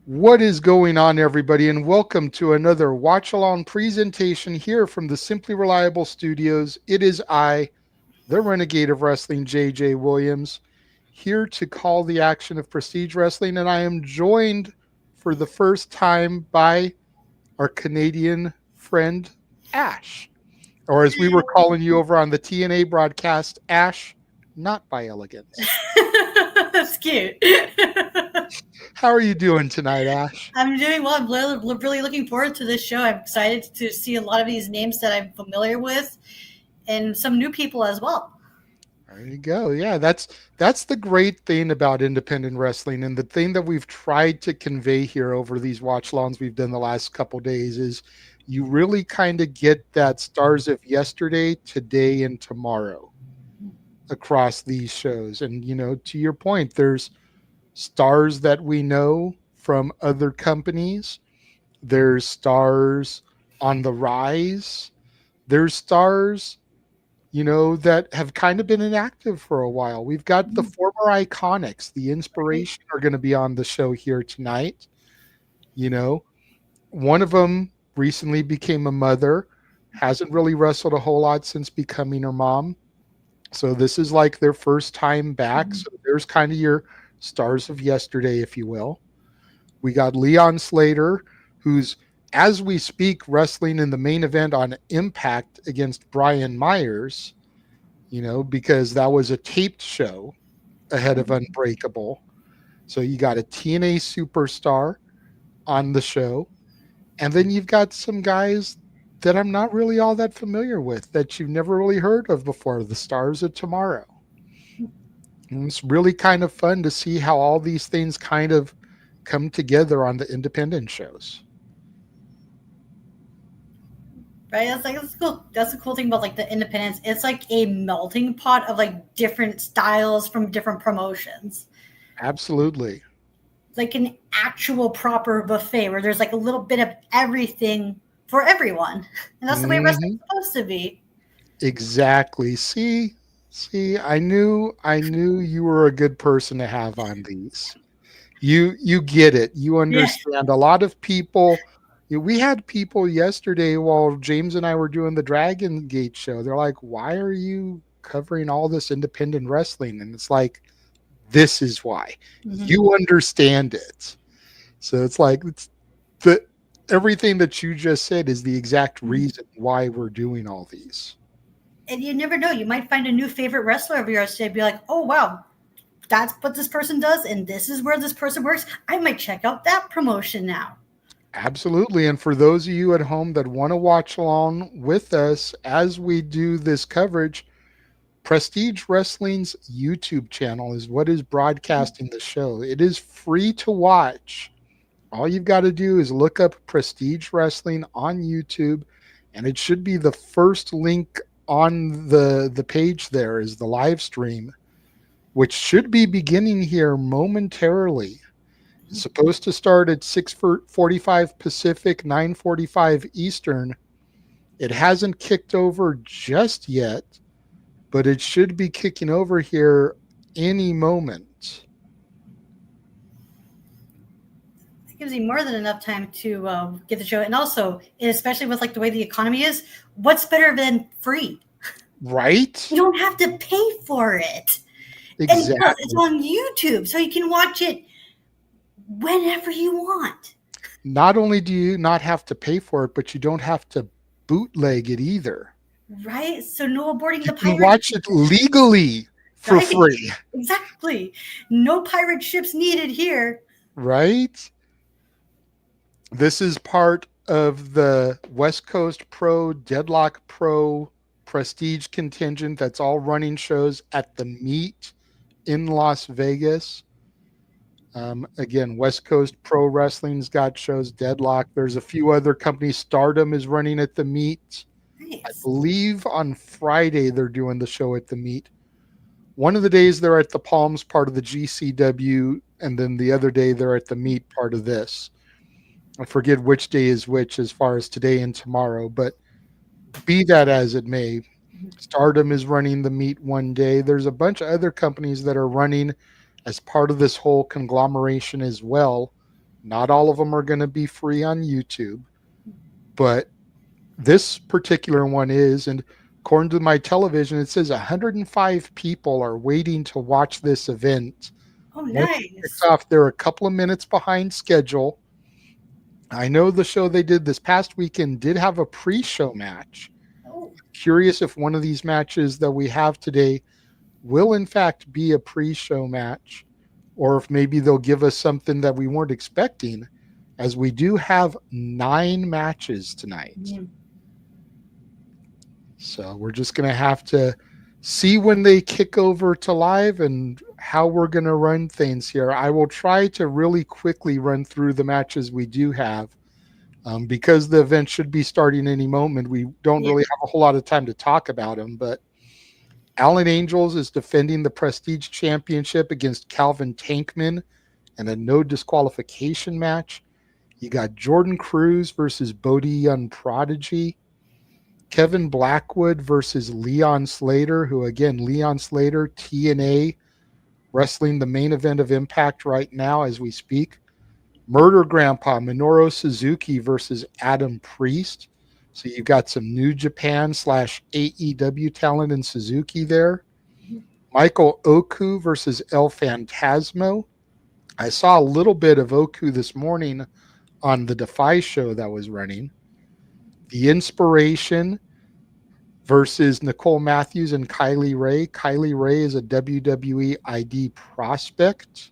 What is going on, everybody, and welcome to another Watch Along presentation here from the Simply Reliable Studios. It is I, the Renegade of Wrestling, JJ Williams, here to call the action of Prestige Wrestling, and I am joined for the first time by our Canadian friend, Ash, or as we were calling you over on the TNA broadcast, Ash, not by elegance. That's cute. How are you doing tonight, Ash? I'm doing well. I'm really looking forward to this show. I'm excited to see a lot of these names that I'm familiar with and some new people as well. There you go. Yeah, that's the great thing about independent wrestling, and the thing that we've tried to convey here over these watch longs we've done the last couple days is you really kind of get that stars of yesterday, today, and tomorrow across these shows. And to your point, there's stars that we know from other companies. There's stars on the rise. There's stars, that have kind of been inactive for a while. We've got the former iconics, the inspiration, are going to be on the show here tonight. One of them recently became a mother, hasn't really wrestled a whole lot since becoming a mom. So this is like their first time back. So there's kind of your stars of yesterday, if you will. We got Leon Slater, who's, as we speak, wrestling in the main event on Impact against Brian Myers, because that was a taped show ahead of Unbreakable. So you got a TNA superstar on the show. And then you've got some guys that I'm not really all that familiar with, that you've never really heard of before, the Stars of Tomorrow. And it's really kind of fun to see how all these things kind of come together on the independent shows. Right? That's cool. That's the cool thing about the independents. It's like a melting pot of different styles from different promotions. Absolutely. Like an actual proper buffet where there's a little bit of everything for everyone. And that's the way wrestling's supposed to be. Exactly. See, I knew you were a good person to have on these. You get it. You understand. A lot of people, we had people yesterday while James and I were doing the Dragon Gate show. They're like, "Why are you covering all this independent wrestling?" And it's like, this is why. You understand it. So it's like everything that you just said is the exact reason why we're doing all these. And you never know. You might find a new favorite wrestler every year today. Be like, oh, wow, that's what this person does, and this is where this person works. I might check out that promotion now. Absolutely. And for those of you at home that want to watch along with us as we do this coverage, Prestige Wrestling's YouTube channel is what is broadcasting the show. It is free to watch. All you've got to do is look up Prestige Wrestling on YouTube, and it should be the first link on the page. There is the live stream, which should be beginning here momentarily. It's supposed to start at 6:45 Pacific, 9:45 Eastern. It hasn't kicked over just yet, but it should be kicking over here any moment. It gives you more than enough time to get the show. And also, especially with the way the economy is, what's better than free? Right? You don't have to pay for it. Exactly. And it's on YouTube, so you can watch it whenever you want. Not only do you not have to pay for it, but you don't have to bootleg it either. Right? So no aborting the pirate. You can watch it legally for free. Exactly. No pirate ships needed here. Right? This is part of the West Coast Pro, Deadlock Pro, Prestige contingent that's all running shows at the Meet in Las Vegas. Again, West Coast Pro Wrestling's got shows, Deadlock. There's a few other companies. Stardom is running at the Meet. Nice. I believe on Friday they're doing the show at the Meet. One of the days they're at the Palms, part of the GCW, and then the other day they're at the Meet, part of this. I forget which day is which as far as today and tomorrow, but be that as it may, Stardom is running the Meet one day. There's a bunch of other companies that are running as part of this whole conglomeration as well. Not all of them are going to be free on YouTube, but this particular one is. And according to my television, it says 105 people are waiting to watch this event. Oh, Once it kicks nice. off, they're a couple of minutes behind schedule. I know the show they did this past weekend did have a pre-show match. Oh, Curious if one of these matches that we have today will in fact be a pre-show match, or if maybe they'll give us something that we weren't expecting, as we do have 9 matches tonight. mm. So we're just going to have to see when they kick over to live and how we're going to run things here. I will try to really quickly run through the matches we do have, because the event should be starting any moment. We don't really have a whole lot of time to talk about them, but Alan Angels is defending the Prestige Championship against Calvin Tankman in a no disqualification match. You got Jordan Cruz versus Bodhi on Prodigy. Kevin Blackwood versus Leon Slater, who again, Leon Slater, TNA, wrestling the main event of Impact right now as we speak. Murder Grandpa, Minoru Suzuki versus Adam Priest. So you've got some New Japan / AEW talent in Suzuki there. Michael Oku versus El Phantasmo. I saw a little bit of Oku this morning on the Defy show that was running. The Inspiration versus Nicole Matthews and Kylie Ray. Kylie Ray is a WWE ID prospect.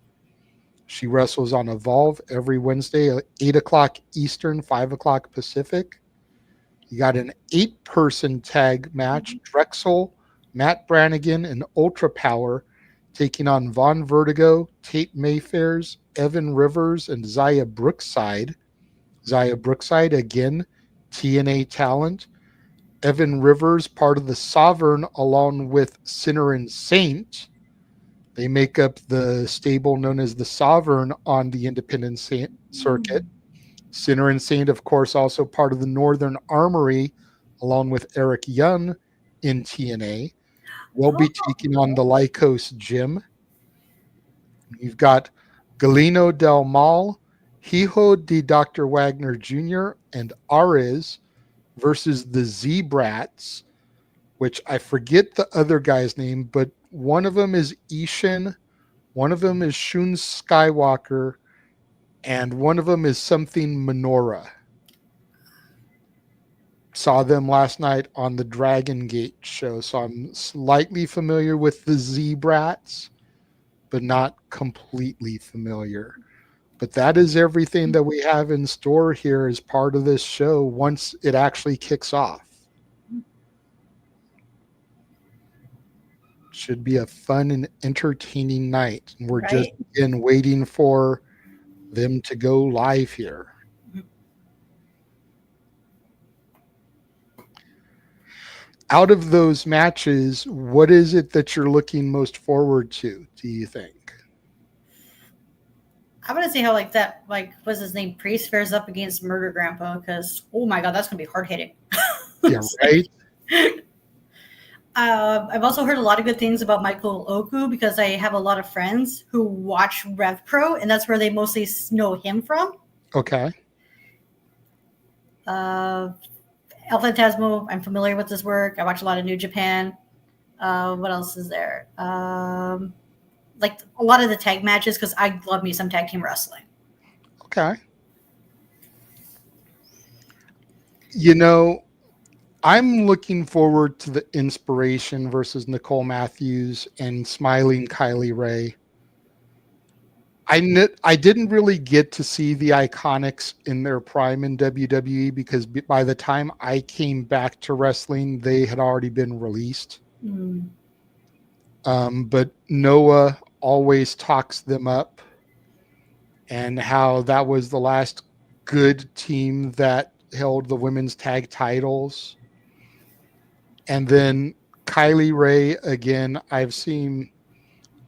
She wrestles on Evolve every Wednesday at 8 o'clock Eastern, 5 o'clock Pacific. You got an 8-person tag match. Drexl, Matt Brannigan, and Ultrapower taking on Vaughn Vertigo, Tate Mayfairs, Evan Rivers, and Zaya Brookside. Zaya Brookside, again, TNA talent. Evan Rivers, part of the Sovereign, along with Sinner and Saint. They make up the stable known as the Sovereign on the independent circuit. Sinner and Saint, of course, also part of the Northern Armory, along with Eric Young in TNA. Will be taking on the Lykos Gym. You've got Galeno Del Mal, Hijo de Dr. Wagner Jr., and Arez versus the Z-Bratz, which I forget the other guy's name, but one of them is Ishin, one of them is Shun Skywalker, and one of them is something Minoru. Saw them last night on the Dragon Gate show, so I'm slightly familiar with the Z-Bratz, but not completely familiar. But that is everything that we have in store here as part of this show once it actually kicks off. Should be a fun and entertaining night. And we're just again waiting for them to go live here. Out of those matches, what is it that you're looking most forward to, do you think? I want to see how what's his name, Priest fares up against Murder Grandpa, because oh my god, that's gonna be hard hitting. Yeah, right. I've also heard a lot of good things about Michael Oku because I have a lot of friends who watch Rev Pro, and that's where they mostly know him from. Okay. El Phantasmo, I'm familiar with his work. I watch a lot of New Japan. What else is there? Like a lot of the tag matches, because I love me some tag team wrestling. Okay. You know, I'm looking forward to the Inspiration versus Nicole Matthews and Smiling Kylie Ray. I didn't really get to see the Iconics in their prime in WWE because by the time I came back to wrestling, they had already been released. But Noah always talks them up and how that was the last good team that held the women's tag titles. And then Kylie Ray, again, I've seen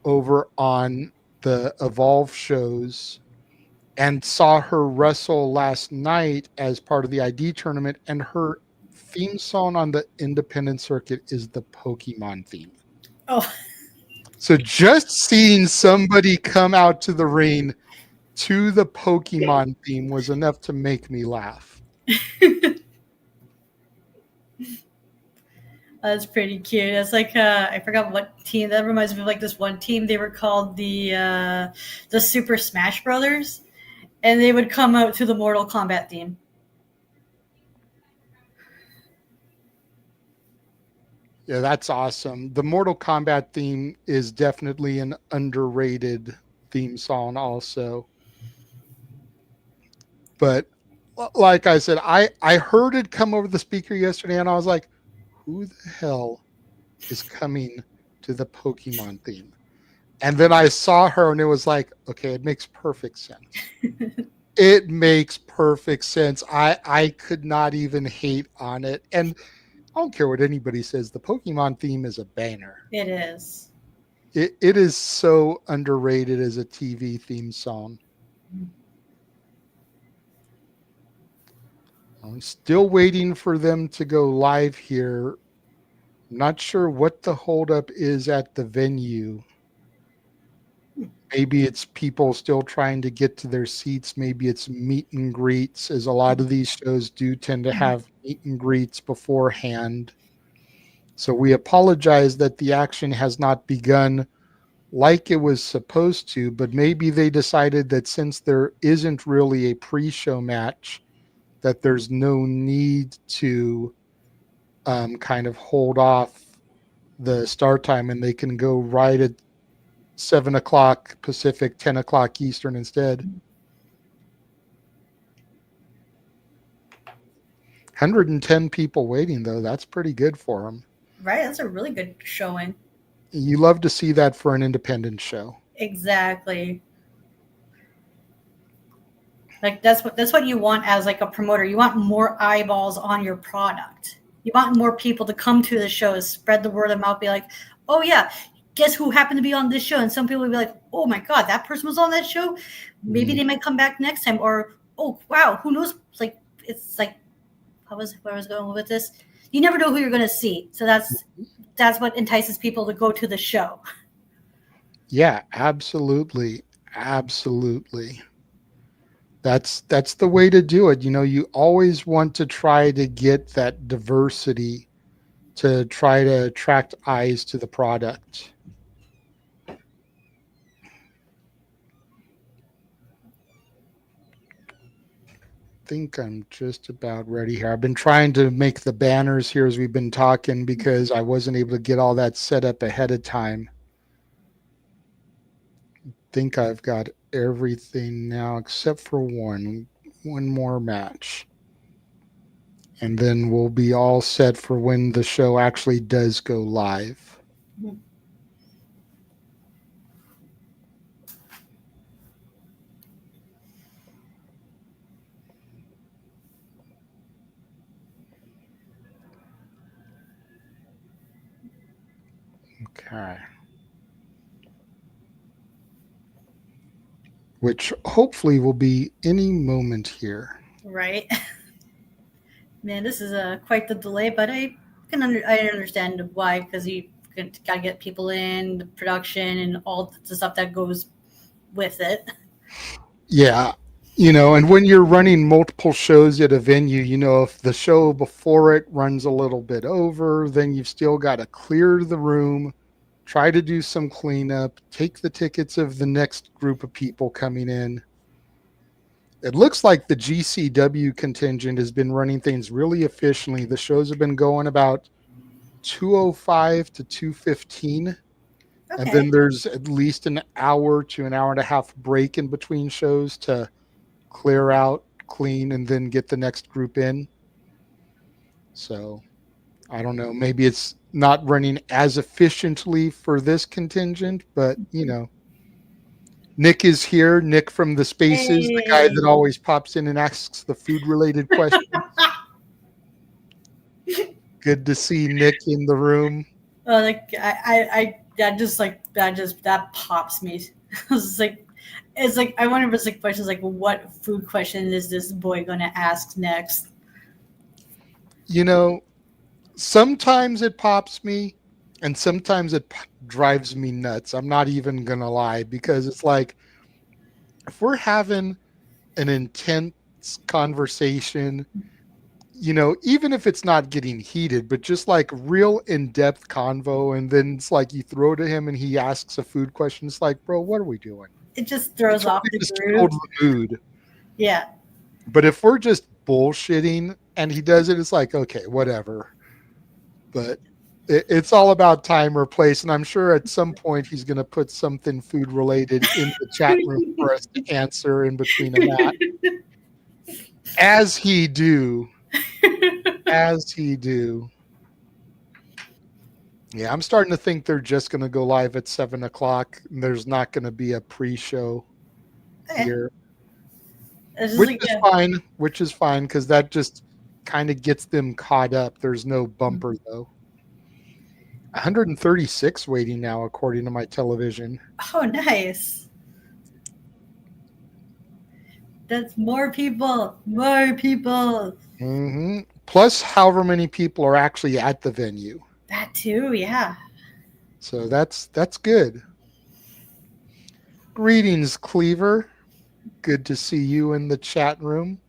over on the Evolve shows and saw her wrestle last night as part of the ID tournament, and her theme song on the independent circuit is the Pokemon theme. Oh. So just seeing somebody come out to the ring to the Pokemon theme was enough to make me laugh. That's pretty cute. It's like I forgot what team. That reminds me of like this one team. They were called the Super Smash Brothers, and they would come out to the Mortal Kombat theme. Yeah, that's awesome. The Mortal Kombat theme is definitely an underrated theme song also. But like I said, I heard it come over the speaker yesterday and I was like, who the hell is coming to the Pokemon theme? And then I saw her and it was like, okay, it makes perfect sense. It makes perfect sense. I could not even hate on it. And I don't care what anybody says. The Pokemon theme is a banger. It is. It is so underrated as a TV theme song. I'm still waiting for them to go live here. I'm not sure what the holdup is at the venue. Maybe it's people still trying to get to their seats. Maybe it's meet and greets, as a lot of these shows do tend to have meet and greets beforehand. So we apologize that the action has not begun like it was supposed to, but maybe they decided that since there isn't really a pre-show match, that there's no need to kind of hold off the start time and they can go right at 7 o'clock Pacific, 10 o'clock Eastern instead. 110 people waiting, though. That's pretty good for them. Right? That's a really good showing. You love to see that for an independent show. Exactly. Like that's what you want as like a promoter. You want more eyeballs on your product. You want more people to come to the shows, spread the word of mouth, be like, oh yeah, guess who happened to be on this show? And some people will be like, oh my God, that person was on that show. Maybe they might come back next time. Or, oh wow, who knows? It's like where I was going with this. You never know who you're going to see. So that's what entices people to go to the show. Yeah, absolutely. Absolutely. That's the way to do it. You know, you always want to try to get that diversity to try to attract eyes to the product. I think I'm just about ready here. I've been trying to make the banners here as we've been talking because I wasn't able to get all that set up ahead of time. I think I've got everything now except for one more match. And then we'll be all set for when the show actually does go live. Okay. Which hopefully will be any moment here. Right. Man, this is quite the delay, but I understand why, because you got to get people in, the production, and all the stuff that goes with it. Yeah. You know, and when you're running multiple shows at a venue, you know, if the show before it runs a little bit over, then you've still got to clear the room, try to do some cleanup, take the tickets of the next group of people coming in. It looks like the GCW contingent has been running things really efficiently. The shows have been going about 2:05 to 2:15. Okay. And then there's at least an hour to an hour and a half break in between shows to clear out, clean, and then get the next group in. So I don't know. Maybe it's not running as efficiently for this contingent, but you know. Nick is here. Nick from the Spaces, the guy that always pops in and asks the food-related questions. Good to see Nick in the room. That pops me. It's like I wonder if it's like questions like, what food question is this boy going to ask next? You know, sometimes it pops me, and sometimes it drives me nuts. I'm not even gonna lie, because it's like if we're having an intense conversation, you know, even if it's not getting heated, but just like real in-depth convo, and then it's like you throw to him and he asks a food question, it's like, bro, what are we doing? It just throws off the just groove. killed the mood. Yeah. But if we're just bullshitting and he does it, it's like, okay, whatever. But it's all about time or place, and I'm sure at some point he's going to put something food related in the chat room for us to answer in between of that. As he do. Yeah, I'm starting to think they're just going to go live at 7:00. And there's not going to be a pre-show here, which is fine because that just kind of gets them caught up. There's no bumper though. 136 waiting now, according to my television. Oh, nice. That's more people. Mm-hmm. Plus, however many people are actually at the venue. That too, yeah. So that's good. Greetings, Cleaver. Good to see you in the chat room.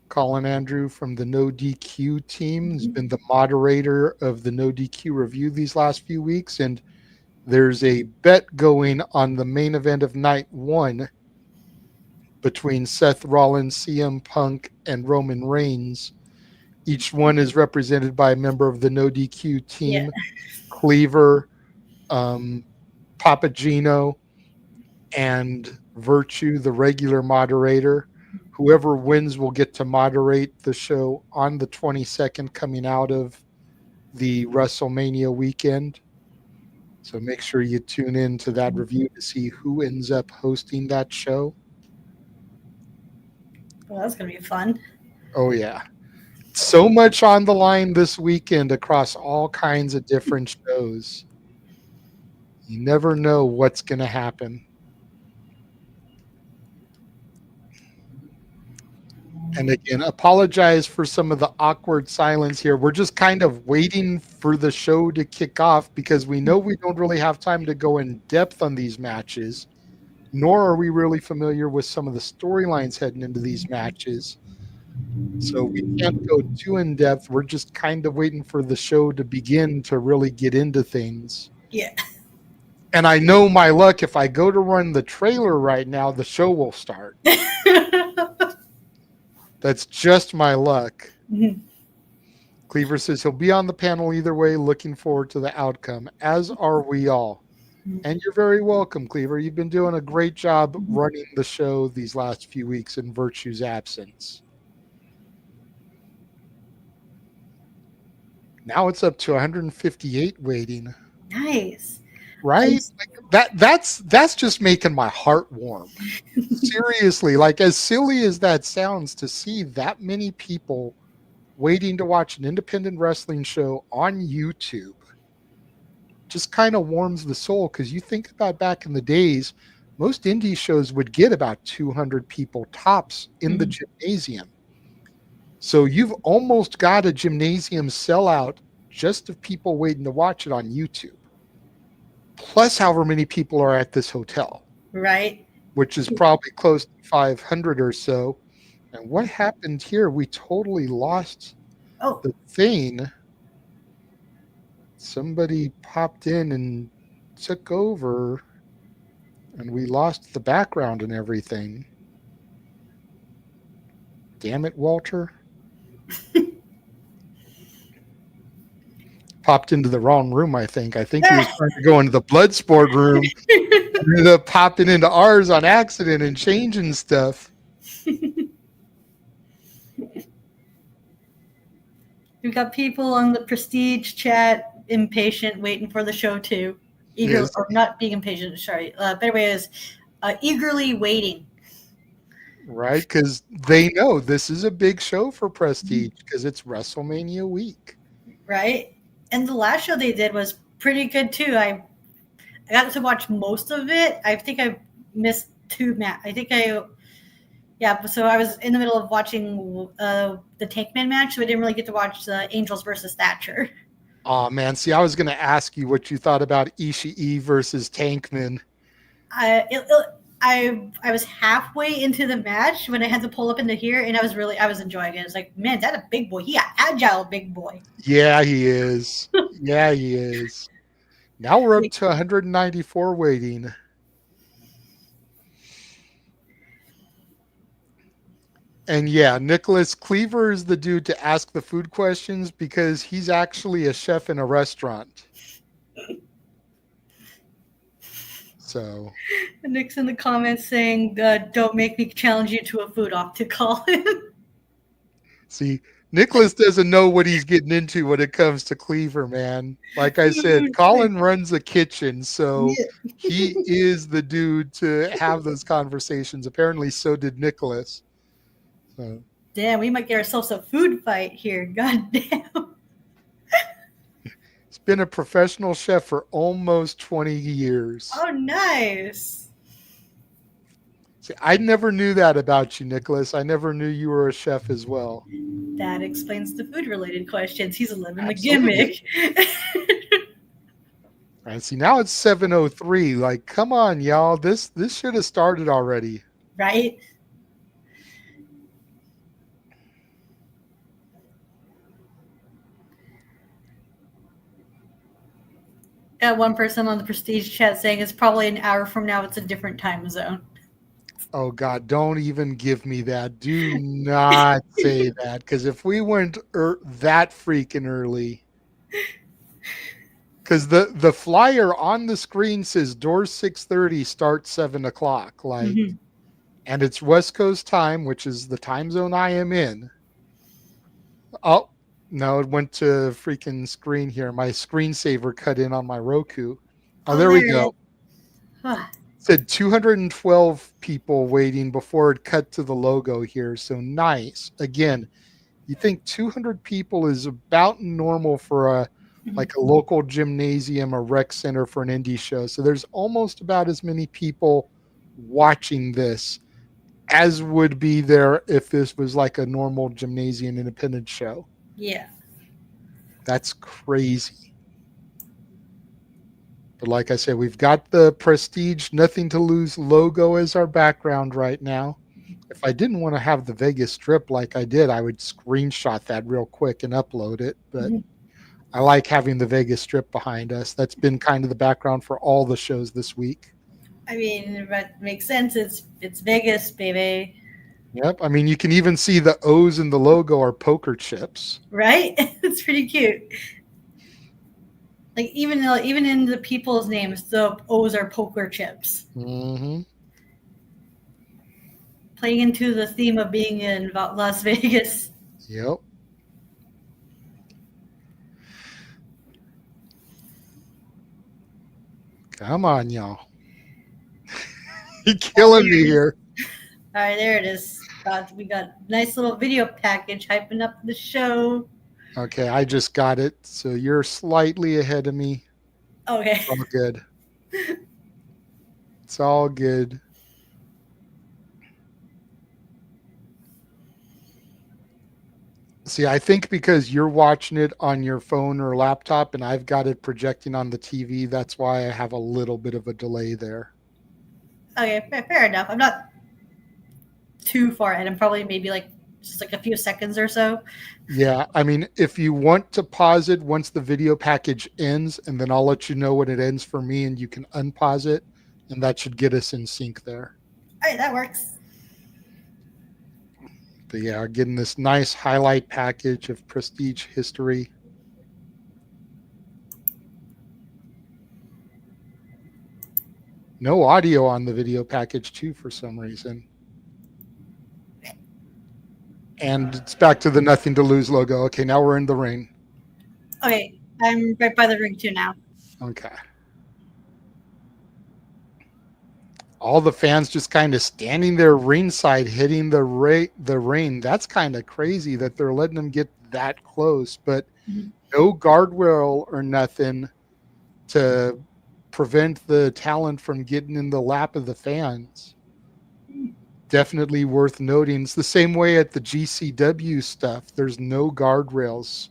Colin Andrew from the No DQ team has been the moderator of the No DQ review these last few weeks, and there's a bet going on the main event of night 1 between Seth Rollins, CM Punk, and Roman Reigns. Each one is represented by a member of the No DQ team. Yeah. Cleaver, Papagino, and Virtue, the regular moderator. Whoever wins will get to moderate the show on the 22nd coming out of the WrestleMania weekend. So make sure you tune in to that review to see who ends up hosting that show. Well, that's going to be fun. Oh, yeah. So much on the line this weekend across all kinds of different shows. You never know what's going to happen. And again, apologize for some of the awkward silence here. We're just kind of waiting for the show to kick off because we know we don't really have time to go in depth on these matches, nor are we really familiar with some of the storylines heading into these matches. So we can't go too in depth. We're just kind of waiting for the show to begin to really get into things. Yeah. And I know my luck, if I go to run the trailer right now, the show will start. That's just my luck. Mm-hmm. Cleaver says he'll be on the panel either way, looking forward to the outcome, as are we all. Mm-hmm. And you're very welcome, Cleaver. You've been doing a great job running the show these last few weeks in Virtue's absence. Now it's up to 158 waiting. Nice. Right? Like that's just making my heart warm. Seriously, like as silly as that sounds, to see that many people waiting to watch an independent wrestling show on YouTube just kind of warms the soul, because you think about back in the days, most indie shows would get about 200 people tops in the gymnasium. So you've almost got a gymnasium sellout just of people waiting to watch it on YouTube. Plus however many people are at this hotel. Right. Which is probably close to 500 or so. And what happened here? We totally lost the thing. Somebody popped in and took over, and we lost the background and everything. Damn it, Walter. Popped into the wrong room, I think. He was trying to go into the blood sport room. Ended up popping into ours on accident and changing stuff. We've got people on the Prestige chat impatient, waiting for the show too. Or not being impatient, sorry. Better way is eagerly waiting. Right, because they know this is a big show for Prestige because it's WrestleMania week. Right. And the last show they did was pretty good too. I got to watch most of it. I think I missed two so I was in the middle of watching the Tankman match, so I didn't really get to watch the Angels versus Thatcher. Oh man, see, I was going to ask you what you thought about Ishii versus Tankman. I was halfway into the match when I had to pull up into here, and I was enjoying it. It's like, man, that's a big boy. He got agile, big boy. Yeah, he is. Yeah, he is. Now we're up to 194 waiting. And yeah, Nicholas Cleaver is the dude to ask the food questions because he's actually a chef in a restaurant. So Nick's in the comments saying, "Don't make me challenge you to a food off to call him." see, Nicholas doesn't know what he's getting into when it comes to Cleaver, man. Like I said, Colin runs a kitchen, so he is the dude to have those conversations. Apparently, so did Nicholas. So. Damn, we might get ourselves a food fight here. God damn. He's been a professional chef for almost 20 years. Oh, nice. See, I never knew that about you, Nicholas. I never knew you were a chef as well. That explains the food-related questions. He's living the gimmick. And see, now it's 7:03. Like, come on, y'all. This should have started already. Right? Got one person on the Prestige chat saying it's probably an hour from now. It's a different time zone. Oh, God, don't even give me that. Do not say that. Because if we went that freaking early. Because the flyer on the screen says doors 6:30, start 7 o'clock. Like, and it's West Coast time, which is the time zone I am in. Oh, no, it went to freaking screen here. My screensaver cut in on my Roku. Oh, there we go. It said 212 people waiting before it cut to the logo here. So nice. Again, you think 200 people is about normal for a local gymnasium or rec center for an indie show. So there's almost about as many people watching this as would be there if this was like a normal gymnasium independent show. Yeah. That's crazy. But like I said, we've got the Prestige Nothing to Lose logo as our background right now. If I didn't want to have the Vegas strip like I did, I would screenshot that real quick and upload it. But I like having the Vegas strip behind us. That's been kind of the background for all the shows this week. I mean, that makes sense. It's Vegas, baby. Yep. I mean, you can even see the O's in the logo are poker chips. Right? It's pretty cute. Like even in the people's names, the O's are poker chips. Mm-hmm. Playing into the theme of being in Las Vegas. Yep. Come on, y'all. You're killing me here. All right, there it is. We got a nice little video package hyping up the show. Okay, I just got it. So you're slightly ahead of me. Okay. It's all good. It's all good. See, I think because you're watching it on your phone or laptop and I've got it projecting on the TV, that's why I have a little bit of a delay there. Okay, fair enough. I'm not too far ahead. I'm probably maybe just a few seconds or so. Yeah, I mean, if you want to pause it once the video package ends, and then I'll let you know when it ends for me, and you can unpause it, and that should get us in sync there. All right, that works. But yeah, getting this nice highlight package of Prestige history. No audio on the video package too for some reason. And it's back to the Nothing to Lose logo. Okay, now we're in the ring. Okay, I'm right by the ring too now. Okay. All the fans just kind of standing there ringside hitting the ring. That's kind of crazy that they're letting them get that close, but no guardrail or nothing to prevent the talent from getting in the lap of the fans. Definitely worth noting. It's the same way at the GCW stuff. There's no guardrails.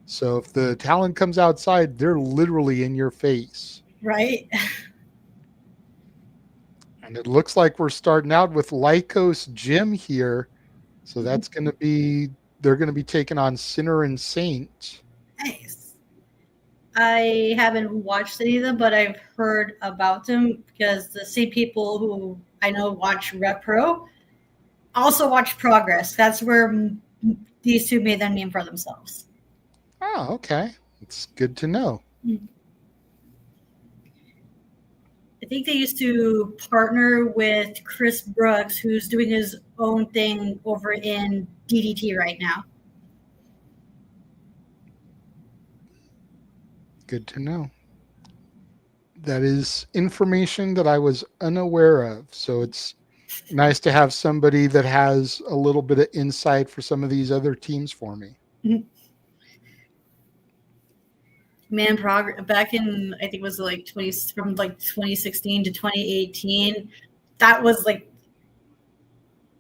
So if the talent comes outside, they're literally in your face. Right. And it looks like we're starting out with Lykos Gym here. So that's going to be, they're going to be taking on Sinner and Saint. Nice. I haven't watched any of them, but I've heard about them because the same people who I know watch Rep Pro also watch Progress. That's where these two made their name for themselves. Oh, okay. It's good to know. I think they used to partner with Chris Brooks, who's doing his own thing over in DDT right now. Good to know. That is information that I was unaware of. So it's nice to have somebody that has a little bit of insight for some of these other teams for me. Man, back in, I think it was like 2016 to 2018, that was like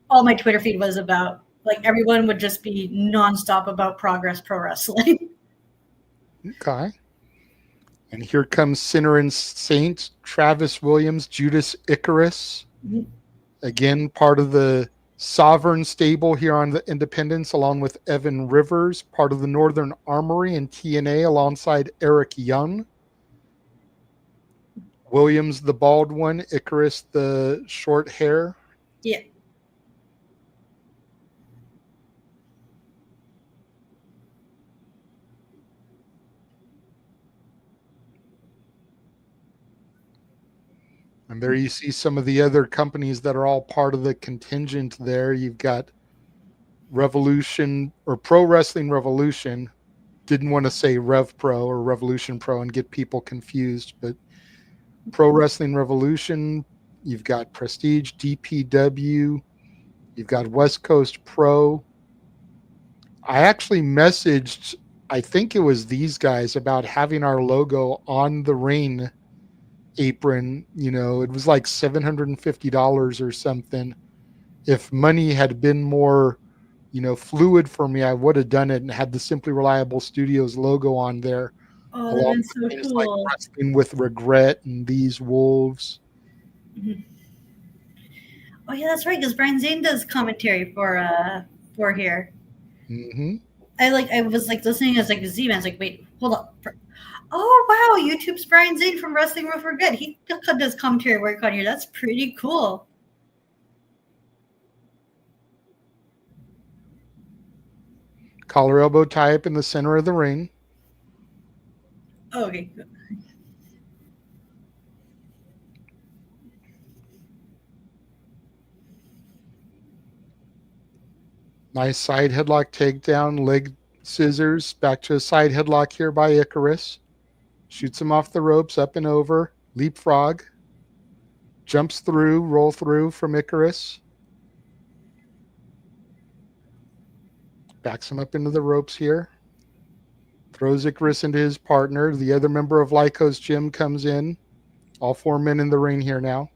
all my Twitter feed was about. Like everyone would just be nonstop about Progress Pro Wrestling. Okay. And here comes Sinner and Saint, Travis Williams, Judas Icarus. Again, part of the Sovereign stable here on the Independence, along with Evan Rivers, part of the Northern Armory and TNA, alongside Eric Young. Williams, the bald one, Icarus, the short hair. Yeah. And there you see some of the other companies that are all part of the contingent there. You've got Revolution or Pro Wrestling Revolution. Didn't want to say Rev Pro or Revolution Pro and get people confused, but Pro Wrestling Revolution, you've got Prestige, DPW, you've got West Coast Pro. I actually messaged, I think it was these guys, about having our logo on the ring apron. You know, it was like $750 or something. If money had been more, you know, fluid for me, I would have done it and had the Simply Reliable Studios logo on there. Oh, that's so cool. Like Wrestling with Regret and These Wolves. Oh yeah, that's right. Because Brian Zane does commentary for here. I was like listening as like Z-Man. I was like, wait, hold up. Oh wow, YouTube's Brian Zane from Wrestling with Regret. He does commentary work on here. That's pretty cool. Collar elbow tie up in the center of the ring. Oh, okay. Nice side headlock takedown, leg scissors, back to a side headlock here by Icarus. Shoots him off the ropes, up and over, leapfrog. Jumps through, roll through from Icarus. Backs him up into the ropes here. Throws Icarus into his partner. The other member of Lykos Gym comes in. All four men in the ring here now.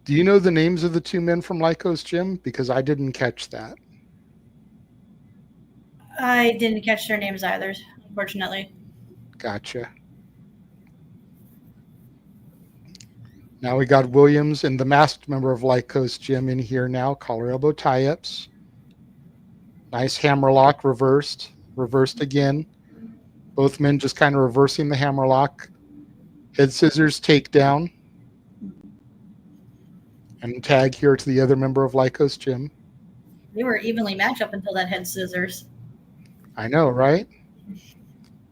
Do you know the names of the two men from Lykos Gym? Because I didn't catch that. I didn't catch their names either, unfortunately. Gotcha. Now we got Williams and the masked member of Lykos Gym in here now. Collar elbow tie-ups. Nice hammerlock reversed. Reversed again. Both men just kind of reversing the hammerlock. Head scissors takedown. And tag here to the other member of Lykos Gym. They were evenly matched up until that head scissors. I know, right?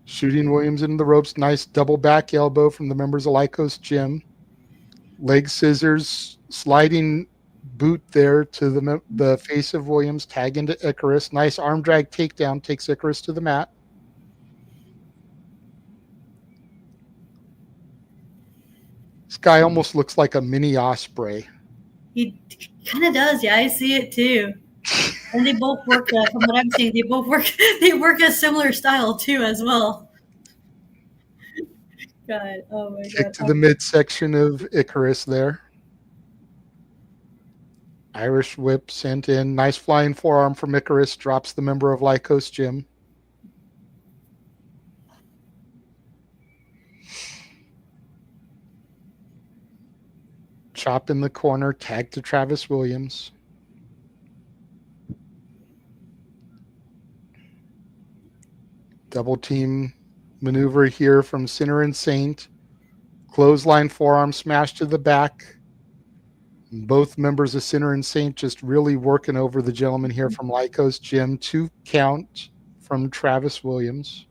Shooting Williams into the ropes. Nice double back elbow from the members of Lykos Gym. Leg scissors, sliding boot there to the face of Williams. Tag into Icarus. Nice arm drag takedown. Takes Icarus to the mat. This guy almost looks like a mini Osprey. He kind of does, yeah. I see it too. And they both work. From what I'm seeing, they both work. They work a similar style too, as well. God, oh my God! Kick to the midsection of Icarus there. Irish whip sent in. Nice flying forearm from Icarus. Drops the member of Lykos Gym. Chop in the corner, tag to Travis Williams. Double team maneuver here from Sinner and Saint. Clothesline forearm smash to the back. Both members of Sinner and Saint just really working over the gentleman here from Lykos Gym. 2 count from Travis Williams.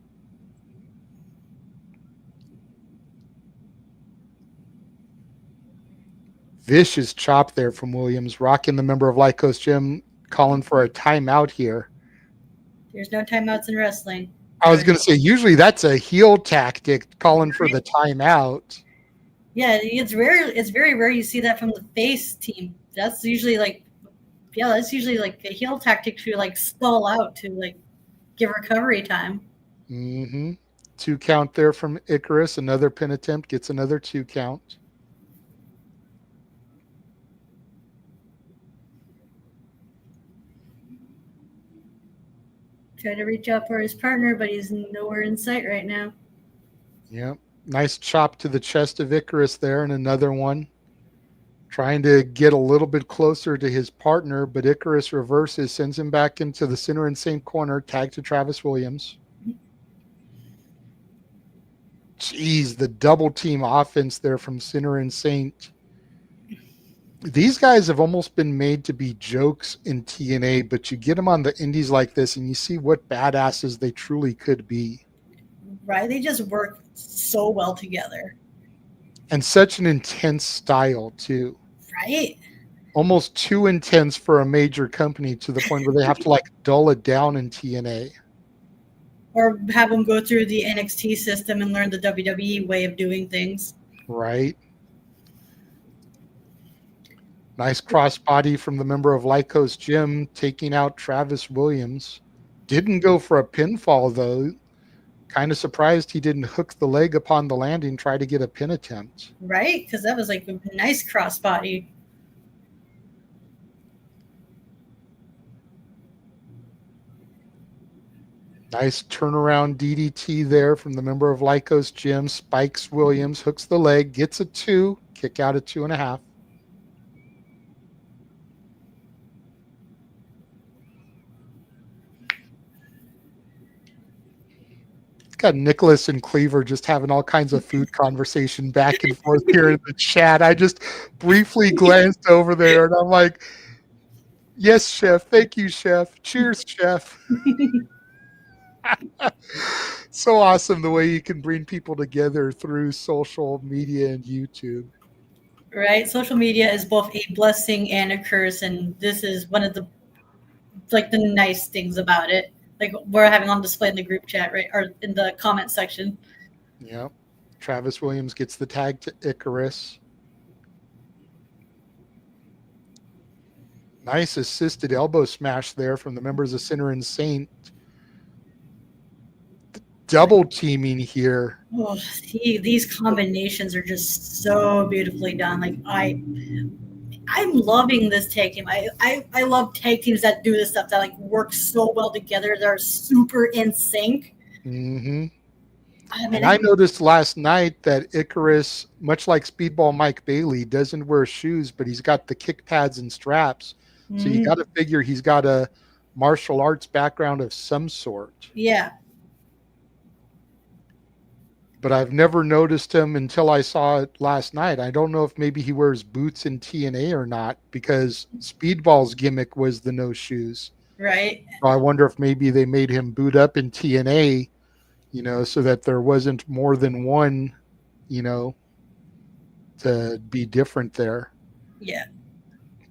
Vicious chop there from Williams, rocking the member of Lykos Gym, calling for a timeout here. There's no timeouts in wrestling. I was going to say, usually that's a heel tactic, calling for the timeout. Yeah, it's rare. It's very rare you see that from the face team. That's usually like a heel tactic to like stall out to like give recovery time. 2 count there from Icarus. Another pin attempt, gets another 2 count. Try to reach out for his partner, but he's nowhere in sight right now. Yep. Nice chop to the chest of Icarus there, and another one. Trying to get a little bit closer to his partner, but Icarus reverses, sends him back into the Sinner and Saint corner, tag to Travis Williams. Jeez, the double team offense there from Sinner and Saint. These guys have almost been made to be jokes in TNA, but you get them on the indies like this and you see what badasses they truly could be. Right? They just work so well together. And such an intense style, too. Right? Almost too intense for a major company to the point where they have to like dull it down in TNA. Or have them go through the NXT system and learn the WWE way of doing things. Right. Nice crossbody from the member of Lykos Gym, taking out Travis Williams. Didn't go for a pinfall, though. Kind of surprised he didn't hook the leg upon the landing, try to get a pin attempt. Right? Because that was like a nice crossbody. Nice turnaround DDT there from the member of Lykos Gym. Spikes Williams, hooks the leg, gets a 2, kick out at 2.5. Got Nicholas and Cleaver just having all kinds of food conversation back and forth here in the chat. I just briefly glanced over there and I'm like, yes, chef. Thank you, chef. Cheers, chef. So awesome the way you can bring people together through social media and YouTube. Right? Social media is both a blessing and a curse, and this is one of the nice things about it. Like we're having on display in the group chat, right? Or in the comment section. Yep. Travis Williams gets the tag to Icarus. Nice assisted elbow smash there from the members of Sinner and Saint. Double teaming here. Oh, these combinations are just so beautifully done. Like I'm loving this tag team. I love tag teams that do this stuff that like work so well together. They're super in sync. Mm-hmm. I noticed last night that Icarus, much like Speedball Mike Bailey, doesn't wear shoes, but he's got the kick pads and straps. So you got to figure he's got a martial arts background of some sort. Yeah. But I've never noticed him until I saw it last night. I don't know if maybe he wears boots in TNA or not, because Speedball's gimmick was the no shoes. Right. So I wonder if maybe they made him boot up in TNA, so that there wasn't more than one, to be different there. Yeah.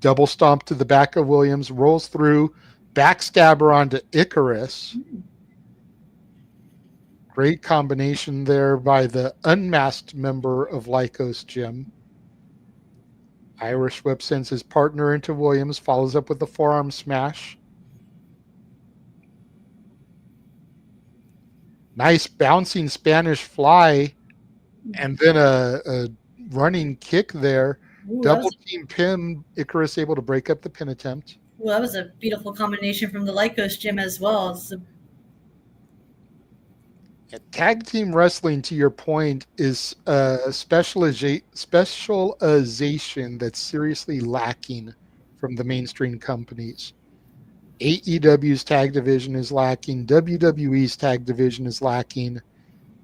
Double stomp to the back of Williams, rolls through, backstabber onto Icarus. Great combination there by the unmasked member of Lykos Gym. Irish whip sends his partner into Williams, follows up with the forearm smash. Nice bouncing Spanish fly, and then a running kick there. Ooh, Double team pin. Icarus able to break up the pin attempt. Well, that was a beautiful combination from the Lykos Gym as well. Tag team wrestling, to your point, is a specialization that's seriously lacking from the mainstream companies. AEW's tag division is lacking. WWE's tag division is lacking.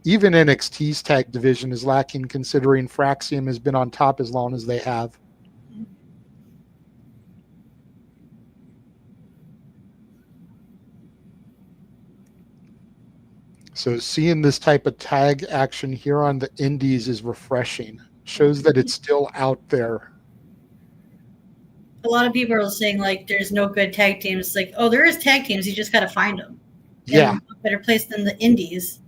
Even NXT's tag division is lacking, considering Fraxium has been on top as long as they have. So seeing this type of tag action here on the indies is refreshing. Shows that it's still out there. A lot of people are saying like there's no good tag teams. Like, oh, there is tag teams. You just got to find them. Yeah. And a better place than the indies.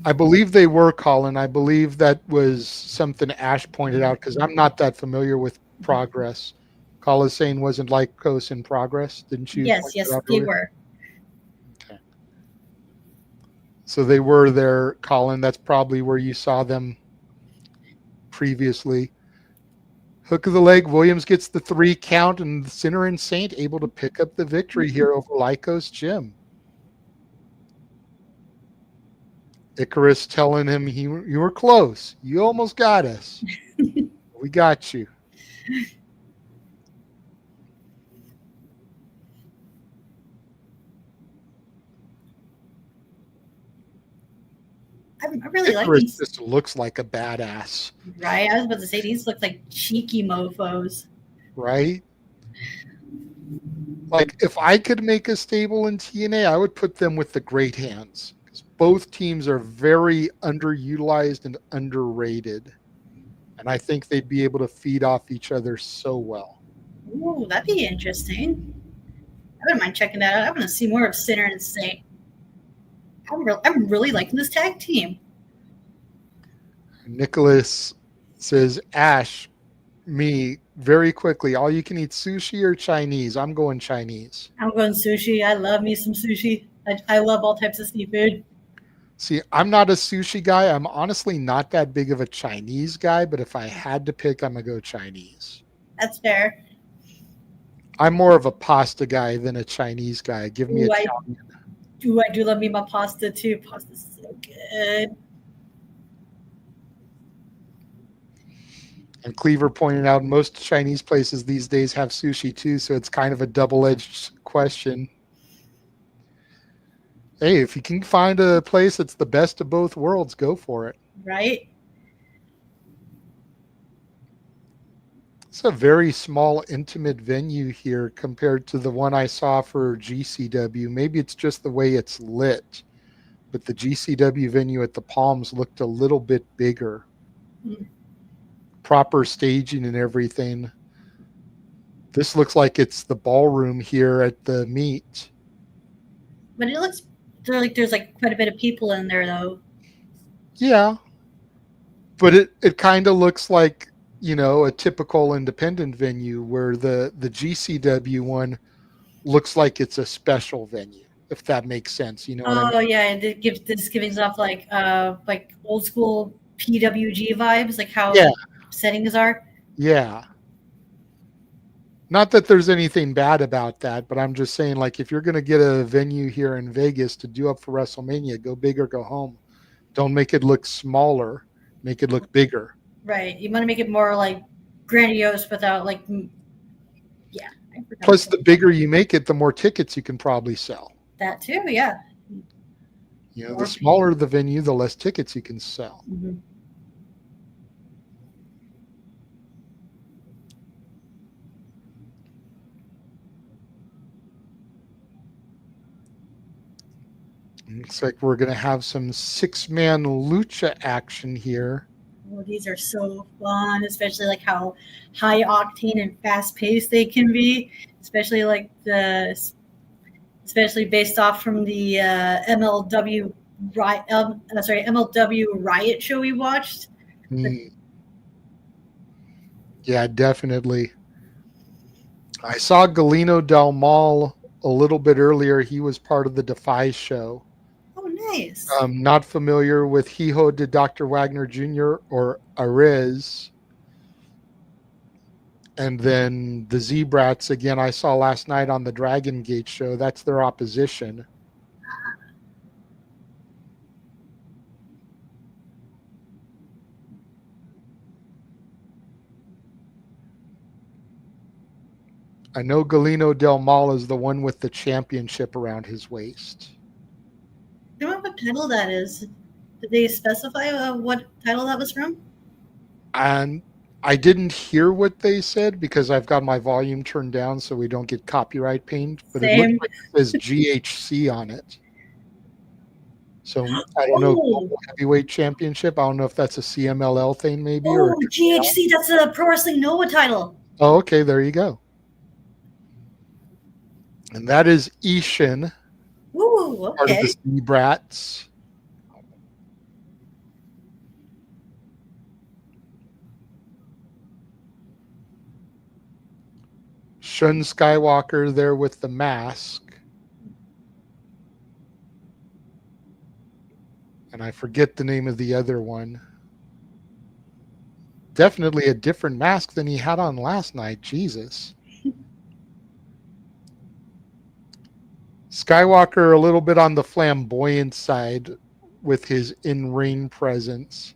I believe they were, Colin. I believe that was something Ash pointed out because I'm not that familiar with Progress. Colin saying wasn't Lykos in Progress, didn't you? Yes, they were. Okay. So they were there, Colin. That's probably where you saw them previously. Hook of the leg. Williams gets the 3 count, and Sinner and Saint able to pick up the victory here over Lykos Jim. Icarus telling him you were close. You almost got us. We got you. I really like Icarus these. just looks like a badass. Right? I was about to say these look like cheeky mofos. Right? Like, if I could make a stable in TNA, I would put them with the Great Hands. Because both teams are very underutilized and underrated. And I think they'd be able to feed off each other so well. Ooh, that'd be interesting. I wouldn't mind checking that out. I want to see more of Sinner and Saint. I'm really liking this tag team. Nicholas says, Ash, me, very quickly, all you can eat sushi or Chinese? I'm going Chinese. I'm going sushi. I love me some sushi. I love all types of seafood. See, I'm not a sushi guy. I'm honestly not that big of a Chinese guy, but if I had to pick, I'm going to go Chinese. That's fair. I'm more of a pasta guy than a Chinese guy. Give me Italian. I do love me my pasta too. Pasta's so good. And Cleaver pointed out most Chinese places these days have sushi too, so it's kind of a double-edged question. Hey, if you can find a place that's the best of both worlds, go for it. Right? It's a very small, intimate venue here compared to the one I saw for GCW. Maybe it's just the way it's lit, but the GCW venue at the Palms looked a little bit bigger. Proper staging and everything. This looks like it's the ballroom here at the meet. But it looks there's like quite a bit of people in there though. Yeah. But it kind of looks like, you know, a typical independent venue where the GCW one looks like it's a special venue, if that makes sense. You know what I mean? Yeah, and this gives off like old school PWG vibes, like how settings are. Yeah. Not that there's anything bad about that, but I'm just saying, like, if you're going to get a venue here in Vegas to do up for WrestleMania, go big or go home. Don't make it look smaller. Make it look bigger. Right. You want to make it more like grandiose without like, yeah. Plus, the bigger you make it, the more tickets you can probably sell. That too, yeah. You know, the smaller the venue, the less tickets you can sell. Mm-hmm. Looks like we're going to have some 6-man lucha action here. Oh, these are so fun, especially like how high octane and fast paced they can be, especially based off from the MLW Riot show we watched. Yeah, definitely. I saw Galeno Del Mal a little bit earlier. He was part of the Defy show. Oh, nice. Not familiar with Hijo de Dr. Wagner Jr. or Arez. And then the Z-Bratz, again, I saw last night on the Dragon Gate show. That's their opposition. I know Galeno Del Mal is the one with the championship around his waist. I don't know what title that is. Did they specify what title that was from? And I didn't hear what they said because I've got my volume turned down so we don't get copyright pinged, but it looks Same. like it says GHC on it. So I don't know, Global Heavyweight Championship. I don't know if that's a CMLL thing maybe. Oh, or GHC, that's the Pro Wrestling Noah title. Oh, okay, there you go. And that is Ishin, Ooh, okay. part of the Z-Bratz. Shun Skywalker there with the mask. And I forget the name of the other one. Definitely a different mask than he had on last night. Jesus. Skywalker a little bit on the flamboyant side with his in-ring presence.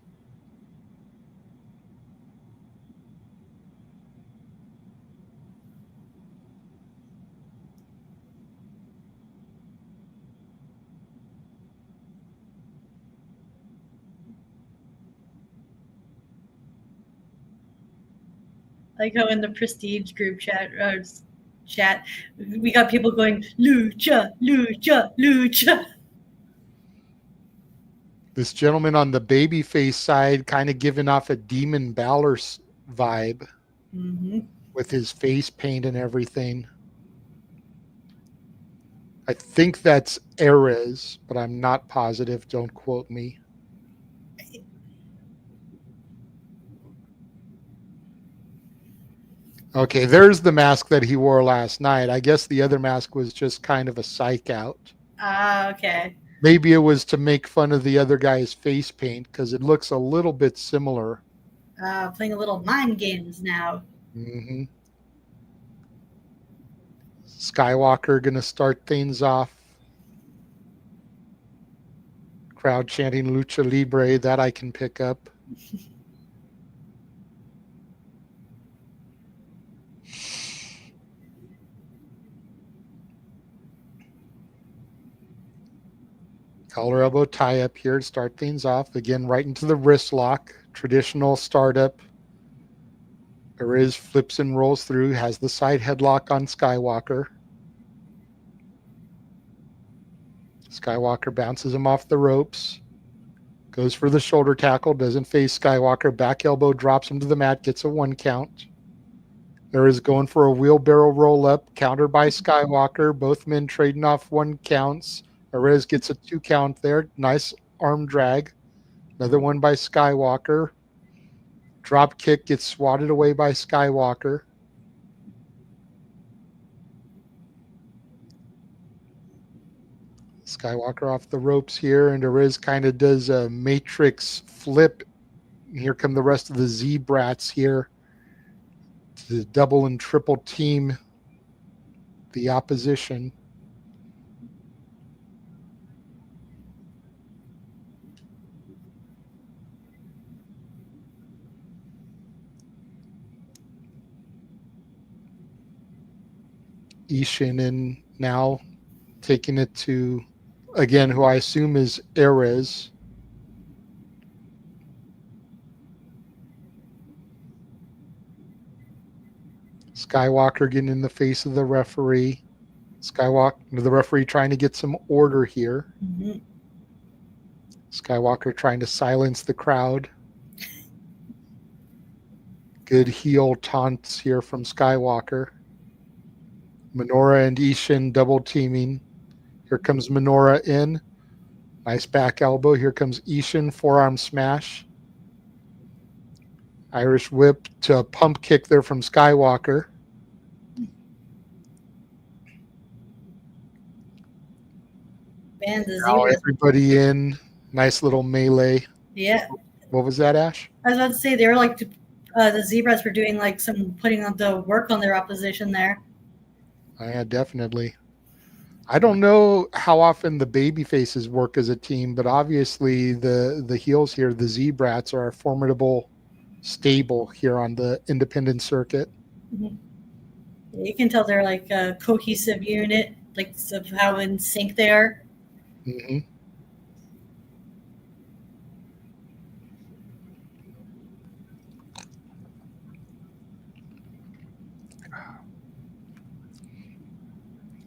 Like how in the Prestige group chat, we got people going, lucha, lucha, lucha. This gentleman on the babyface side kind of giving off a Demon Balor vibe with his face paint and everything. I think that's Arez, but I'm not positive. Don't quote me. Okay, there's the mask that he wore last night. I guess the other mask was just kind of a psych out. Okay. Maybe it was to make fun of the other guy's face paint because it looks a little bit similar. Playing a little mind games now. Mm-hmm. Skywalker going to start things off. Crowd chanting Lucha Libre, that I can pick up. Collar elbow tie up here to start things off. Again, right into the wrist lock. Traditional startup. Arez flips and rolls through. Has the side headlock on Skywalker. Skywalker bounces him off the ropes. Goes for the shoulder tackle. Doesn't face Skywalker. Back elbow drops him to the mat. Gets a 1 count. Arez going for a wheelbarrow roll up. Counter by Skywalker. Both men trading off 1 counts. Arez gets a 2 count there. Nice arm drag. Another one by Skywalker. Drop kick gets swatted away by Skywalker. Skywalker off the ropes here, and Arez kind of does a matrix flip. Here come the rest of the Z-Bratz here to double and triple team the opposition. Ishin in now, taking it to, again, who I assume is Arez. Skywalker getting in the face of the referee. The referee trying to get some order here. Mm-hmm. Skywalker trying to silence the crowd. Good heel taunts here from Skywalker. Minoru and Ishin double teaming. Here comes Minoru in. Nice back elbow. Here comes Ishin, forearm smash. Irish whip to a pump kick there from Skywalker. Man, Now everybody in. Nice little melee. Yeah. What was that, Ash? I was about to say, they were like, the Z-Bratz were doing like some putting the work on their opposition there. Yeah, definitely. I don't know how often the baby faces work as a team, but obviously the heels here, the Z-Bratz, are a formidable stable here on the independent circuit. Mm-hmm. You can tell they're like a cohesive unit, like of how in sync they are. Mm-hmm.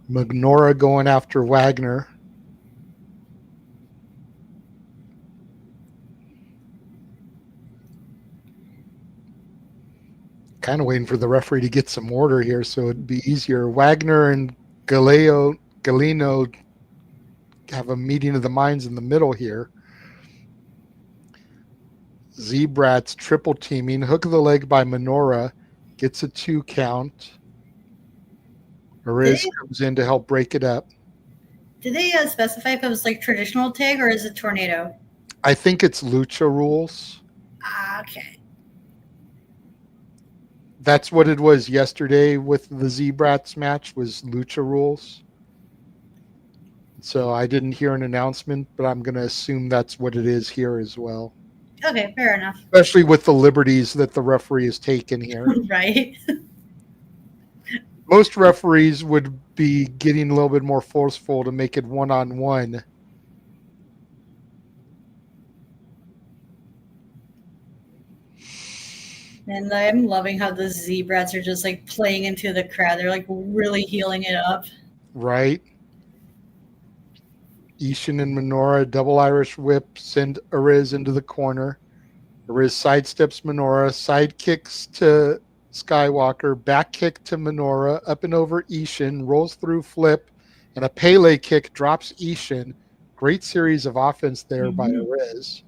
Minoru going after Wagner. Kind of waiting for the referee to get some order here so it'd be easier. Wagner and Galeno have a meeting of the minds in the middle here. Z-Bratz triple teaming, hook of the leg by Minoru, gets a 2 count. Arez comes in to help break it up. Did they specify if it was like traditional tag or is it tornado? I think it's lucha rules. Okay. That's what it was yesterday with the Z-Bratz match, was lucha rules. So I didn't hear an announcement, but I'm going to assume that's what it is here as well. Okay, fair enough. Especially with the liberties that the referee has taken here. Right. Most referees would be getting a little bit more forceful to make it one-on-one. And I'm loving how the Z-Bratz are just like playing into the crowd. They're like really healing it up. Right. Ishin and Minoru double Irish whip send Arez into the corner. Arez sidesteps Minoru, side kicks to Skywalker, back kick to Minoru, up and over Ishin, rolls through flip, and a Pele kick drops Ishin. Great series of offense there by Arez.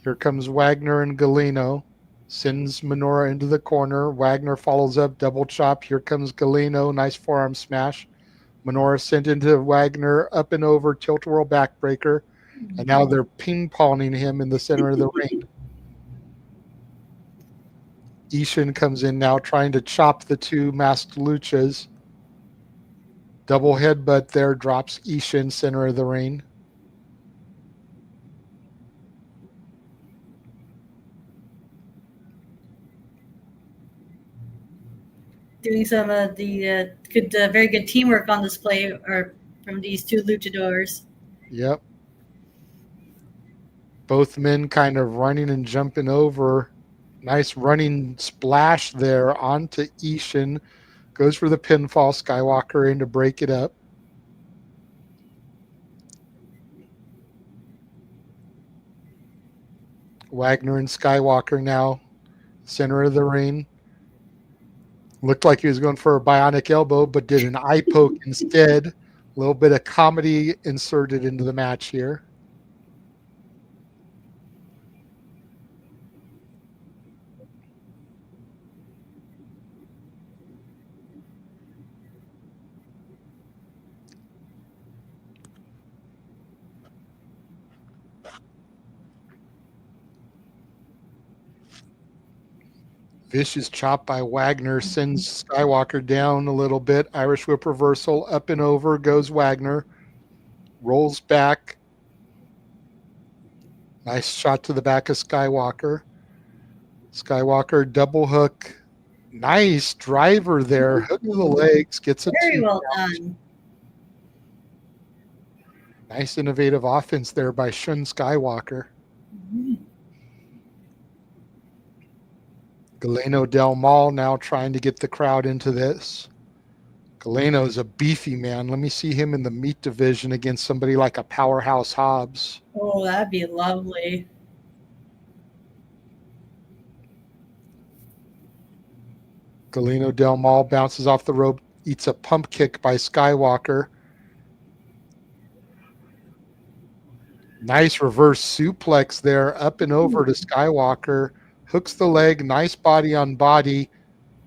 Here comes Wagner and Galeno. Sends Minoru into the corner. Wagner follows up, double chop. Here comes Galeno, nice forearm smash. Minoru sent into Wagner, up and over, tilt-a-whirl backbreaker. And now they're ping-ponging him in the center of the ring. Ishin comes in now trying to chop the two masked luchas. Double headbutt there, drops Ishin, center of the ring. Doing some of the very good teamwork on display or from these two luchadors. Yep. Both men kind of running and jumping over. Nice running splash there onto Ishin. Goes for the pinfall. Skywalker in to break it up. Wagner and Skywalker now center of the ring. Looked like he was going for a bionic elbow, but did an eye poke instead. A little bit of comedy inserted into the match here. Vicious chop by Wagner sends Skywalker down a little bit. Irish whip reversal, up and over goes Wagner. Rolls back. Nice shot to the back of Skywalker. Skywalker double hook. Nice driver there. Hook to the legs. Gets a Very 2 well count. done. Nice innovative offense there by Shun Skywalker. Galeno Del Mal now trying to get the crowd into this. Galeno is a beefy man. Let me see him in the meat division against somebody like a Powerhouse Hobbs. Oh, that'd be lovely. Galeno Del Mal bounces off the rope, eats a pump kick by Skywalker. Nice reverse suplex there, up and over to Skywalker. Hooks the leg, nice body on body.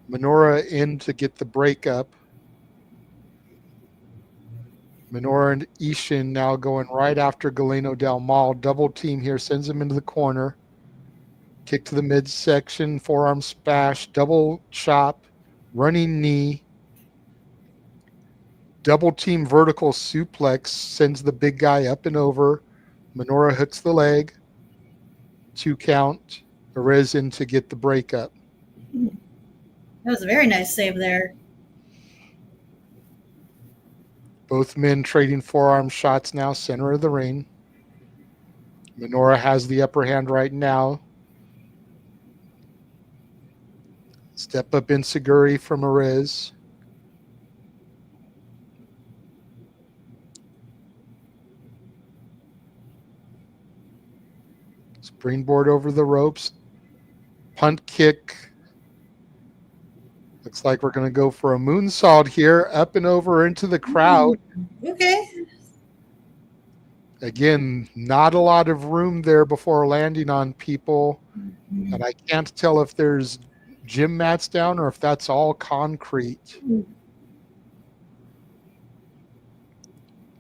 Minoru in to get the breakup. Minoru and Ishin now going right after Galeno Del Mal. Double team here, sends him into the corner. Kick to the midsection, forearm smash, double chop, running knee. Double team vertical suplex sends the big guy up and over. Minoru hooks the leg. 2 count. Arez in to get the breakup. That was a very nice save there. Both men trading forearm shots now, center of the ring. Minoru has the upper hand right now. Step up Inseguri from Arez. Springboard over the ropes. Punt kick. Looks like we're going to go for a moonsault here, up and over into the crowd. Okay. Again, not a lot of room there before landing on people. And I can't tell if there's gym mats down or if that's all concrete.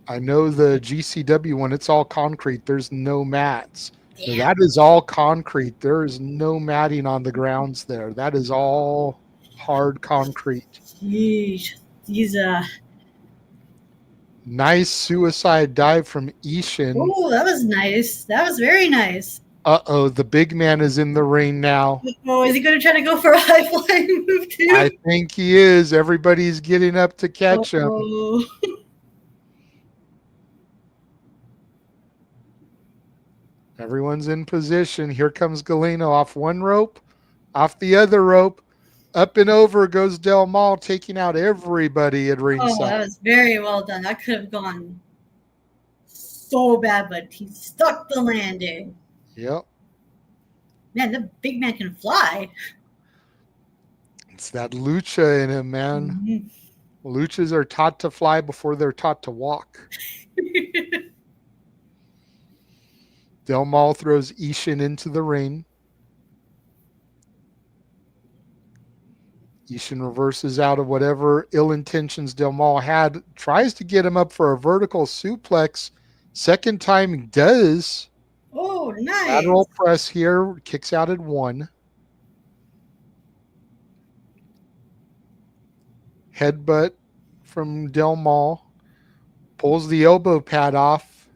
I know the GCW one, it's all concrete. There's no mats. So that is all concrete. There is no matting on the grounds there. That is all hard concrete. Jeez. Nice suicide dive from Ishin. Oh, that was nice. That was very nice. Uh-oh, the big man is in the ring now. Oh, is he going to try to go for a high-flying move too? I think he is. Everybody's getting up to catch him. Everyone's in position. Here comes Galeno off one rope, off the other rope. Up and over goes Del Mal, taking out everybody at ringside. Oh, that was very well done. That could have gone so bad, but he stuck the landing. Yep. Man, the big man can fly. It's that lucha in him, man. Mm-hmm. Luchas are taught to fly before they're taught to walk. Del Mal throws Ishin into the ring. Ishin reverses out of whatever ill intentions Del Mal had, tries to get him up for a vertical suplex. Second time he does. Oh, nice. Lateral press here, kicks out at 1. Headbutt from Del Mal. Pulls the elbow pad off.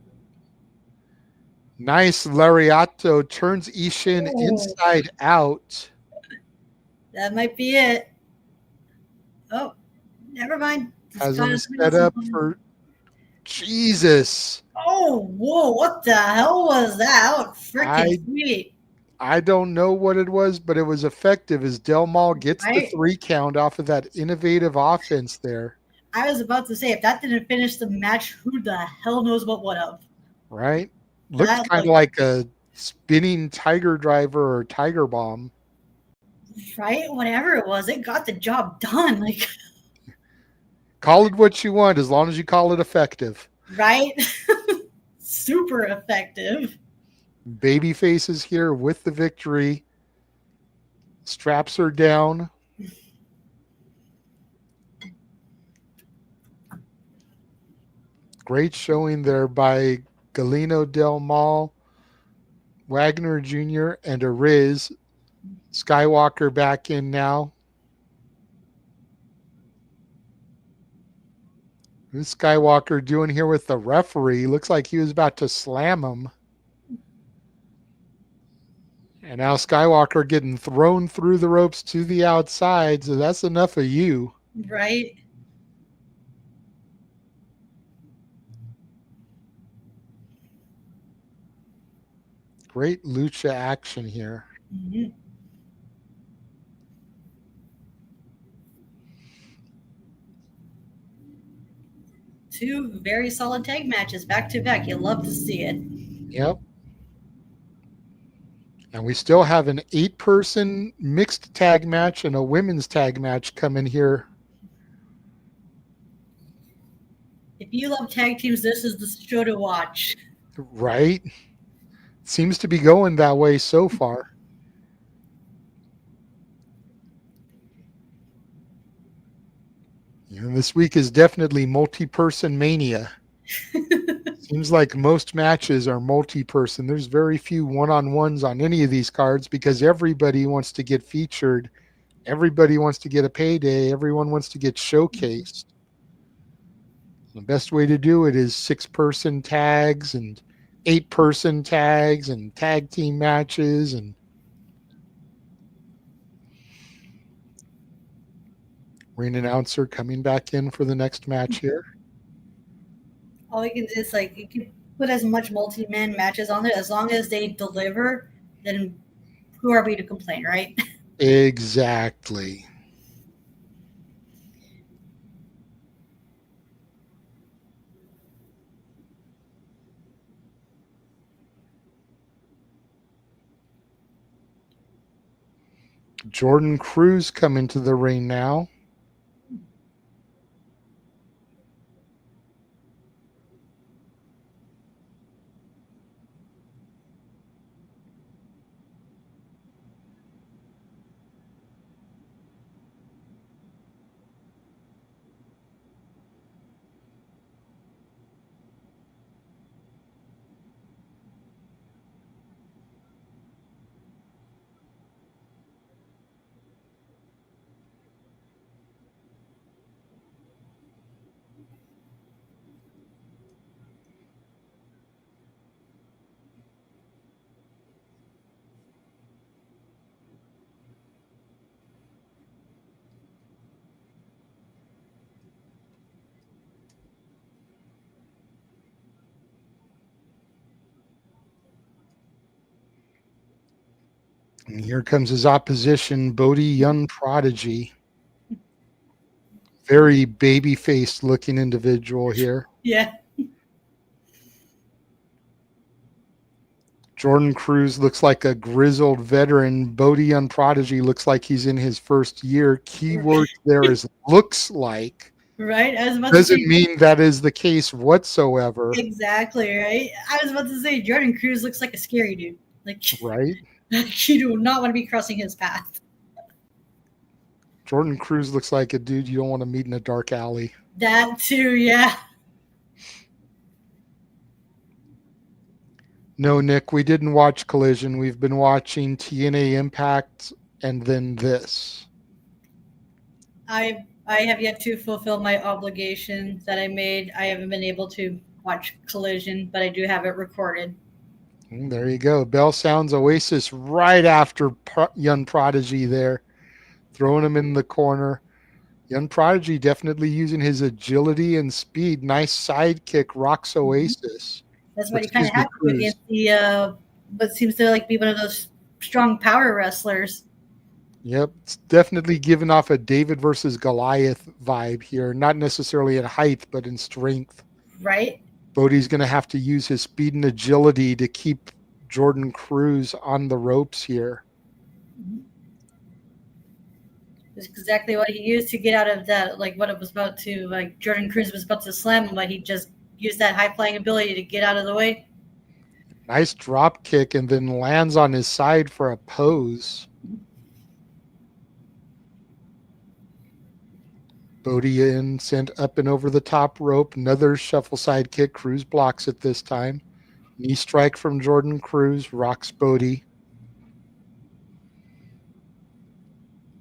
Nice lariato, turns Ishin inside out. That might be it. Oh, never mind. Has him set up for Jesus. Oh, whoa, what the hell was that? That was freaking sweet. I don't know what it was, but it was effective as Del Mal gets the 3 count off of that innovative offense there. I was about to say, if that didn't finish the match, who the hell knows what would have? Right? Looked kind of like a spinning tiger driver or tiger bomb. Right? Whatever it was, it got the job done. Like, call it what you want as long as you call it effective. Right? Super effective. Baby faces here with the victory. Straps are down. Great showing there by Galeno, Del Mal, Wagner Jr., and Arez. Skywalker back in now. Who's Skywalker doing here with the referee? Looks like he was about to slam him. And now Skywalker getting thrown through the ropes to the outside. So that's enough of you. Right. Great lucha action here. Mm-hmm. Two very solid tag matches back to back. You love to see it. Yep. And we still have an 8-person mixed tag match and a women's tag match coming here. If you love tag teams, this is the show to watch. Right? Seems to be going that way so far. And this week is definitely multi-person mania. Seems like most matches are multi-person. There's very few one-on-ones on any of these cards because everybody wants to get featured. Everybody wants to get a payday. Everyone wants to get showcased. The best way to do it is 6-person tags and 8-person tags and tag team matches. And Ring announcer coming back in for the next match here. All we can do is you can put as much multi-man matches on there as long as they deliver. Then who are we to complain, right? Exactly. Jordan Cruz coming to the ring now. And here comes his opposition, Bodhi Young Prodigy. Very baby-faced looking individual here. Yeah. Jordan Cruz looks like a grizzled veteran. Bodhi Young Prodigy looks like he's in his first year. Keyword there is looks like. Right? I was about Doesn't to say, mean that is the case whatsoever. exactly, right? I was about to say Jordan Cruz looks like a scary dude. Right? You do not want to be crossing his path. Jordan Cruz looks like a dude you don't want to meet in a dark alley. That too, yeah. No, Nick, we didn't watch Collision. We've been watching TNA Impact and then this. I have yet to fulfill my obligation that I made. I haven't been able to watch Collision, but I do have it recorded. There you go. Bell sounds Oasis right after Young Prodigy there, throwing him in the corner. Young Prodigy definitely using his agility and speed. Nice sidekick, rocks Oasis. That's what you kind of have to do against the what seems to be one of those strong power wrestlers. Yep, it's definitely giving off a David versus Goliath vibe here. Not necessarily in height, but in strength. Right. Bodhi's going to have to use his speed and agility to keep Jordan Cruz on the ropes here. It's exactly what he used to get out of that, what it was about to, Jordan Cruz was about to slam him, but he just used that high-flying ability to get out of the way. Nice drop kick and then lands on his side for a pose. Bodhi in, sent up and over the top rope. Another shuffle side kick. Cruz blocks it this time. Knee strike from Jordan Cruz. Rocks Bodhi.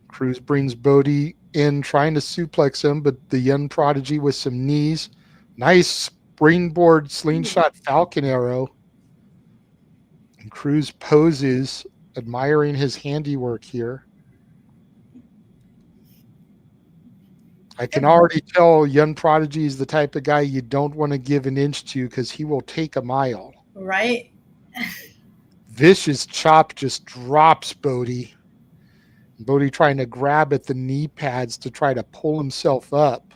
Cruz brings Bodhi in, trying to suplex him, but the Young Prodigy with some knees. Nice springboard slingshot falcon arrow. And Cruz poses, admiring his handiwork here. I can already tell Young Prodigy is the type of guy you don't want to give an inch to because he will take a mile. Right. Vicious chop just drops Bodhi. Bodhi trying to grab at the knee pads to try to pull himself up.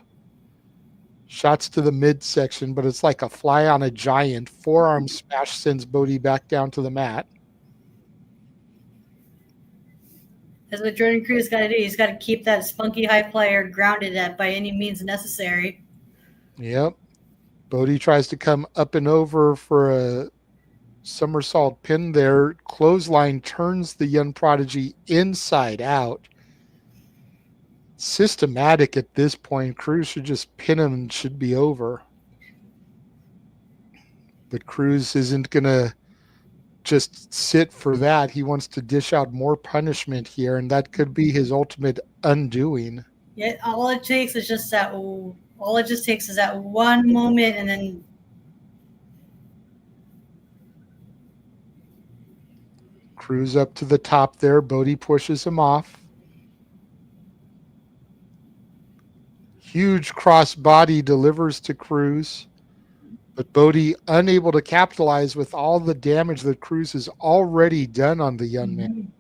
Shots to the midsection, but it's like a fly on a giant. Forearm smash sends Bodhi back down to the mat. That's what Jordan Cruz got to do. He's got to keep that spunky high flyer grounded at by any means necessary. Yep. Bodhi tries to come up and over for a somersault pin there. Clothesline turns the Young Prodigy inside out. Systematic at this point. Cruz should just pin him and should be over. But Cruz isn't going to just sit for that. He wants to dish out more punishment here, and that could be his ultimate undoing. Yeah, all it takes is just that one moment, and then Cruz up to the top there. Bodhi pushes him off. Huge crossbody delivers to Cruz, but Bodhi unable to capitalize with all the damage that Cruz has already done on the young man.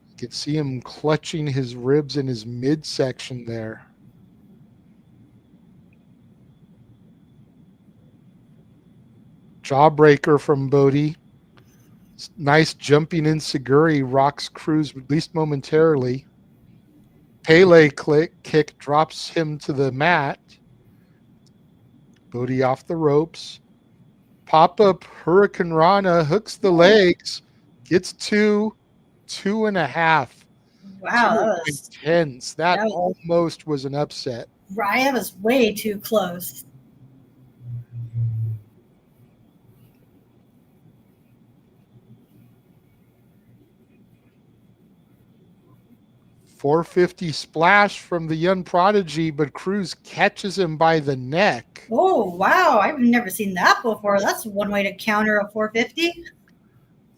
You can see him clutching his ribs in his midsection there. Jawbreaker from Bodhi. Nice jumping in Seguri rocks Cruz at least momentarily. Pele kick drops him to the mat. Bodhi off the ropes. Pop-up Hurricane Rana hooks the legs. Gets 2.5. Wow, that was intense. That almost was an upset. Right, that was way too close. .450 splash from the young Prodigy, but Cruz catches him by the neck. Oh, wow. I've never seen that before. That's one way to counter a 450.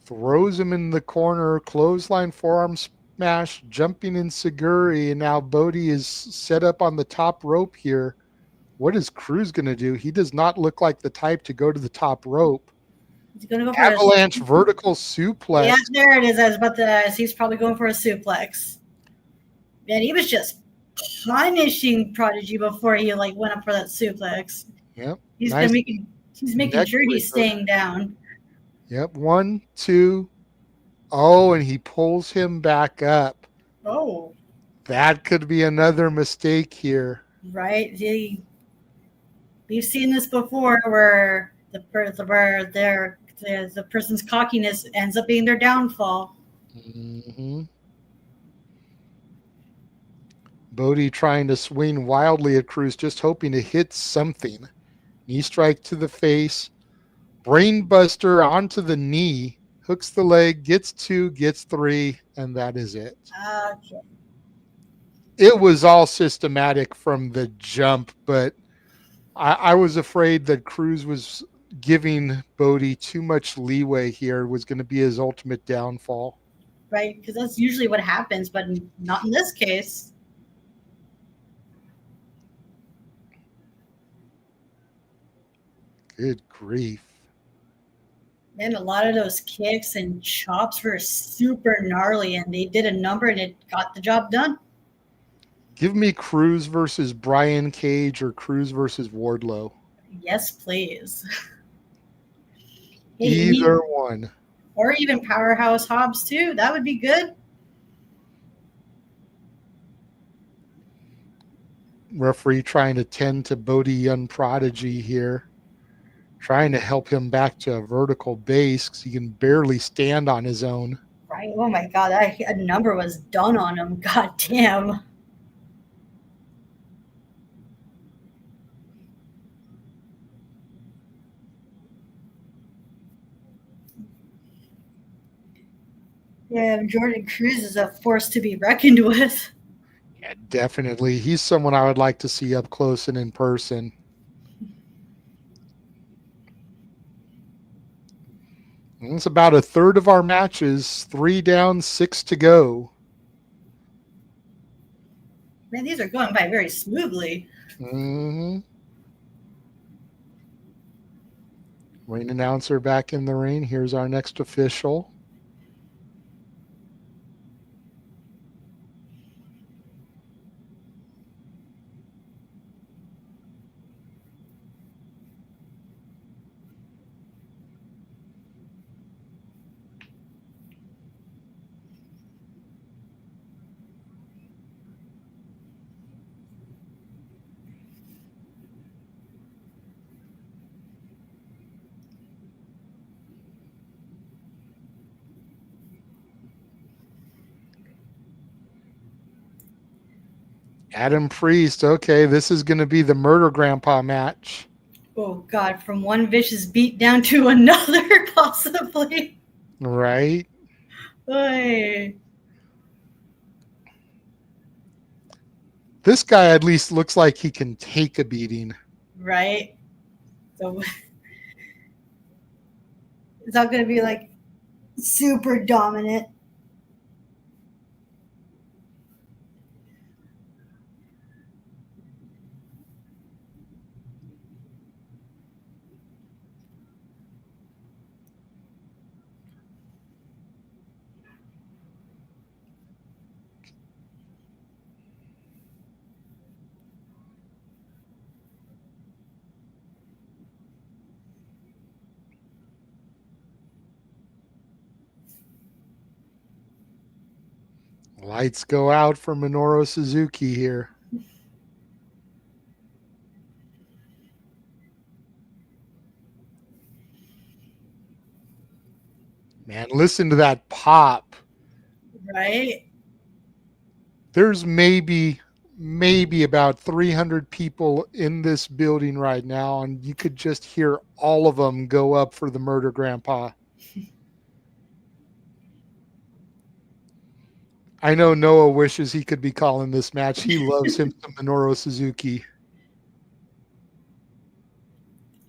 Throws him in the corner, clothesline forearm smash, jumping in Seguri, and now Bodhi is set up on the top rope here. What is Cruz going to do? He does not look like the type to go to the top rope. He's going to go for avalanche vertical suplex. Yeah, there it is. I was about to he's probably going for a suplex. Man, he was just punishing Prodigy before he went up for that suplex. Yep. He's making sure he's staying down. Yep. 1, 2. Oh, and he pulls him back up. Oh. That could be another mistake here. Right. We've seen this before where the person's cockiness ends up being their downfall. Mm-hmm. Bodhi trying to swing wildly at Cruz, just hoping to hit something. Knee strike to the face. Brainbuster onto the knee. Hooks the leg, gets 2, gets 3, and that is it. Okay. It was all systematic from the jump, but I was afraid that Cruz was giving Bodhi too much leeway here. It was going to be his ultimate downfall. Right, because that's usually what happens, but not in this case. Good grief. Man, a lot of those kicks and chops were super gnarly, and they did a number, and it got the job done. Give me Cruz versus Brian Cage or Cruz versus Wardlow. Yes, please. Either one. Or even Powerhouse Hobbs, too. That would be good. Referee trying to tend to Bodhi Young Prodigy here. Trying to help him back to a vertical base because he can barely stand on his own. Right. Oh, my God. That number was done on him. God damn. Yeah, Jordan Cruz is a force to be reckoned with. Yeah, definitely. He's someone I would like to see up close and in person. And it's about a third of our matches. 3 down, 6 to go. Man, these are going by very smoothly. Mm-hmm. Ring announcer back in the ring. Here's our next official. Adam Priest. Okay, this is going to be the Murder Grandpa match. Oh, God. From one vicious beat down to another, possibly. Right. Oy. This guy at least looks like he can take a beating. Right. So it's not going to be super dominant. Lights go out for Minoru Suzuki here. Man, listen to that pop. Right? There's maybe about 300 people in this building right now, and you could just hear all of them go up for the murder grandpa. I know Noah wishes he could be calling this match. He loves him some Minoru Suzuki.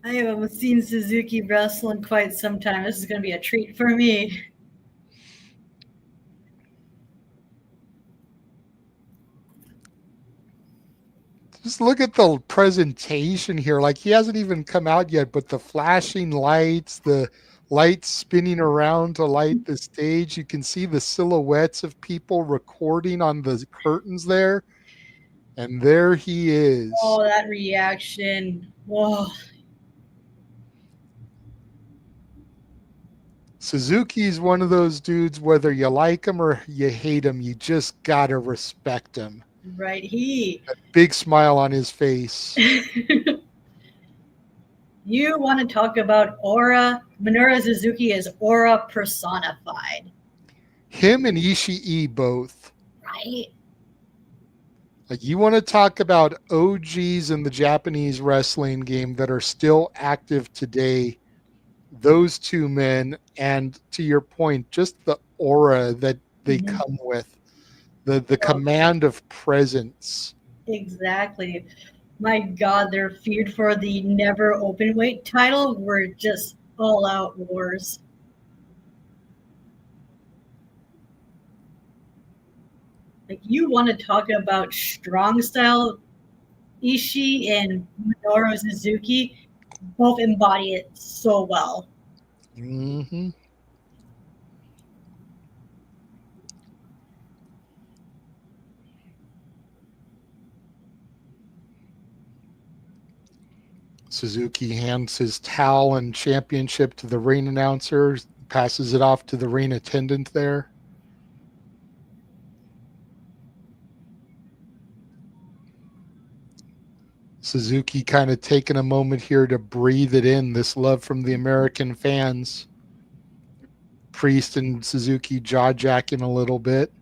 I haven't seen Suzuki wrestle in quite some time. This is going to be a treat for me. Just look at the presentation here. Like, he hasn't even come out yet, but the flashing lights, the lights spinning around to light the stage. You can see the silhouettes of people recording on the curtains there. And there he is. Oh, that reaction. Whoa. Suzuki's one of those dudes, whether you like him or you hate him, you just got to respect him. Right. A big smile on his face. You want to talk about aura? Minoru Suzuki is aura personified. Him and Ishii both. Right? Like, you want to talk about OGs in the Japanese wrestling game that are still active today. Those two men, and to your point, just the aura that they come with, the command of presence. Exactly. My God, their feud for the never open weight title were just all out wars. Like, you want to talk about strong style? Ishii and Minoru Suzuki both embody it so well. Mm-hmm. Suzuki hands his towel and championship to the ring announcer, passes it off to the ring attendant there. Suzuki kind of taking a moment here to breathe it in, this love from the American fans. Priest and Suzuki jaw-jacking a little bit.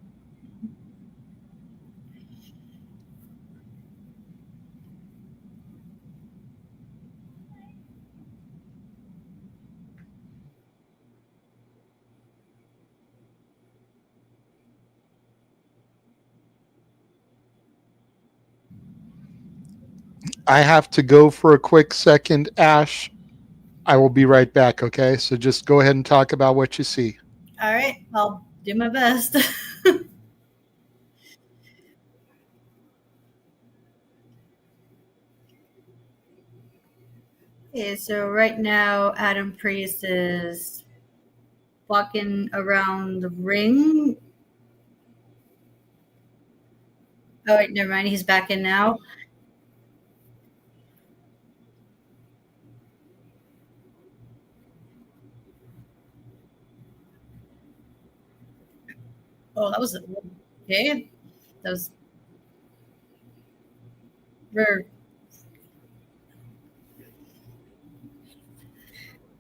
I have to go for a quick second, Ash. I will be right back, okay? So just go ahead and talk about what you see. All right, I'll do my best. Okay, so right now Adam Priest is walking around the ring. Oh, wait, never mind. He's back in now. Oh, that was okay. That was we're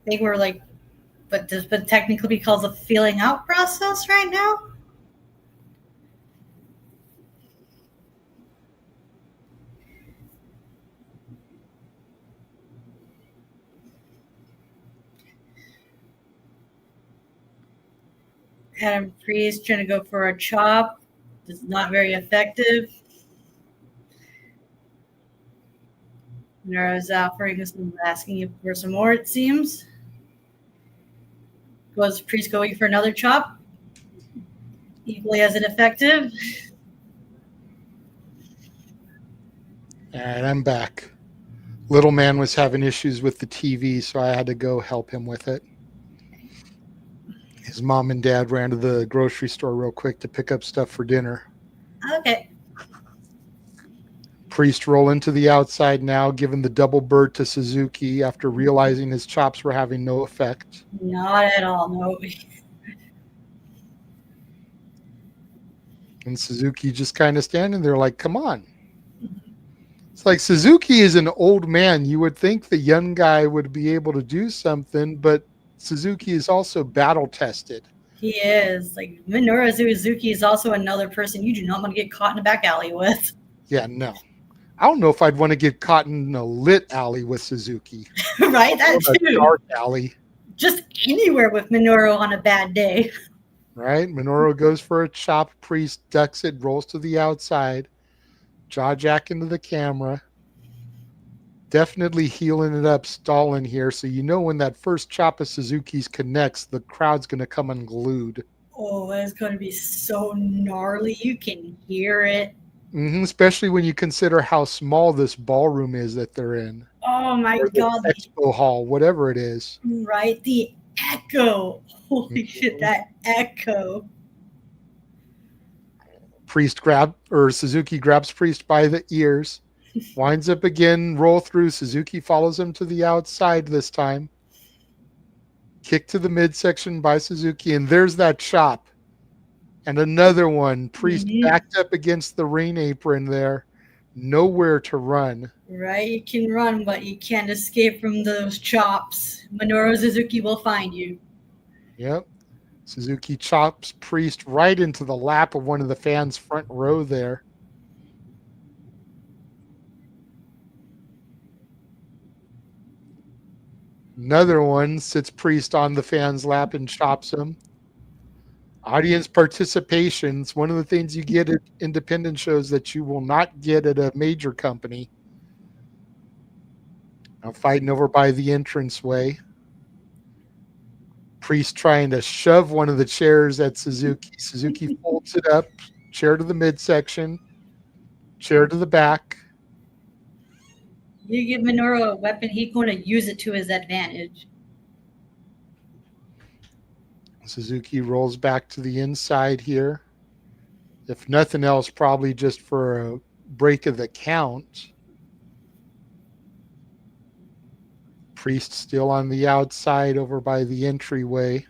I think we're like, but this would technically be called the feeling out process right now. Adam Priest trying to go for a chop. It's not very effective. Nero's offering us asking for some more, it seems. Goes Priest going for another chop. Equally as ineffective. All right, I'm back. Little man was having issues with the TV, so I had to go help him with it. His mom and dad ran to the grocery store real quick to pick up stuff for dinner. Okay. Priest rolling to the outside now, giving the double bird to Suzuki after realizing his chops were having no effect. Not at all, no. And Suzuki just kind of standing there like, come on. It's like Suzuki is an old man. You would think the young guy would be able to do something, but Suzuki is also battle tested. He is. Like, Minoru Suzuki is also another person you do not want to get caught in a back alley with. Yeah, no. I don't know if I'd want to get caught in a lit alley with Suzuki. Right? That Or a too. dark alley. Just anywhere with Minoru on a bad day. Right? Minoru goes for a chop. Priest ducks it, rolls to the outside. Jaw jack into the camera. Definitely healing it up, stalling here. So you know when that first chop of Suzuki's connects, the crowd's going to come unglued. Oh, it's going to be so gnarly. You can hear it. Especially when you consider how small this ballroom is that they're in. Oh my Or the God. Expo hall, whatever it is. Right? The echo. Holy shit, that echo. Suzuki grabs Priest by the ears, winds up again, roll through. Suzuki follows him to the outside this time. Kick to the midsection by Suzuki, and there's that chop. And another one. Priest backed up against the ring apron there. Nowhere to run. Right? You can run, but you can't escape from those chops. Minoru Suzuki will find you. Yep. Suzuki chops Priest right into the lap of one of the fans' front row there. Another one sits Priest on the fan's lap and chops him. Audience participation is one of the things you get at independent shows that you will not get at a major company. Now fighting over by the entranceway. Priest trying to shove one of the chairs at Suzuki. Suzuki folds it up. Chair to the midsection. Chair to the back. You give Minoru a weapon, he's going to use it to his advantage. Suzuki rolls back to the inside here. If nothing else, probably just for a break of the count. Priest still on the outside over by the entryway.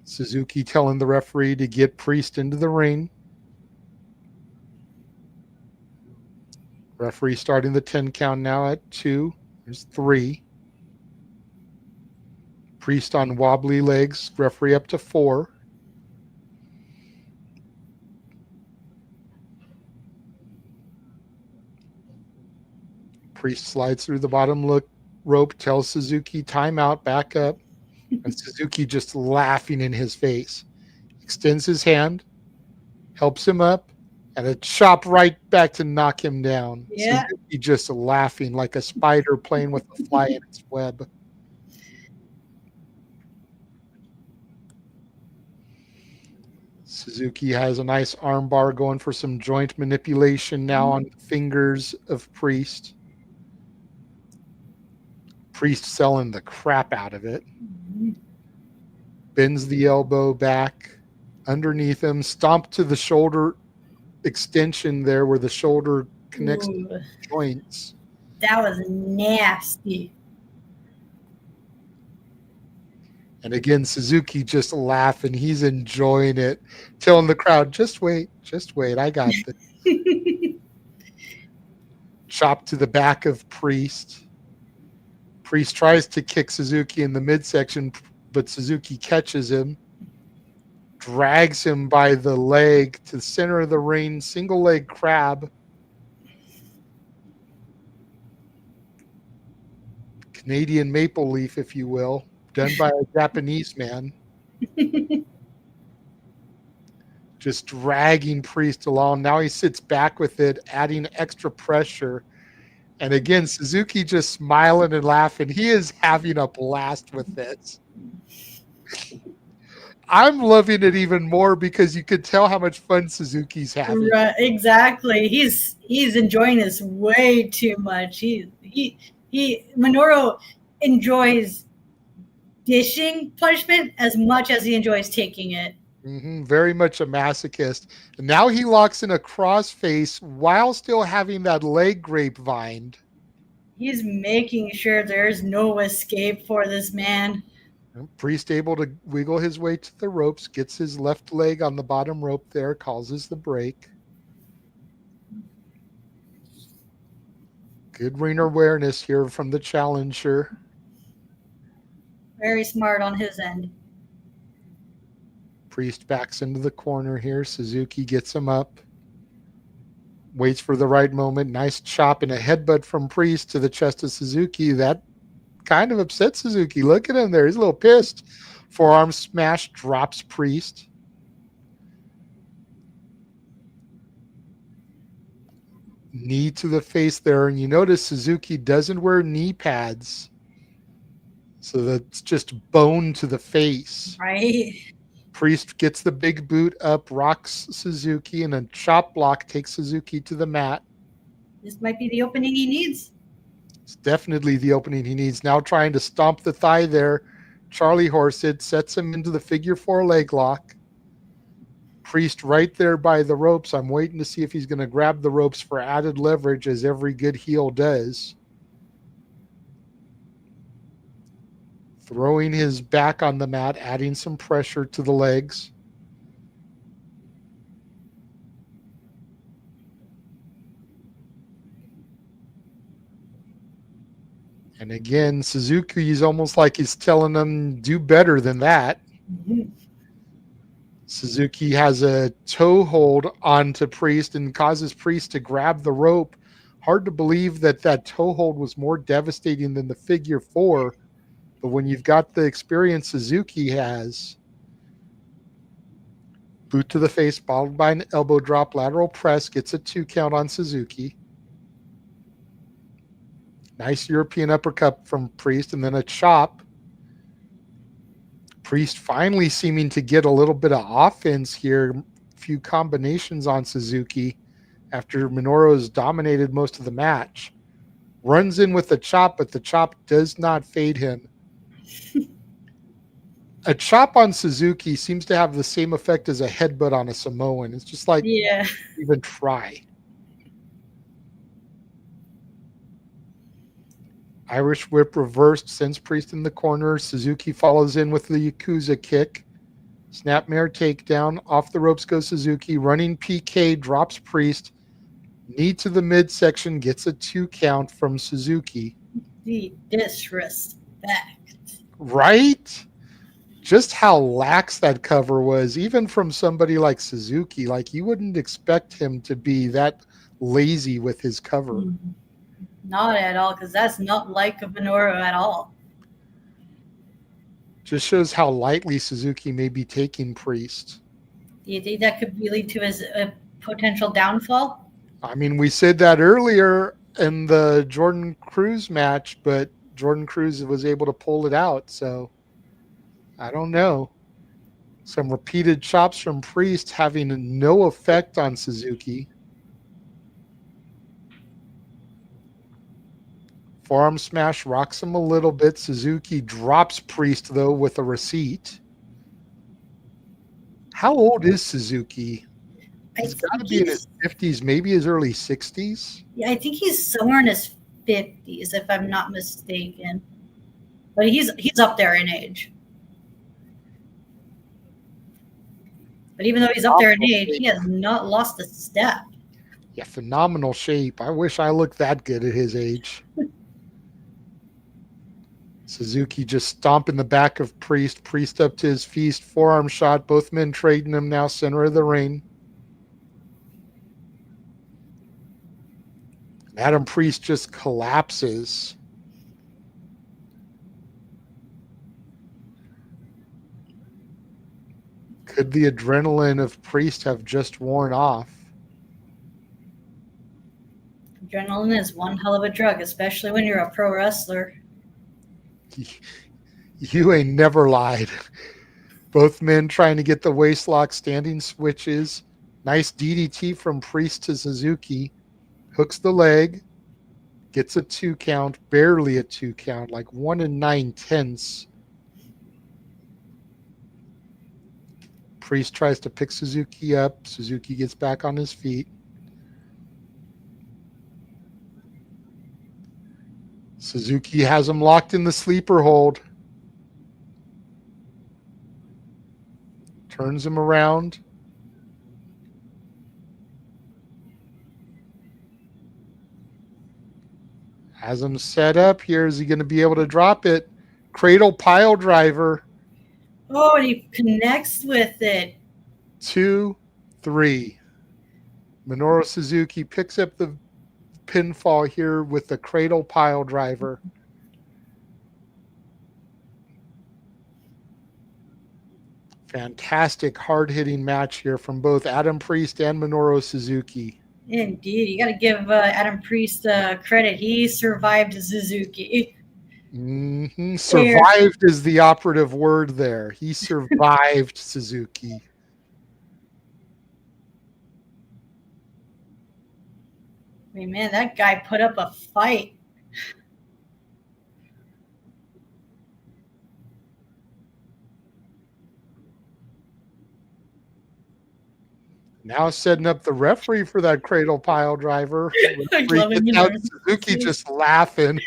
Suzuki telling the referee to get Priest into the ring. Referee starting the 10 count now at 2. There's 3. Priest on wobbly legs. Referee up to 4. Priest slides through the bottom rope, tells Suzuki timeout, back up. And Suzuki just laughing in his face. Extends his hand, helps him up, and a chop right back to knock him down. Yeah. Suzuki just laughing like a spider playing with a fly in its web. Suzuki has a nice arm bar going for some joint manipulation now on the fingers of Priest. Priest selling the crap out of it. Bends the elbow back underneath him, stomp to the shoulder extension there where the shoulder connects to the joints. That was nasty. And again, Suzuki just laughing. He's enjoying it, telling the crowd, just wait, I got this. Chop to the back of Priest. Priest tries to kick Suzuki in the midsection, but Suzuki catches him, drags him by the leg to the center of the ring, single leg crab. Canadian maple leaf, if you will, done by a Japanese man. Just dragging Priest along. Now he sits back with it, adding extra pressure. And again, Suzuki just smiling and laughing. He is having a blast with this. I'm loving it even more because you could tell how much fun Suzuki's having. Right, exactly. He's enjoying this way too much. Minoru enjoys dishing punishment as much as he enjoys taking it. Very much a masochist. And now he locks in a crossface while still having that leg grapevine. He's making sure there's no escape for this man. Priest able to wiggle his way to the ropes, gets his left leg on the bottom rope there, causes the break. Good ring awareness here from the challenger. Very smart on his end. Priest backs into the corner here. Suzuki gets him up. Waits for the right moment. Nice chop and a headbutt from Priest to the chest of Suzuki. That kind of upset Suzuki. Look at him there. He's a little pissed. Forearm smash drops Priest. Knee to the face there. And you notice Suzuki doesn't wear knee pads. So that's just bone to the face. Right. Priest gets the big boot up, rocks Suzuki, and a chop block takes Suzuki to the mat. This might be the opening he needs. It's definitely the opening he needs. Now trying to stomp the thigh there. Charlie Horse it, sets him into the figure 4 leg lock. Priest right there by the ropes. I'm waiting to see if he's going to grab the ropes for added leverage, as every good heel does. Throwing his back on the mat, adding some pressure to the legs. And again, Suzuki is almost like he's telling them, do better than that. Mm-hmm. Suzuki has a toe hold onto Priest and causes Priest to grab the rope. Hard to believe that that toe hold was more devastating than the figure 4. But when you've got the experience Suzuki has, boot to the face, followed by an elbow drop, lateral press, gets a 2 count on Suzuki. Nice European uppercut from Priest, and then a chop. Priest finally seeming to get a little bit of offense here. A few combinations on Suzuki after Minoru has dominated most of the match. Runs in with a chop, but the chop does not fade him. A chop on Suzuki seems to have the same effect as a headbutt on a Samoan. It's just like, yeah, even try. Irish whip reversed, sends Priest in the corner. Suzuki follows in with the Yakuza kick. Snapmare takedown. Off the ropes goes Suzuki. Running PK drops Priest. Knee to the midsection, gets a 2 count from Suzuki. the disrespect. Right? Just how lax that cover was, even from somebody like Suzuki. Like, you wouldn't expect him to be that lazy with his cover. Not at all, because that's not like a Minoru at all. Just shows how lightly Suzuki may be taking Priest. Do you think that could lead to his potential downfall? I mean, we said that earlier in the Jordan Cruz match, but Jordan Cruz was able to pull it out, so I don't know. Some repeated chops from Priest having no effect on Suzuki. Forearm smash rocks him a little bit. Suzuki drops Priest, though, with a receipt. How old is Suzuki? He's got to be in his 50s, maybe his early 60s. Yeah, I think he's somewhere in his 50s, if I'm not mistaken. But he's up there in age. But even though he's up there in age, he has not lost a step. Yeah, phenomenal shape. I wish I looked that good at his age. Suzuki just stomping the back of Priest. Priest up to his feast. Forearm shot. Both men trading him now, center of the ring. Adam Priest just collapses. Could the adrenaline of Priest have just worn off? Adrenaline is one hell of a drug, especially when you're a pro wrestler. You ain't never lied. Both men trying to get the waist lock, standing switches. Nice DDT from Priest to Suzuki. Hooks the leg. Gets a 2 count. Barely a 2 count. Like 1 9/10. Priest tries to pick Suzuki up. Suzuki gets back on his feet. Suzuki has him locked in the sleeper hold. Turns him around. Has him set up here. Is he going to be able to drop it? Cradle pile driver. Oh, and he connects with it. 2, 3. Minoru Suzuki picks up the pinfall here with the cradle pile driver. Fantastic hard-hitting match here from both Adam Priest and Minoru Suzuki. Indeed. You got to give Adam Priest credit. He survived Suzuki. Mm-hmm. Survived is the operative word there. He survived Suzuki. I mean, man, that guy put up a fight. Now setting up the referee for that cradle pile driver. Suzuki just laughing.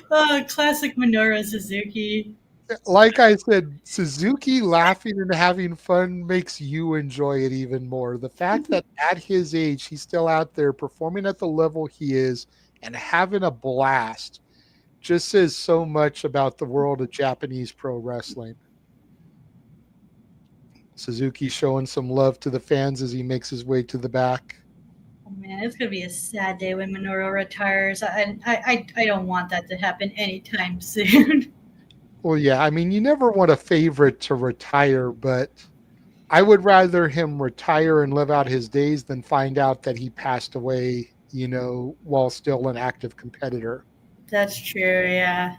Classic Minoru Suzuki. Like I said, Suzuki laughing and having fun makes you enjoy it even more. The fact that at his age, he's still out there performing at the level he is and having a blast just says so much about the world of Japanese pro wrestling. Suzuki showing some love to the fans as he makes his way to the back. Oh man, it's gonna be a sad day when Minoru retires. I don't want that to happen anytime soon. Well, yeah, I mean, you never want a favorite to retire, but I would rather him retire and live out his days than find out that he passed away, while still an active competitor. That's true, yeah.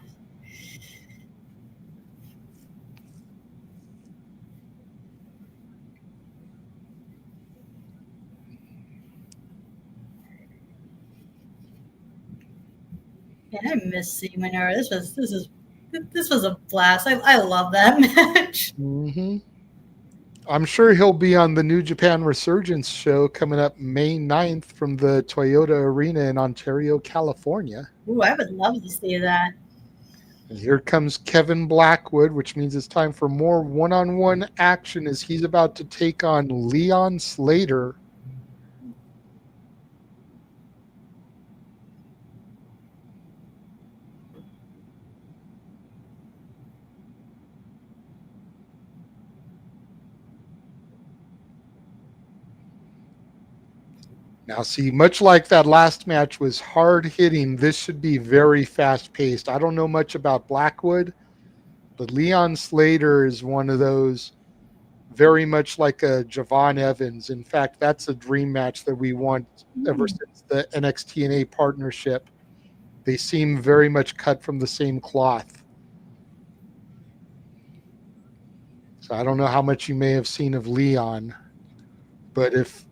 Man, I miss seeing Minoru. This was a blast. I love that match. Mm-hmm. I'm sure he'll be on the New Japan Resurgence show coming up May 9th from the Toyota Arena in Ontario, California. Ooh, I would love to see that. And here comes Kevin Blackwood, which means it's time for more one-on-one action as he's about to take on Leon Slater. Now, see, much like that last match was hard-hitting, this should be very fast-paced. I don't know much about Blackwood, but Leon Slater is one of those very much like a Javon Evans. In fact, that's a dream match that we want ever since the NXT&A partnership. They seem very much cut from the same cloth. So I don't know how much you may have seen of Leon, but if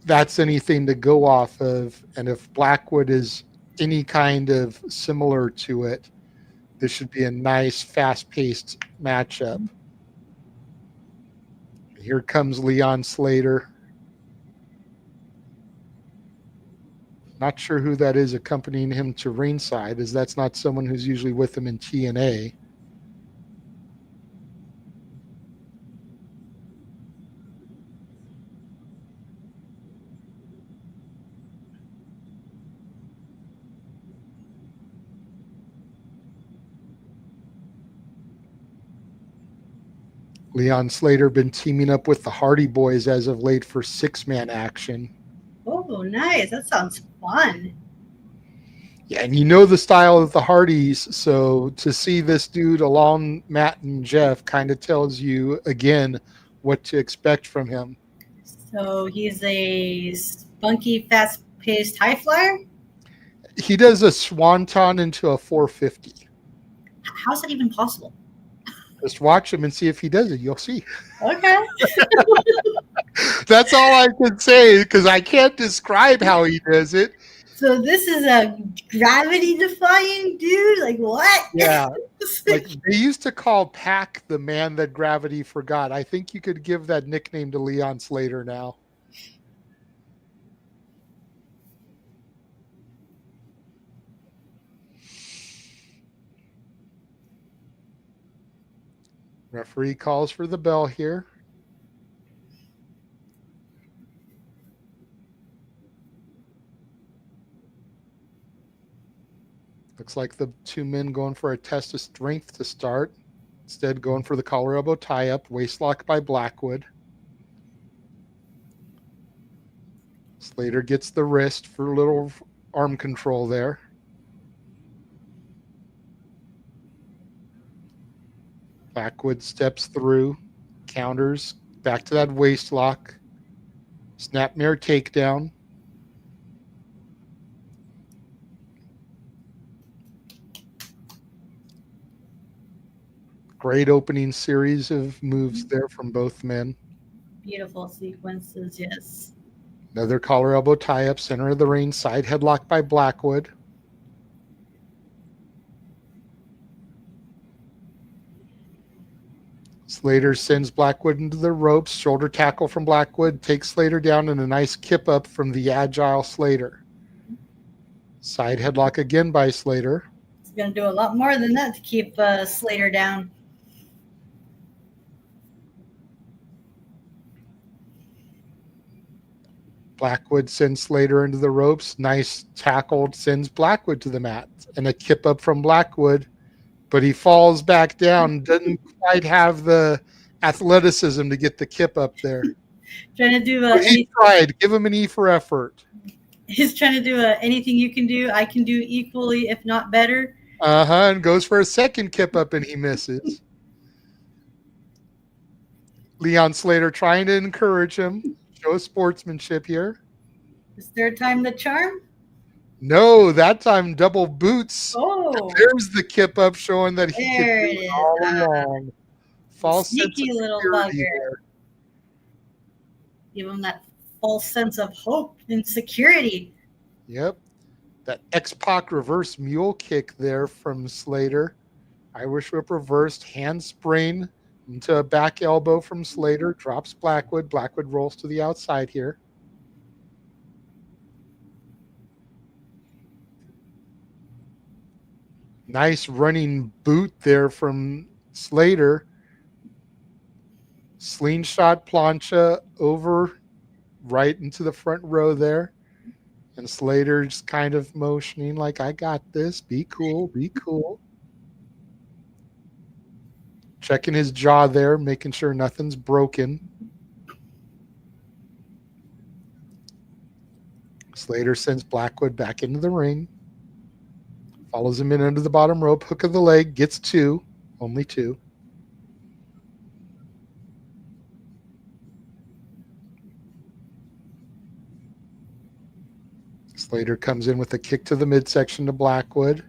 that's anything to go off of, and if Blackwood is any kind of similar to it, this should be a nice, fast-paced matchup. Here comes Leon Slater. Not sure who that is accompanying him to ringside, as that's not someone who's usually with him in TNA. Leon Slater been teaming up with the Hardy Boys as of late for 6-man action. Oh, nice. That sounds fun. Yeah, and you know the style of the Hardys, so to see this dude along Matt and Jeff kind of tells you, again, what to expect from him. So he's a spunky, fast-paced high flyer? He does a swanton into a 450. How's that even possible? Just watch him and see if he does it. You'll see. Okay. That's all I can say because I can't describe how he does it. So this is a gravity-defying dude? Like what? Yeah. Like they used to call Pac the man that gravity forgot. I think you could give that nickname to Leon Slater now. Referee calls for the bell here. Looks like the two men going for a test of strength to start. Instead, going for the collar elbow tie-up, waistlock by Blackwood. Slater gets the wrist for a little arm control there. Blackwood steps through, counters, back to that waistlock. Snapmare takedown. Great opening series of moves there from both men. Beautiful sequences, yes. Another collar elbow tie-up, center of the ring, side headlock by Blackwood. Slater sends Blackwood into the ropes. Shoulder tackle from Blackwood takes Slater down, and a nice kip up from the agile Slater. Side headlock again by Slater. He's going to do a lot more than that to keep Slater down. Blackwood sends Slater into the ropes. Nice tackle sends Blackwood to the mat. And a kip up from Blackwood. But he falls back down. Doesn't quite have the athleticism to get the kip up there. Trying to do he tried. Give him an E for effort. He's trying to do anything you can do, I can do equally, if not better. And goes for a second kip up and he misses. Leon Slater trying to encourage him. Show sportsmanship here. Is third time the charm? No, that time double boots. Oh, there's the kip up showing that he there could do it it is. all along. False Sneaky sense of little security bugger. there. Give him that false sense of hope and security. Yep. That X-Pac reverse mule kick there from Slater. Irish whip reversed, hand sprain into a back elbow from Slater. Drops Blackwood. Blackwood rolls to the outside here. Nice running boot there from Slater. Slingshot plancha over right into the front row there. And Slater's kind of motioning like, I got this. Be cool. Be cool. Checking his jaw there, making sure nothing's broken. Slater sends Blackwood back into the ring. Follows him in under the bottom rope. Hook of the leg. Gets two. Only two. Slater comes in with a kick to the midsection to Blackwood.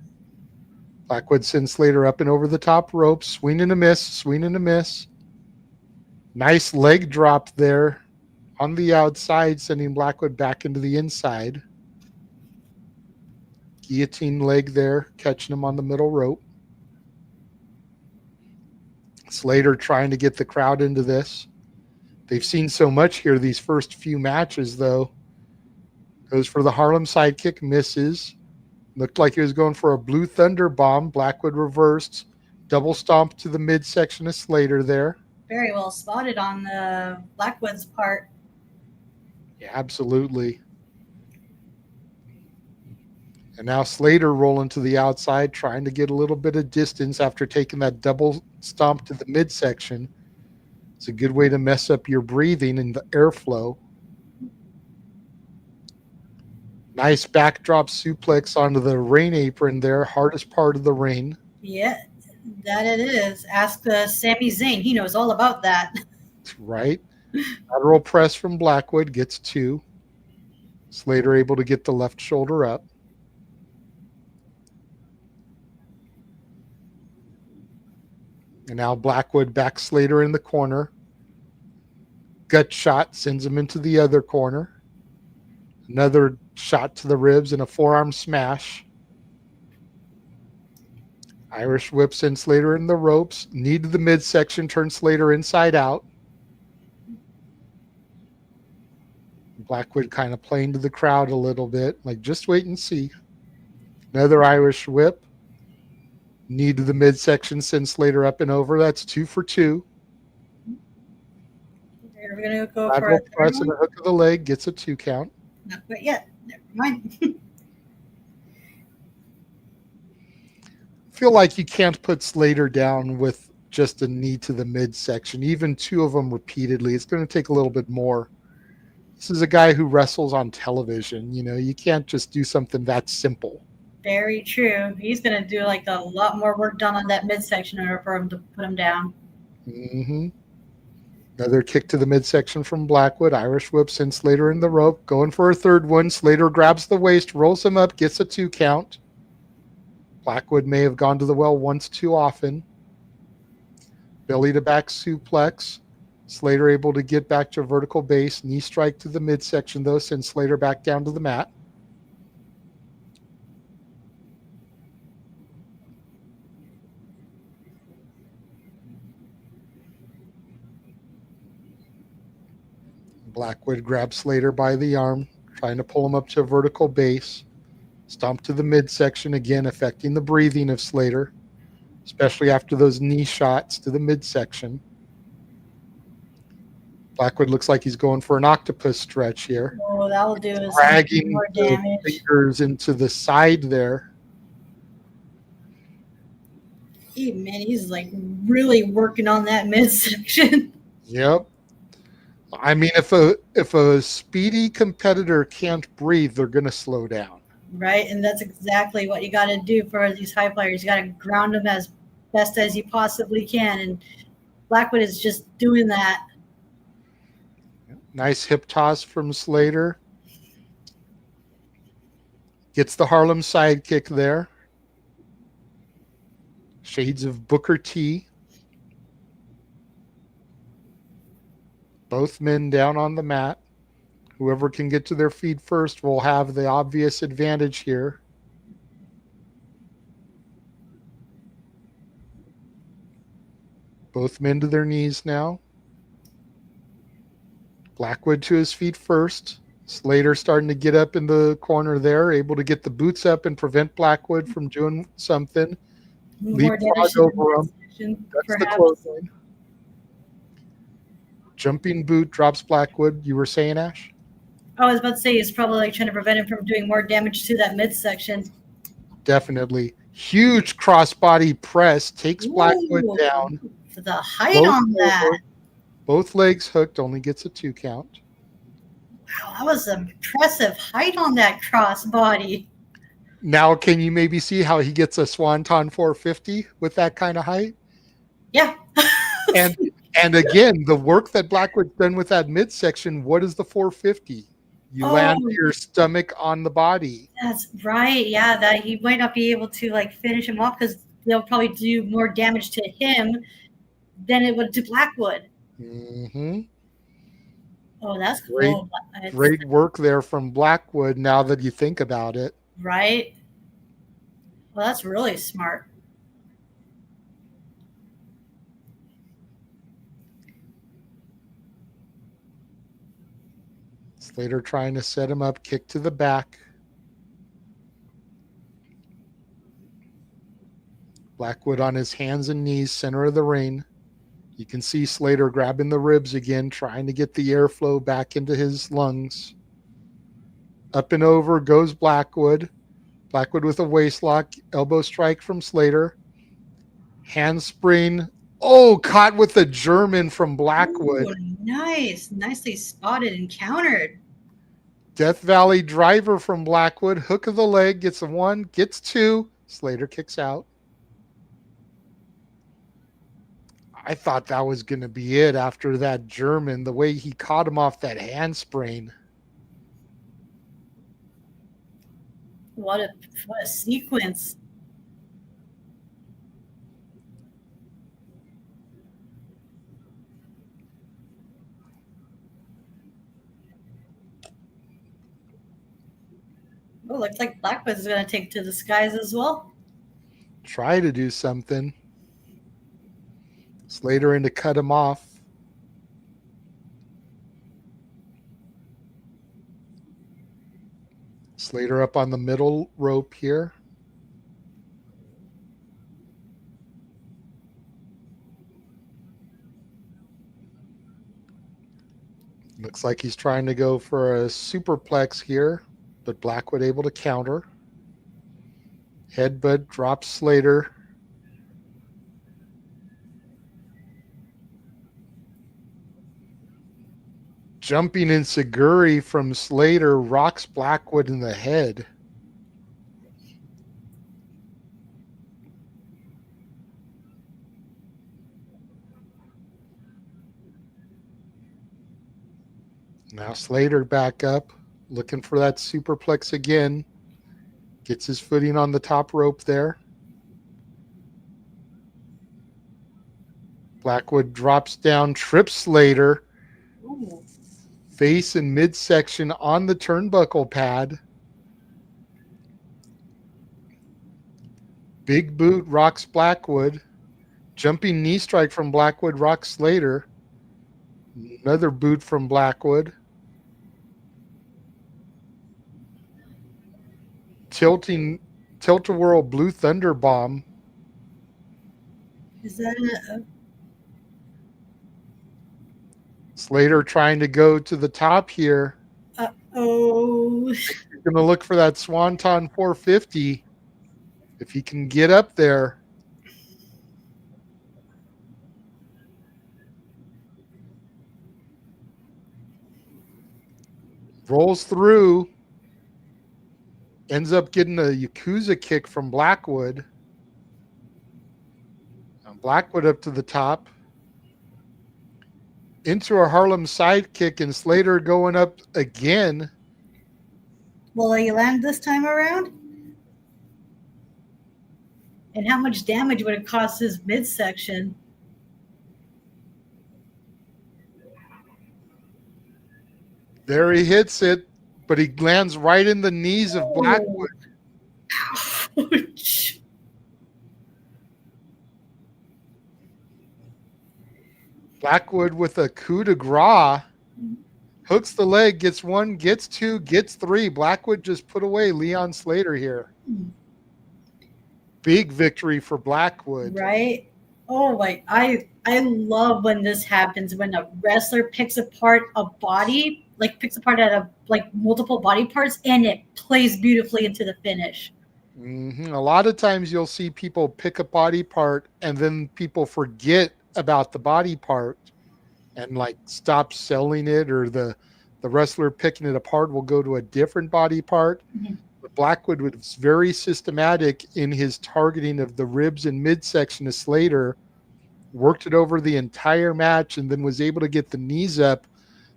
Blackwood sends Slater up and over the top rope. Swing and a miss. Swing and a miss. Nice leg drop there on the outside, sending Blackwood back into the inside. Guillotine leg there, catching him on the middle rope. Slater trying to get the crowd into this. They've seen so much here these first few matches, though. Goes for the Harlem sidekick, misses. Looked like he was going for a Blue Thunder bomb. Blackwood reversed. Double stomp to the midsection of Slater there. Very well spotted on the Blackwood's part. Yeah, absolutely. And now Slater rolling to the outside, trying to get a little bit of distance after taking that double stomp to the midsection. It's a good way to mess up your breathing and the airflow. Nice backdrop suplex onto the ring apron there, hardest part of the ring. Yeah, that it is. Ask Sami Zayn. He knows all about that. Right. Lateral press from Blackwood gets two. Slater able to get the left shoulder up. And now Blackwood backs Slater in the corner. Gut shot sends him into the other corner. Another shot to the ribs and a forearm smash. Irish whip sends Slater in the ropes. Knee to the midsection, turns Slater inside out. Blackwood kind of playing to the crowd a little bit, like just wait and see. Another Irish whip. Knee to the midsection, sends Slater up and over. That's 2 for 2. We're going to go for Lateral a third press and one. a hook of the leg gets a 2 count. Not quite yet. Never mind. Feel like you can't put Slater down with just a knee to the midsection, even 2 of them repeatedly. It's going to take a little bit more. This is a guy who wrestles on television. You know, you can't just do something that simple. Very true. He's going to do like a lot more work done on that midsection in order for him to put him down. Mm-hmm. Another kick to the midsection from Blackwood. Irish whip sends Slater in the rope. Going for a third one. Slater grabs the waist, rolls him up, gets a 2 count. Blackwood may have gone to the well once too often. Belly to back suplex. Slater able to get back to a vertical base. Knee strike to the midsection, though, sends Slater back down to the mat. Blackwood grabs Slater by the arm, trying to pull him up to a vertical base. Stomp to the midsection, again affecting the breathing of Slater, especially after those knee shots to the midsection. Blackwood looks like he's going for an octopus stretch here. Oh, that'll do is Dragging more the damage. fingers into the side there. Hey, man, he's like really working on that midsection. Yep. I mean, if a speedy competitor can't breathe, they're going to slow down. Right, and that's exactly what you got to do for these high flyers. You got to ground them as best as you possibly can, and Blackwood is just doing that. Nice hip toss from Slater. Gets the Harlem sidekick there. Shades of Booker T. Both men down on the mat. Whoever can get to their feet first will have the obvious advantage here. Both men to their knees now. Blackwood to his feet first. Slater starting to get up in the corner there, able to get the boots up and prevent Blackwood from doing something. Leapfrog over him. That's the clothesline. Jumping boot drops Blackwood. You were saying, Ash? I was about to say he's probably like trying to prevent him from doing more damage to that midsection. Definitely. Huge crossbody press takes Blackwood down. The height on that. Both legs hooked, only gets a 2 count. Wow, that was an impressive height on that crossbody. Now, can you maybe see how he gets a Swanton 450 with that kind of height? Yeah. And again, the work that Blackwood's done with that midsection, what is the 450? You land your stomach on the body. That's right. Yeah, that he might not be able to like finish him off because they'll probably do more damage to him than it would to Blackwood. Mm-hmm. Oh, that's cool. Great work there from Blackwood now that you think about it. Right. Well, that's really smart. Slater trying to set him up, kick to the back. Blackwood on his hands and knees, center of the ring. You can see Slater grabbing the ribs again, trying to get the airflow back into his lungs. Up and over goes Blackwood. Blackwood with a waist lock, elbow strike from Slater. Handspring. Oh, caught with the German from Blackwood. Ooh, nice. Nicely spotted and countered. Death Valley driver from Blackwood. Hook of the leg, gets a 1, gets 2. Slater kicks out. I thought that was going to be it after that German, the way he caught him off that handspring. What a sequence. Oh, looks like Blackwood is going to take to the skies as well. Try to do something. Slater in to cut him off. Slater up on the middle rope here. Looks like he's trying to go for a superplex here, but Blackwood able to counter. Headbutt drops Slater. Jumping in Seguri from Slater rocks Blackwood in the head. Now Slater back up, looking for that superplex again. Gets his footing on the top rope there. Blackwood drops down, trips Slater. Ooh. Face and midsection on the turnbuckle pad. Big boot rocks Blackwood. Jumping knee strike from Blackwood rocks Slater. Another boot from Blackwood. Tilt-a-whirl Blue Thunder Bomb. Is that Slater trying to go to the top here. Uh-oh. He's going to look for that Swanton 450. If he can get up there. Rolls through. Ends up getting a Yakuza kick from Blackwood. Blackwood up to the top. Into a Harlem sidekick, and Slater going up again. Will he land this time around? And how much damage would it cost his midsection? There he hits it, but he lands right in the knees of Blackwood. Ouch. Blackwood with a coup de grace. Hooks the leg, gets one, gets two, gets three. Blackwood just put away Leon Slater here. Big victory for Blackwood. Right? Oh, like I love when this happens, when a wrestler picks apart a body, like picks apart out of like multiple body parts, and it plays beautifully into the finish. Mm-hmm. A lot of times you'll see people pick a body part and then people forget about the body part and like stop selling it, or the wrestler picking it apart will go to a different body part. Mm-hmm. But Blackwood was very systematic in his targeting of the ribs and midsection of Slater, worked it over the entire match, and then was able to get the knees up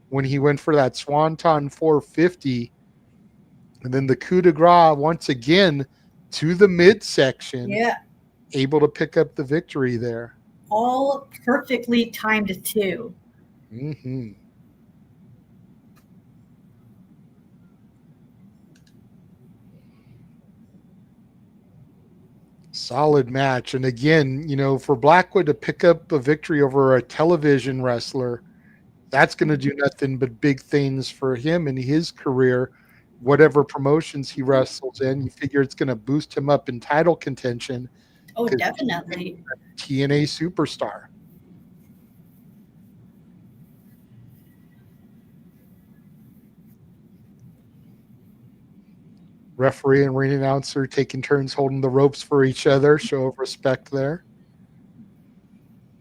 when he went for that Swanton 450. And then the coup de grace once again to the midsection. Yeah. Able to pick up the victory there. All perfectly timed too. Mm-hmm. Solid match. And again, for Blackwood to pick up a victory over a television wrestler, that's going to do nothing but big things for him in his career. Whatever promotions he wrestles in, you figure it's going to boost him up in title contention. Oh, definitely. TNA superstar. Referee and ring announcer taking turns holding the ropes for each other. Show of respect there.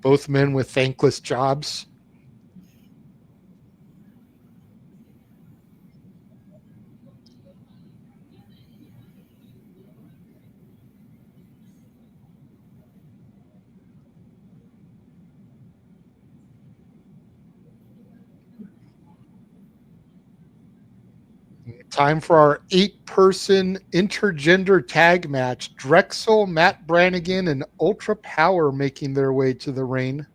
Both men with thankless jobs. Time for our 8-person intergender tag match. Drexl, Matt Brannigan, and Ultrapower making their way to the ring.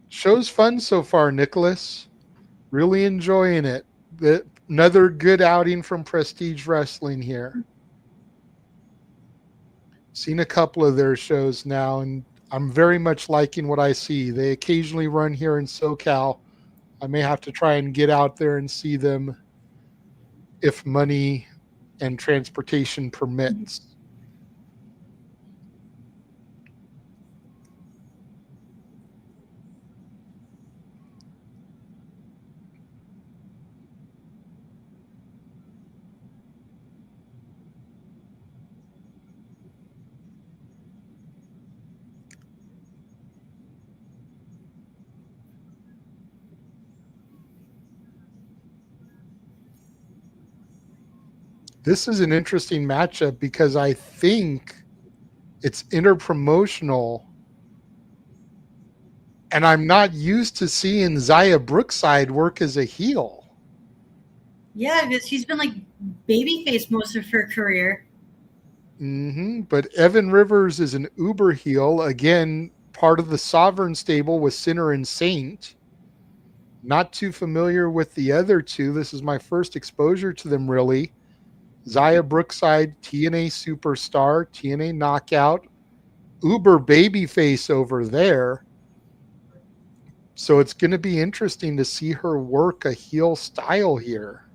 Show's fun so far, Nicholas. Really enjoying it. Another good outing from Prestige Wrestling here. Seen a couple of their shows now, and I'm very much liking what I see. They occasionally run here in SoCal. I may have to try and get out there and see them if money and transportation permits. This is an interesting matchup because I think it's interpromotional, and I'm not used to seeing Zaya Brookside work as a heel. Yeah, because she's been like babyface most of her career. But Evan Rivers is an uber heel. Again, part of the Sovereign stable with Sinner and Saint. Not too familiar with the other two. This is my first exposure to them, really. Zaya Brookside, TNA superstar, TNA knockout, uber babyface over there. So it's going to be interesting to see her work a heel style here.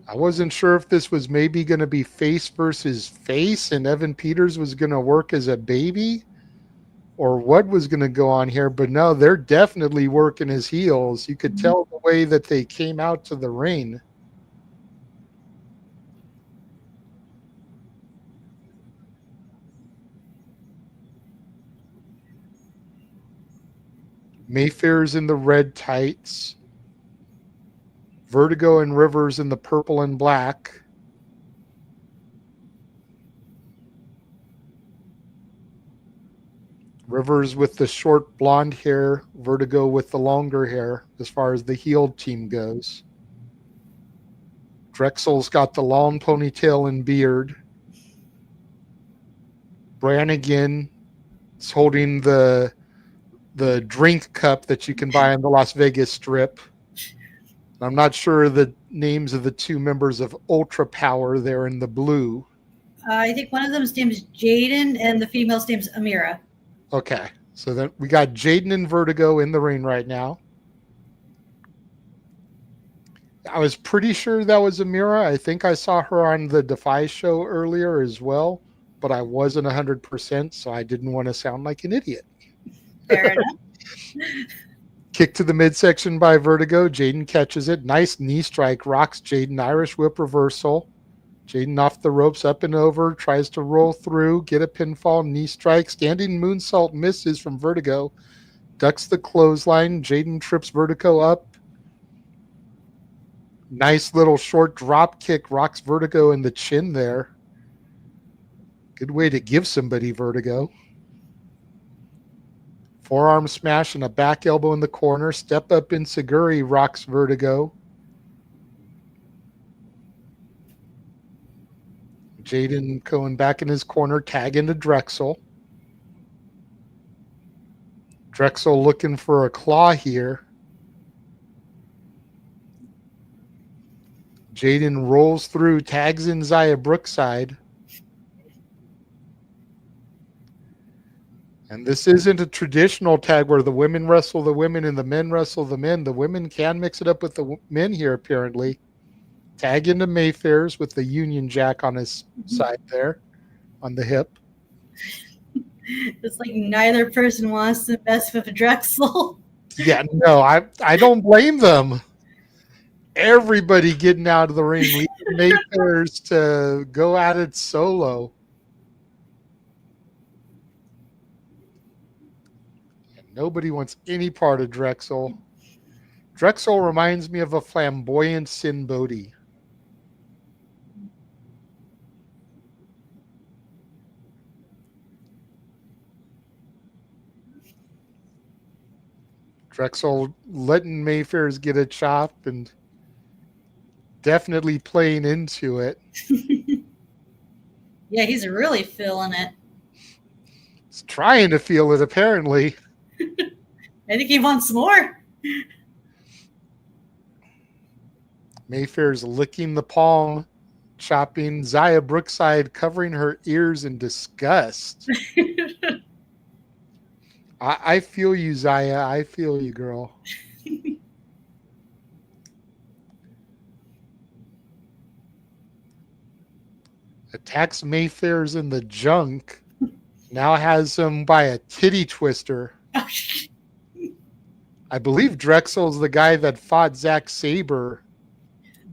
I wasn't sure if this was maybe going to be face versus face and Evan Peters was going to work as a baby or what was going to go on here. But no, they're definitely working as heels. You could tell the way that they came out to the ring. Mayfairs in the red tights. Vertigo and Rivers in the purple and black. Rivers with the short blonde hair, Vertigo with the longer hair as far as the heeled team goes. Drexl's got the long ponytail and beard. Brannigan is holding the drink cup that you can buy on the Las Vegas Strip. I'm not sure the names of the two members of Ultrapower there in the blue. I think one of them's name is Jaden and the female's name's Amira. Okay, so then we got Jaden and Vertigo in the ring right now. I was pretty sure that was Amira. I think I saw her on the Defy show earlier as well, but I wasn't 100%, so I didn't want to sound like an idiot. Fair enough. Kick to the midsection by Vertigo. Jaden catches it. Nice knee strike. Rocks Jaden. Irish whip reversal. Jaden off the ropes, up and over. Tries to roll through. Get a pinfall. Knee strike. Standing moonsault misses from Vertigo. Ducks the clothesline. Jaden trips Vertigo up. Nice little short drop kick. Rocks Vertigo in the chin there. Good way to give somebody vertigo. Forearm smash and a back elbow in the corner. Step up in Seguri, rocks Vertigo. Jaden going back in his corner, tag into Drexl. Drexl looking for a claw here. Jaden rolls through, tags in Zaya Brookside. And this isn't a traditional tag where the women wrestle the women and the men wrestle the men. The women can mix it up with the men here, apparently. Tag into Mayfairs with the Union Jack on his side there, on the hip. It's like neither person wants to mess with Drexl. Yeah, no, I don't blame them. Everybody getting out of the ring, leaving Mayfairs to go at it solo. Nobody wants any part of Drexl. Drexl reminds me of a flamboyant Sin Bodhi. Drexl letting Mayfairs get a chop and definitely playing into it. Yeah, he's really feeling it. He's trying to feel it, apparently. I think he wants more. Mayfair's licking the palm, chopping. Zaya Brookside covering her ears in disgust. I feel you, Zaya. I feel you, girl. Attacks Mayfair's in the junk. Now has him by a titty twister. I believe Drexl's the guy that fought Zack Sabre.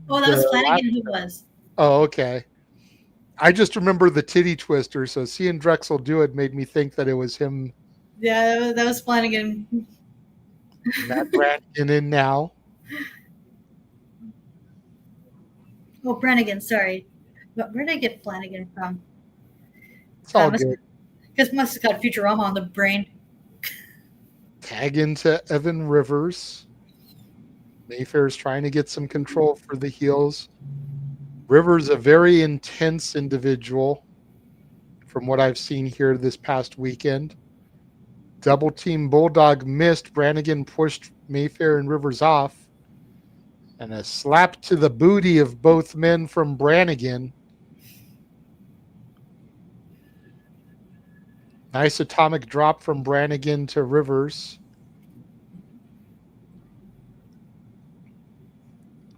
Oh, that was Flanagan who was. Oh, okay. I just remember the titty twister, so seeing Drexl do it made me think that it was him. Yeah, that was Flanagan. Matt Brannigan in now. Oh, Brannigan, sorry. Where did I get Flanagan from? It's all good. Because must have got Futurama on the brain. Tag into Evan Rivers. Mayfair's trying to get some control for the heels. Rivers, a very intense individual from what I've seen here this past weekend. Double team Bulldog missed. Brannigan pushed Mayfair and Rivers off. And a slap to the booty of both men from Brannigan. Nice atomic drop from Brannigan to Rivers.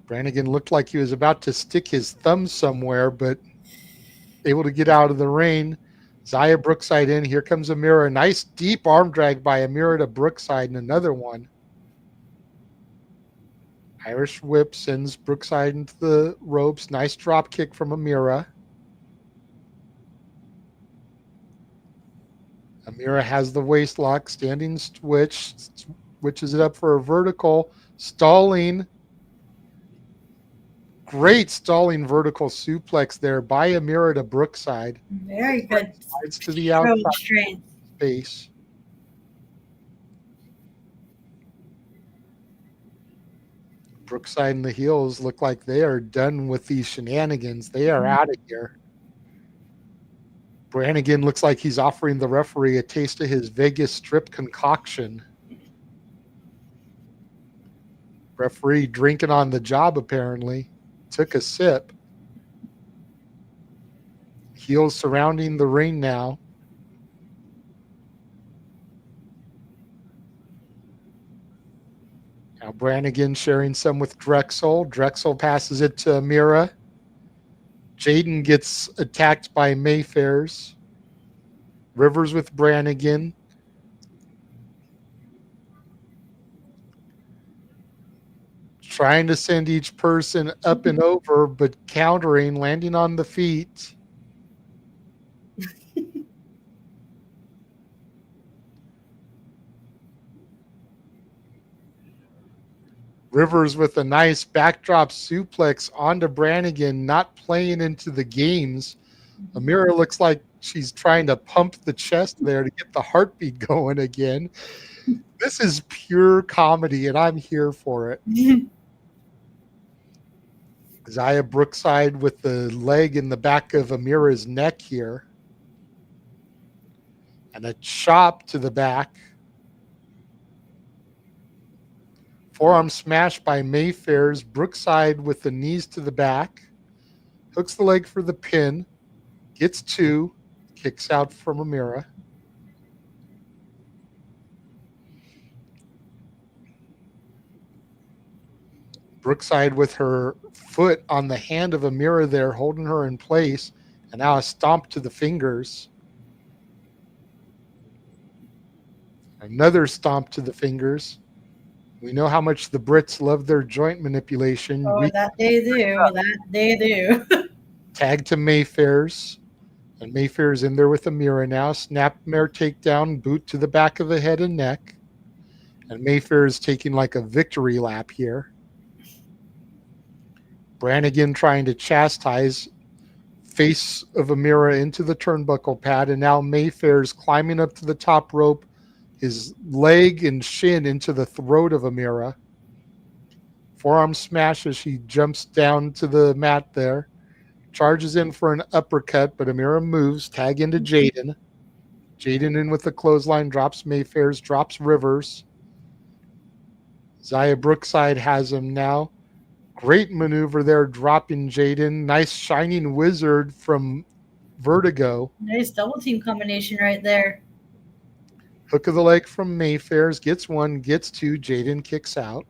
Brannigan looked like he was about to stick his thumb somewhere, but able to get out of the ring. Zaya Brookside in. Here comes Amira. Nice deep arm drag by Amira to Brookside, and another one. Irish whip sends Brookside into the ropes. Nice drop kick from Amira. Amira has the waist lock, standing switch, switches it up for a vertical, stalling. Great stalling vertical suplex there by Amira to Brookside. Very good. Slides to the outside space. Brookside and the heels look like they are done with these shenanigans. They are out of here. Brannigan looks like he's offering the referee a taste of his Vegas Strip concoction. Referee drinking on the job, apparently. Took a sip. Heels surrounding the ring now. Now Brannigan sharing some with Drexl. Drexl passes it to Amira. Jaden gets attacked by Mayfairs. Rivers with Brannigan. Trying to send each person up and over, but countering, landing on the feet. Rivers with a nice backdrop suplex onto Brannigan, not playing into the games. Amira looks like she's trying to pump the chest there to get the heartbeat going again. This is pure comedy, and I'm here for it. Zaya Brookside with the leg in the back of Amira's neck here. And a chop to the back. Forearm smash by Mayfairs. Brookside with the knees to the back. Hooks the leg for the pin. Gets two. Kicks out from Amira. Brookside with her foot on the hand of Amira there, holding her in place. And now a stomp to the fingers. Another stomp to the fingers. We know how much the Brits love their joint manipulation. Oh, that they do. That they do. Tag to Mayfairs. And Mayfair's in there with Amira now. Snapmare takedown, boot to the back of the head and neck. And Mayfair is taking like a victory lap here. Brannigan trying to chastise face of Amira into the turnbuckle pad. And now Mayfair's climbing up to the top rope. His leg and shin into the throat of Amira. Forearm smash as she jumps down to the mat there. Charges in for an uppercut, but Amira moves. Tag into Jaden. Jaden in with the clothesline. Drops Mayfairs. Drops Rivers. Zaya Brookside has him now. Great maneuver there, dropping Jaden. Nice shining wizard from Vertigo. Nice double team combination right there. Hook of the leg from Mayfairs. Gets one, gets two. Jaden kicks out.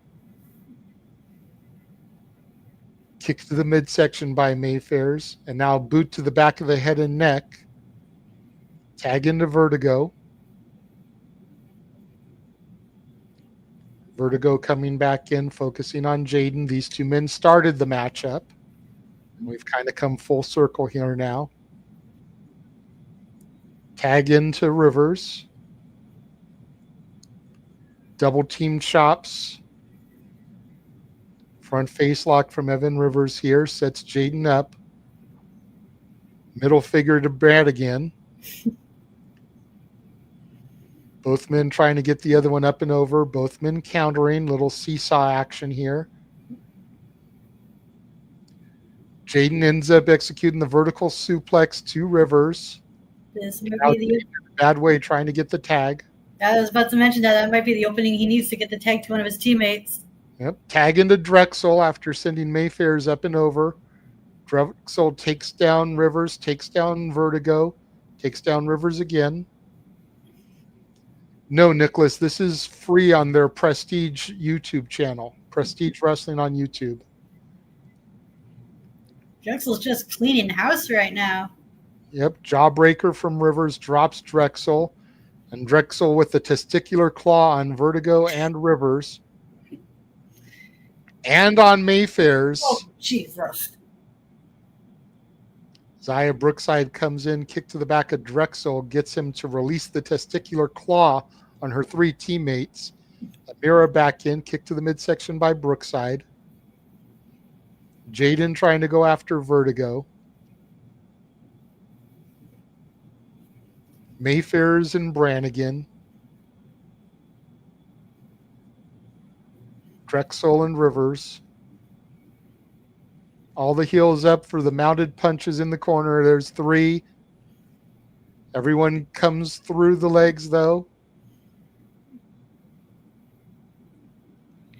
Kick to the midsection by Mayfairs. And now boot to the back of the head and neck. Tag into Vertigo. Vertigo coming back in, focusing on Jaden. These two men started the matchup. We've kind of come full circle here now. Tag into Rivers. Double team chops. Front face lock from Evan Rivers here. Sets Jaden up. Middle figure to Brannigan. Both men trying to get the other one up and over. Both men countering. Little seesaw action here. Jaden ends up executing the vertical suplex to Rivers. This might be the Bad way trying to get the tag. I was about to mention that might be the opening he needs to get the tag to one of his teammates. Yep. Tag into Drexl after sending Mayfairs up and over. Drexl takes down Rivers, takes down Vertigo, takes down Rivers again. No, Nicholas, this is free on their Prestige YouTube channel. Prestige Wrestling on YouTube. Drexel's just cleaning house right now. Yep. Jawbreaker from Rivers drops Drexl. And Drexl with the testicular claw on Vertigo and Rivers. And on Mayfairs. Oh, Jesus. Zaya Brookside comes in, kick to the back of Drexl, gets him to release the testicular claw on her three teammates. Amira back in, kick to the midsection by Brookside. Jaden trying to go after Vertigo. Mayfairs and Brannigan. Drexl and Rivers. All the heels up for the mounted punches in the corner. There's three. Everyone comes through the legs, though.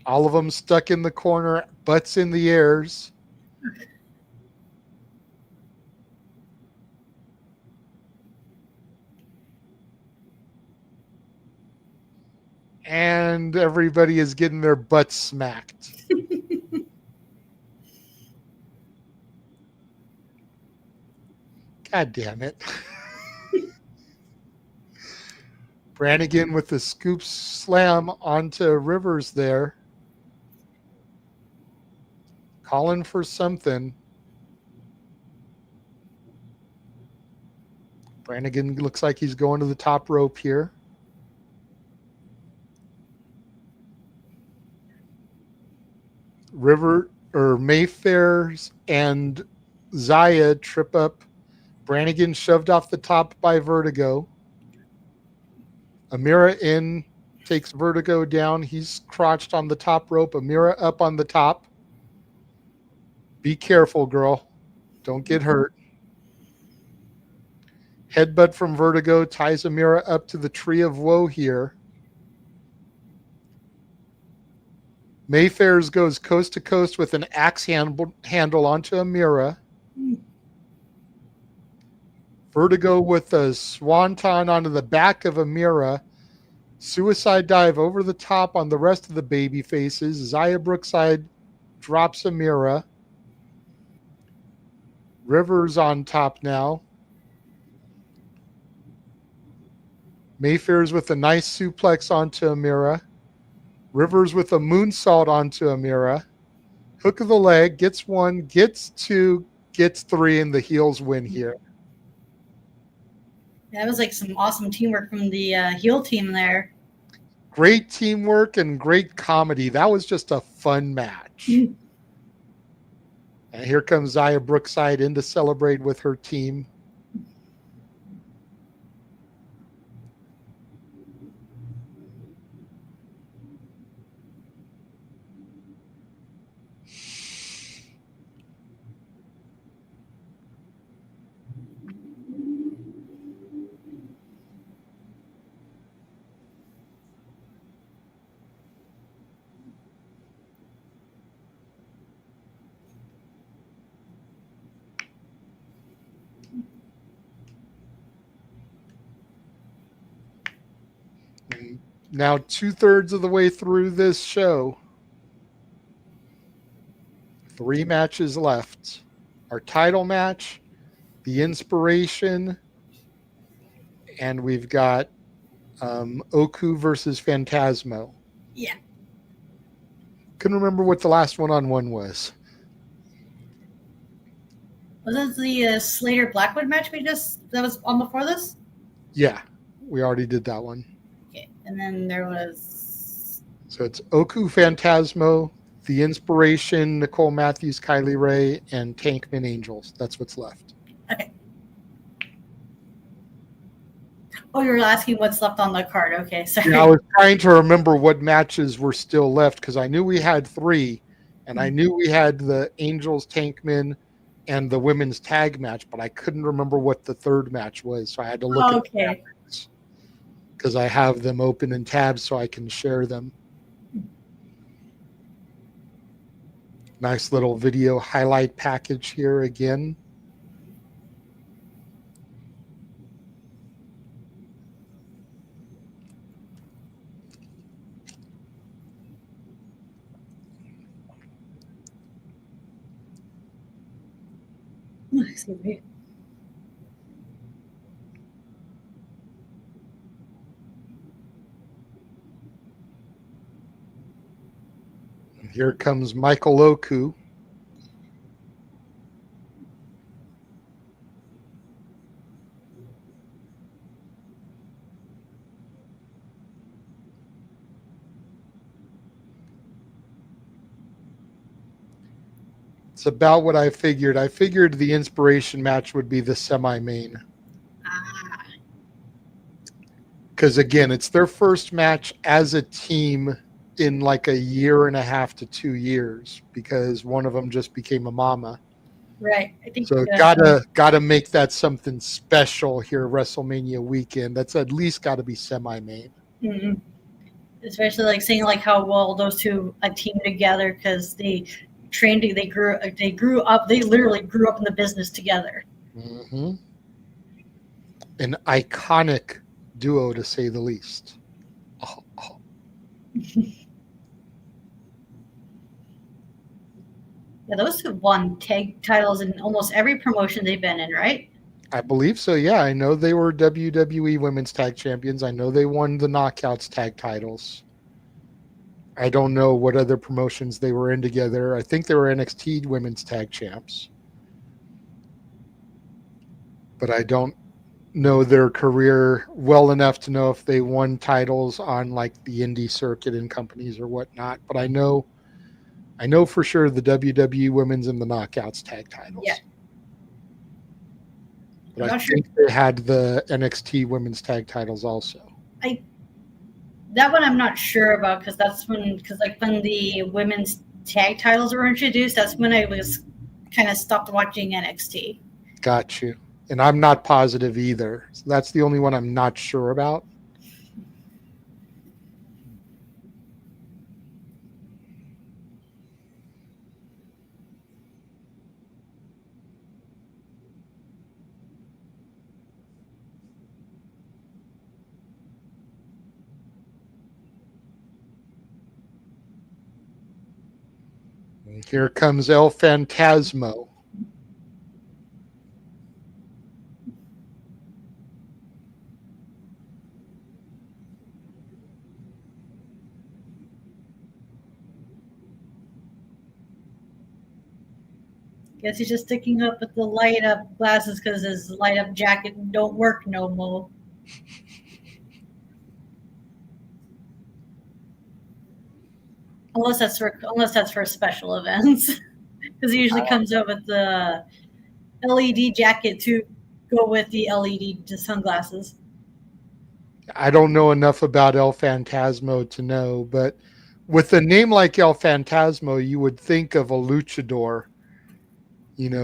All of them stuck in the corner, butts in the airs. And everybody is getting their butts smacked. God damn it. Brannigan with the scoop slam onto Rivers there. Calling for something. Brannigan looks like he's going to the top rope here. Mayfairs and Zaya trip up. Brannigan shoved off the top by Vertigo. Amira in, takes Vertigo down. He's crotched on the top rope. Amira up on the top. Be careful, girl. Don't get hurt. Headbutt from Vertigo ties Amira up to the Tree of Woe here. Mayfairs goes coast to coast with an axe handle onto Amira. Vertigo with a swanton onto the back of Amira. Suicide dive over the top on the rest of the baby faces. Zaya Brookside drops Amira. Rivers on top now. Mayfairs with a nice suplex onto Amira. Rivers with a moonsault onto Amira. Hook of the leg, gets one, gets two, gets three, and the heels win here. That was like some awesome teamwork from the heel team there. Great teamwork and great comedy. That was just a fun match. And here comes Zaya Brookside in to celebrate with her team. And now 2/3 of the way through this show. 3 matches left. Our title match, the Inspiration, and we've got Oku versus Phantasmo. Yeah. Couldn't remember what the last one-on-one was. Wasn't the Slater Blackwood match that was on before this? Yeah, we already did that one. Okay, and then there was. So it's Oku, Phantasmo, the Inspiration, Nicole Matthews, Kylie Ray, and Tankman Angels. That's what's left. Okay. Oh, you were asking what's left on the card. Okay, sorry. Yeah, I was trying to remember what matches were still left because I knew we had 3, and I knew we had the Angels, Tankman, and the women's tag match, but I couldn't remember what the 3rd match was, so I had to look at the matches because I have them open in tabs so I can share them. Nice little video highlight package here again. Excuse me. And here comes Michael Oku. It's about what I figured. I figured the Inspiration match would be the semi-main. Because, again, it's their first match as a team in like 1.5 to 2 years because one of them just became a mama. Right. I think so gotta make that something special here WrestleMania weekend. That's at least got to be semi-main. Mm-hmm. Especially like seeing like how well those two teamed together because they grew up. They literally grew up in the business together. Mm-hmm. An iconic duo, to say the least. Yeah, those two won tag titles in almost every promotion they've been in, right? I believe so, yeah. I know they were WWE Women's Tag Champions. I know they won the Knockouts tag titles. I don't know what other promotions they were in together. I think they were NXT Women's Tag Champs. But I don't know their career well enough to know if they won titles on like the indie circuit and companies or whatnot. But I know for sure the WWE Women's and the Knockouts tag titles. Yeah. But I think they had the NXT Women's tag titles also. That one I'm not sure about because when the women's tag titles were introduced, that's when I was kind of stopped watching NXT. Got you. And I'm not positive either. So that's the only one I'm not sure about. And here comes El Phantasmo. Guess he's just sticking up with the light up glasses because his light up jacket don't work no more. Unless that's for special events, because he usually comes out with the LED jacket to go with the LED sunglasses. I don't know enough about El Phantasmo to know, but with a name like El Phantasmo, you would think of a luchador,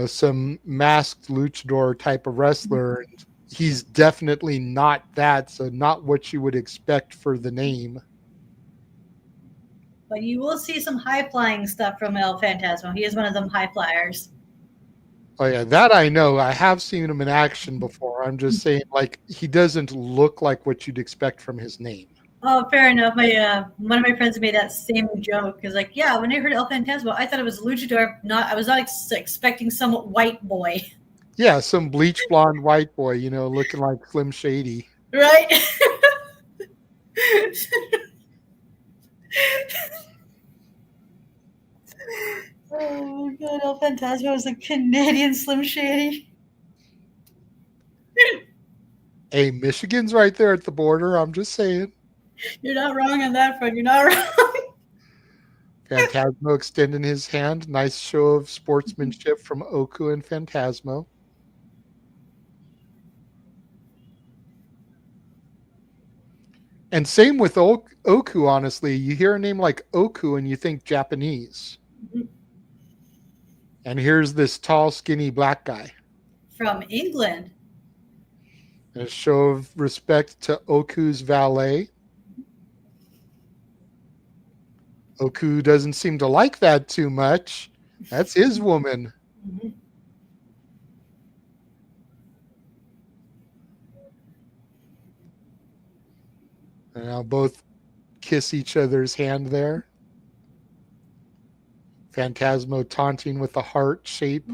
some masked luchador type of wrestler. And he's definitely not that, so not what you would expect for the name. But you will see some high-flying stuff from El Phantasmo. He is one of them high flyers. Oh yeah, that I know. I have seen him in action before. I'm just saying, like, he doesn't look like what you'd expect from his name. Oh, fair enough. My one of my friends made that same joke. Because, like, yeah, when I heard El Phantasmo, I thought it was a luchador. I was not expecting some white boy, Yeah, some bleach blonde white boy, looking like Slim Shady. right? Oh my god, El Phantasmo is a Canadian Slim Shady. Hey, Michigan's right there at the border. I'm just saying. You're not wrong on that front. You're not wrong. Phantasmo extending his hand. Nice show of sportsmanship from Oku and Phantasmo. And same with Oku, honestly. You hear a name like Oku and you think Japanese. Mhm. And here's this tall, skinny black guy. From England. A show of respect to Oku's valet. Oku doesn't seem to like that too much. That's his woman. Mm-hmm. And now both kiss each other's hand there. Phantasmo taunting with the heart shape.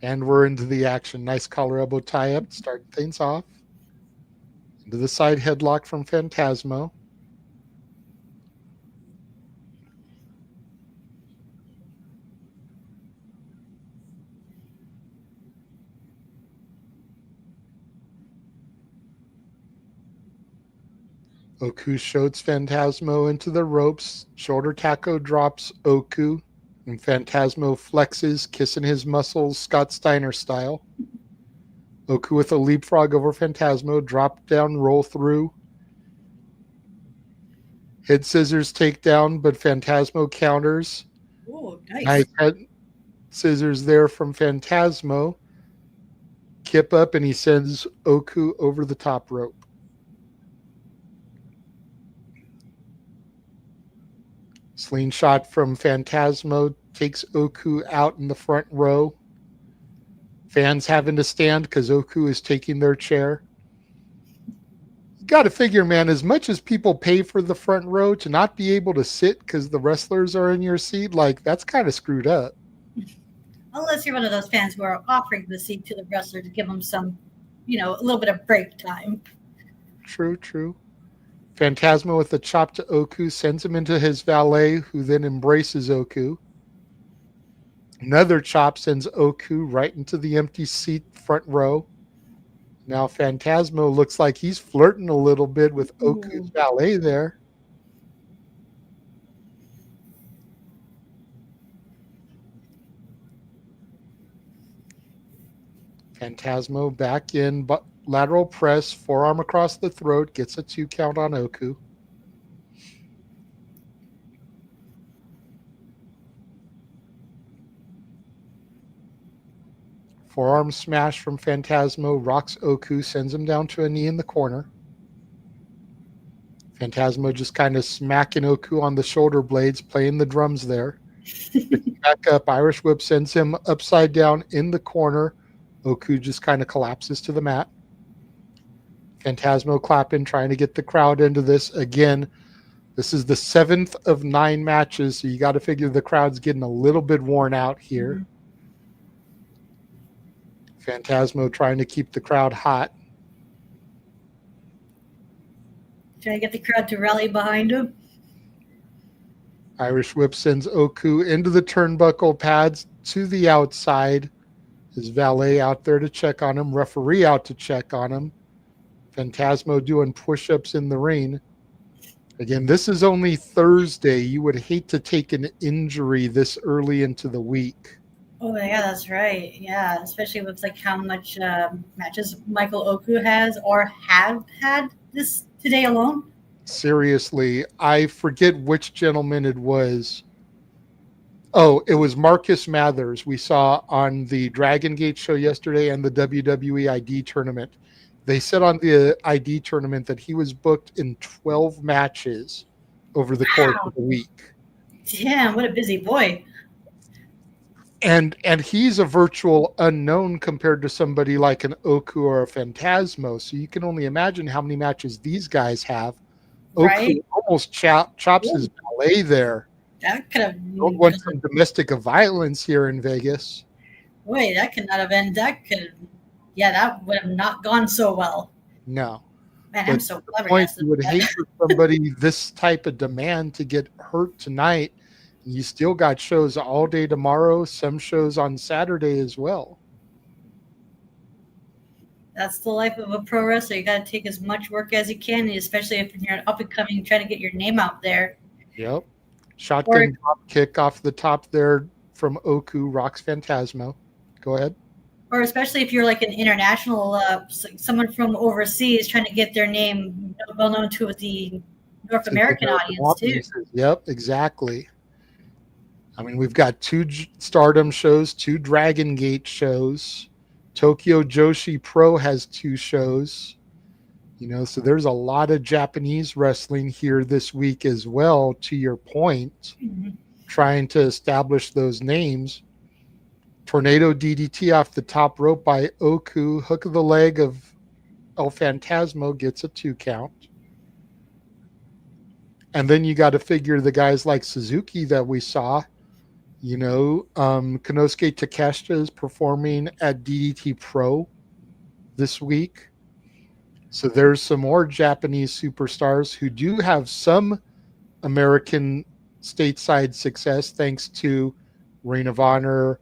And we're into the action. Nice collar elbow tie-up, starting things off. Into the side headlock from Phantasmo. Oku shoots Phantasmo into the ropes. Shoulder taco drops Oku. And Phantasmo flexes, kissing his muscles, Scott Steiner style. Oku with a leapfrog over Phantasmo. Drop down, roll through. Head scissors takedown, but Phantasmo counters. Oh, nice. Nice head scissors there from Phantasmo. Kip up, and he sends Oku over the top rope. Slingshot from Phantasmo takes Oku out in the front row. Fans having to stand because Oku is taking their chair. You got to figure, man, as much as people pay for the front row, to not be able to sit because the wrestlers are in your seat, like, that's kind of screwed up. Unless you're one of those fans who are offering the seat to the wrestler to give them some, a little bit of break time. True. Phantasmo with a chop to Oku sends him into his valet, who then embraces Oku. Another chop sends Oku right into the empty seat front row. Now Phantasmo looks like he's flirting a little bit with Oku's valet there. Phantasmo back in, but lateral press, forearm across the throat, gets a 2 count on Oku. Forearm smash from Phantasmo, rocks Oku, sends him down to a knee in the corner. Phantasmo just kind of smacking Oku on the shoulder blades, playing the drums there. Back up, Irish whip sends him upside down in the corner. Oku just kind of collapses to the mat. Phantasmo clapping, trying to get the crowd into this. Again, this is the 7th of 9 matches, so you got to figure the crowd's getting a little bit worn out here. Mm-hmm. Phantasmo trying to keep the crowd hot. Trying to get the crowd to rally behind him. Irish whip sends Oku into the turnbuckle pads to the outside. His valet out there to check on him. Referee out to check on him. Phantasmo doing push-ups in the ring. Again, this is only Thursday. You would hate to take an injury this early into the week. Oh, yeah, that's right. Yeah, especially with like how much matches Michael Oku has or have had this today alone. Seriously, I forget which gentleman it was. Oh, it was Marcus Mathers we saw on the Dragon Gate show yesterday and the WWE ID tournament. They said on the ID tournament that he was booked in 12 matches over the course of the week. Damn, what a busy boy. And he's a virtual unknown compared to somebody like an Oku or a Phantasmo. So you can only imagine how many matches these guys have. Oku Right? almost chops his ballet there. That could have. Don't want some domestic violence here in Vegas. Wait, that could not have been. That could. Yeah, that would have not gone so well. No. Man, But I'm so the point, flabbergasted. you would hate for somebody this type of demand to get hurt tonight. You still got shows all day tomorrow, some shows on Saturday as well. That's the life of a pro wrestler. You got to take as much work as you can, especially if you're up and coming, trying to get your name out there. Yep. Shotgun drop kick off the top there from Oku, rocks Phantasmo. Go ahead. Or especially if you're like an international, someone from overseas trying to get their name well known to the North American audience too. Yep, exactly. I mean, we've got 2 Stardom shows, 2 Dragon Gate shows. Tokyo Joshi Pro has 2 shows. So there's a lot of Japanese wrestling here this week as well, to your point, trying to establish those names. Tornado DDT off the top rope by Oku. Hook of the leg of El Phantasmo gets a 2 count. And then you got to figure the guys like Suzuki that we saw. Konosuke Takeshita is performing at DDT Pro this week. So there's some more Japanese superstars who do have some American stateside success thanks to Ring of Honor,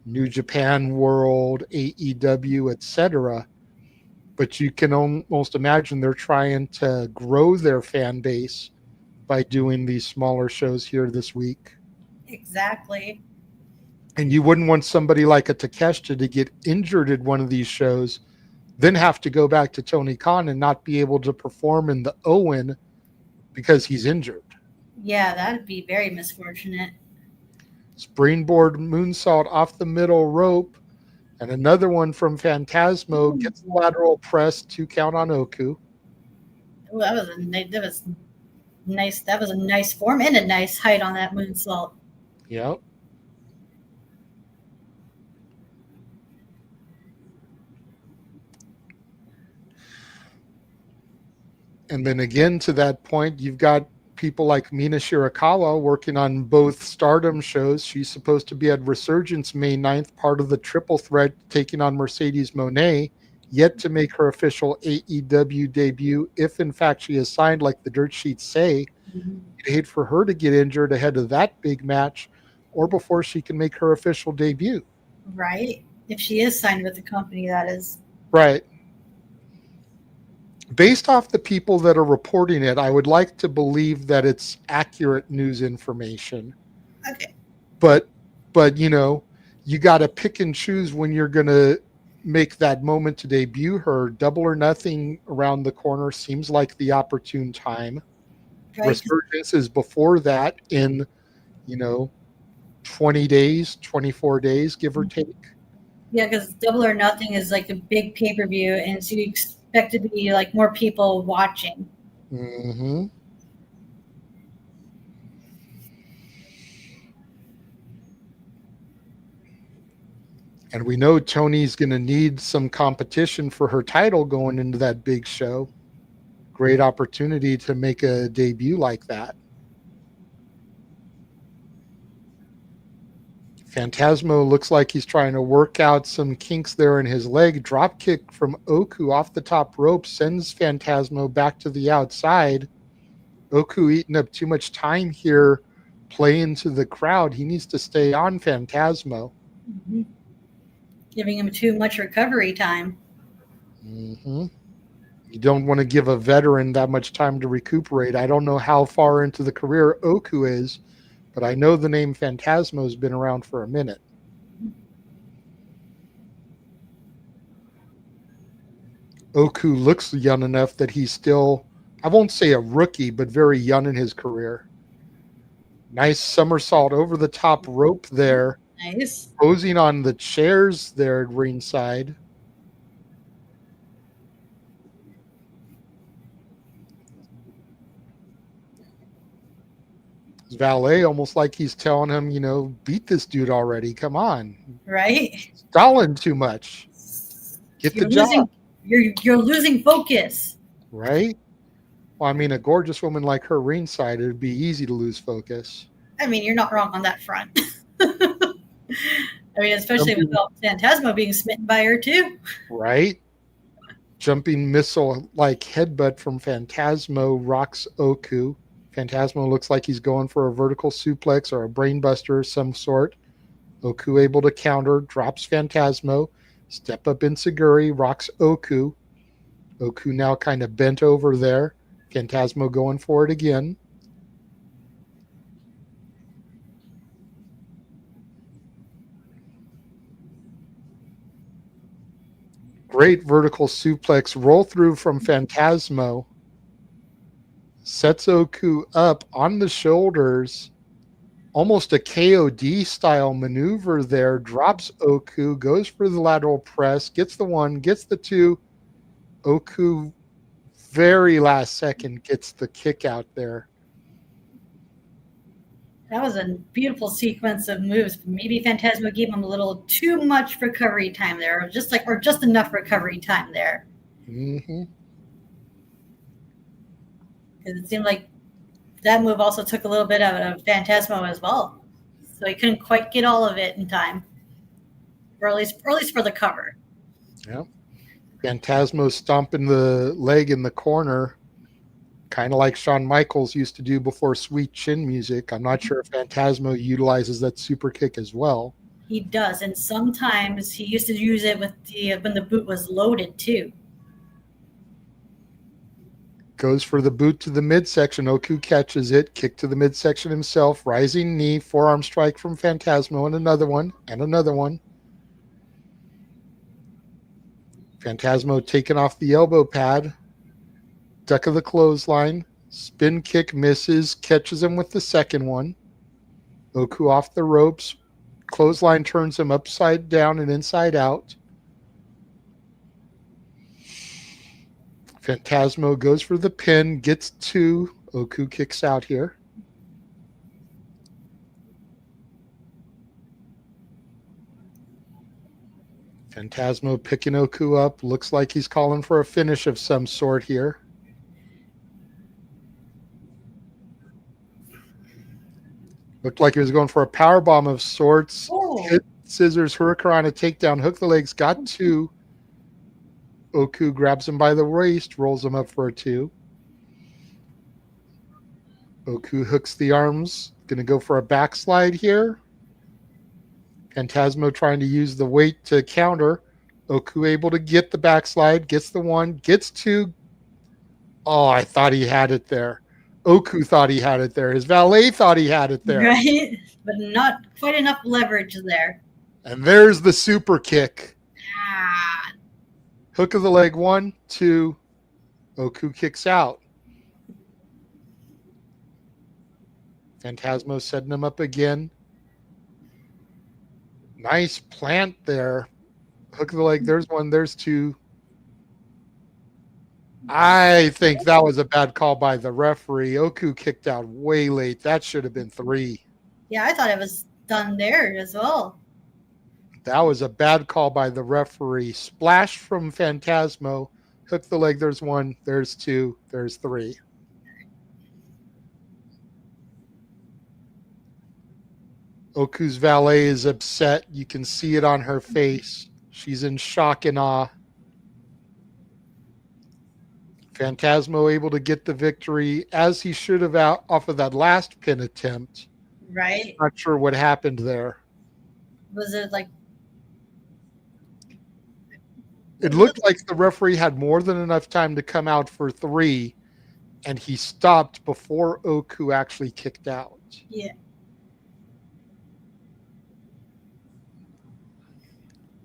New Japan World, AEW, etc. But you can almost imagine they're trying to grow their fan base by doing these smaller shows here this week. Exactly. And you wouldn't want somebody like a Takeshita to get injured at one of these shows, then have to go back to Tony Khan and not be able to perform in the Owen because he's injured. Yeah, that'd be very misfortunate. Springboard moonsault off the middle rope, and another one from Phantasmo gets the lateral press, 2 count on Oku. Ooh, that was nice. That was a nice form and a nice height on that moonsault. Yep. And then again, to that point, you've got people like Mina Shirakawa working on both Stardom shows. She's supposed to be at Resurgence May 9th, part of the triple threat, taking on Mercedes Moné, yet to make her official AEW debut, if in fact she is signed like the dirt sheets say. You'd hate for her to get injured ahead of that big match or before she can make her official debut. Right. If she is signed with the company, that is. Right. Based off the people that are reporting it, I would like to believe that it's accurate news information. Okay. But you got to pick and choose when you're going to make that moment to debut her. Double or Nothing around the corner seems like the opportune time. Right. Resurgence is before that in, 20 days, 24 days, give or take. Yeah, because Double or Nothing is like a big pay-per-view, and so you expect to be like more people watching. Mm-hmm. And we know Tony's going to need some competition for her title going into that big show. Great opportunity to make a debut like that. Phantasmo looks like he's trying to work out some kinks there in his leg. Drop kick from Oku off the top rope sends Phantasmo back to the outside. Oku eating up too much time here playing to the crowd. He needs to stay on Phantasmo. Mm-hmm. Giving him too much recovery time. Mm-hmm. You don't want to give a veteran that much time to recuperate. I don't know how far into the career Oku is, but I know the name Phantasmo has been around for a minute. Oku looks young enough that he's still, I won't say a rookie, but very young in his career. Nice somersault over the top rope there. Nice. Posing on the chairs there at ringside. His valet almost like he's telling him, beat this dude already. Come on. Right? Stalling too much. Get the You're job. losing. You're losing focus. Right? Well, I mean, a gorgeous woman like her ringside, it'd be easy to lose focus. I mean, you're not wrong on that front. I mean, especially with Jumping, Phantasmo being smitten by her too. right? Jumping missile like headbutt from Phantasmo rocks Oku. Phantasmo looks like he's going for a vertical suplex or a brainbuster of some sort. Oku able to counter, drops Phantasmo. Step up Inseguri, rocks Oku. Oku now kind of bent over there. Phantasmo going for it again. Great vertical suplex roll through from Phantasmo. Sets Oku up on the shoulders. Almost a KOD style maneuver there. Drops Oku, goes for the lateral press, gets the one, gets the two. Oku, very last second, gets the kick out there. That was a beautiful sequence of moves. Maybe Phantasmo gave him a little too much recovery time there, or just enough recovery time there. Mm-hmm. Because it seemed like that move also took a little bit out of Phantasmo as well, so he couldn't quite get all of it in time, or at least for the cover. Yeah. Phantasmo stomping the leg in the corner, kind of like Shawn Michaels used to do before Sweet Chin Music. I'm not sure if Phantasmo utilizes that super kick as well. He does, and sometimes he used to use it with when the boot was loaded too. Goes for the boot to the midsection. Oku catches it. Kick to the midsection himself. Rising knee. Forearm strike from Phantasmo. And another one. And another one. Phantasmo taking off the elbow pad. Duck of the clothesline. Spin kick misses. Catches him with the second one. Oku off the ropes. Clothesline turns him upside down and inside out. Phantasmo goes for the pin, gets two. Oku kicks out here. Phantasmo picking Oku up. Looks like he's calling for a finish of some sort here. Looked like he was going for a powerbomb of sorts. Oh. Hit scissors, hurricane, a takedown, hook the legs, got two. Oku grabs him by the waist, rolls him up for a two. Oku hooks the arms. Going to go for a backslide here. Phantasmo trying to use the weight to counter. Oku able to get the backslide, gets the one, gets two. Oh, I thought he had it there. Oku thought he had it there. His valet thought he had it there. Right? But not quite enough leverage there. And there's the super kick. Ah. Hook of the leg, 1, 2. Oku kicks out. Phantasmo setting him up again. Nice plant there. Hook of the leg, there's 1, there's 2. I think that was a bad call by the referee. Oku kicked out way late. That should have been 3. Yeah, I thought it was done there as well. That was a bad call by the referee. Splash from Phantasmo. Hook the leg. There's 1. There's 2. There's 3. Oku's valet is upset. You can see it on her face. She's in shock and awe. Phantasmo able to get the victory as he should have out off of that last pin attempt. Right? Not sure what happened there. Was it like... It looked like the referee had more than enough time to come out for 3, and he stopped before Oku actually kicked out. Yeah.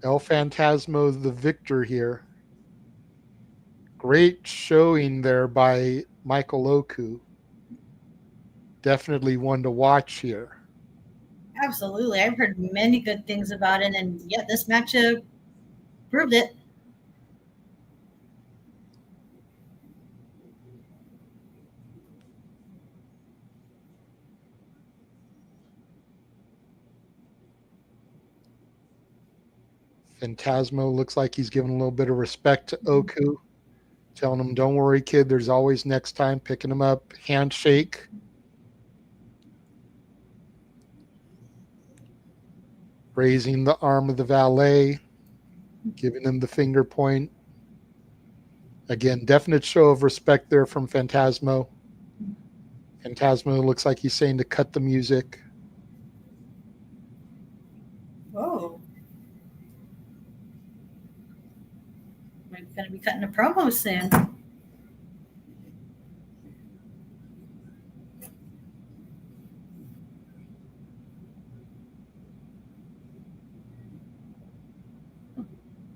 El Phantasmo the victor here. Great showing there by Michael Oku. Definitely one to watch here. Absolutely. I've heard many good things about it, and yet this matchup proved it. Phantasmo looks like he's giving a little bit of respect to Oku, telling him, don't worry, kid, there's always next time, picking him up, handshake. Raising the arm of the valet, giving him the finger point. Again, definite show of respect there from Phantasmo. Phantasmo looks like he's saying to cut the music. Whoa. We're going to be cutting a promo soon.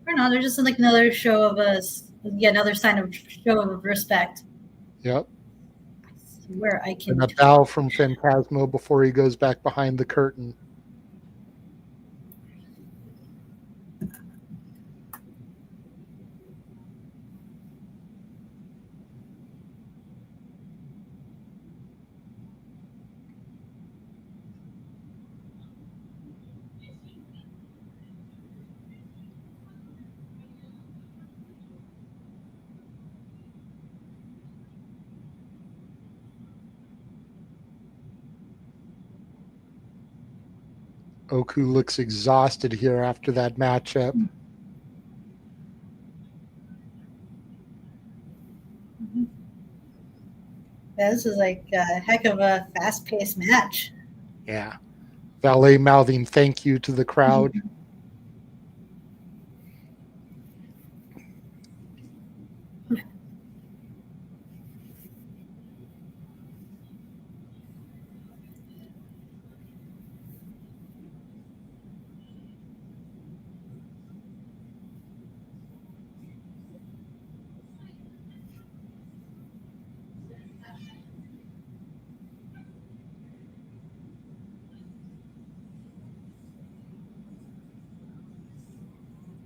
Or no, they're just like another show of us. Yeah, another sign of show of respect. Yep. Where I can. And a bow from Phantasmo before he goes back behind the curtain. Oku looks exhausted here after that matchup. Yeah, this is like a heck of a fast-paced match. Yeah. Valet mouthing thank you to the crowd.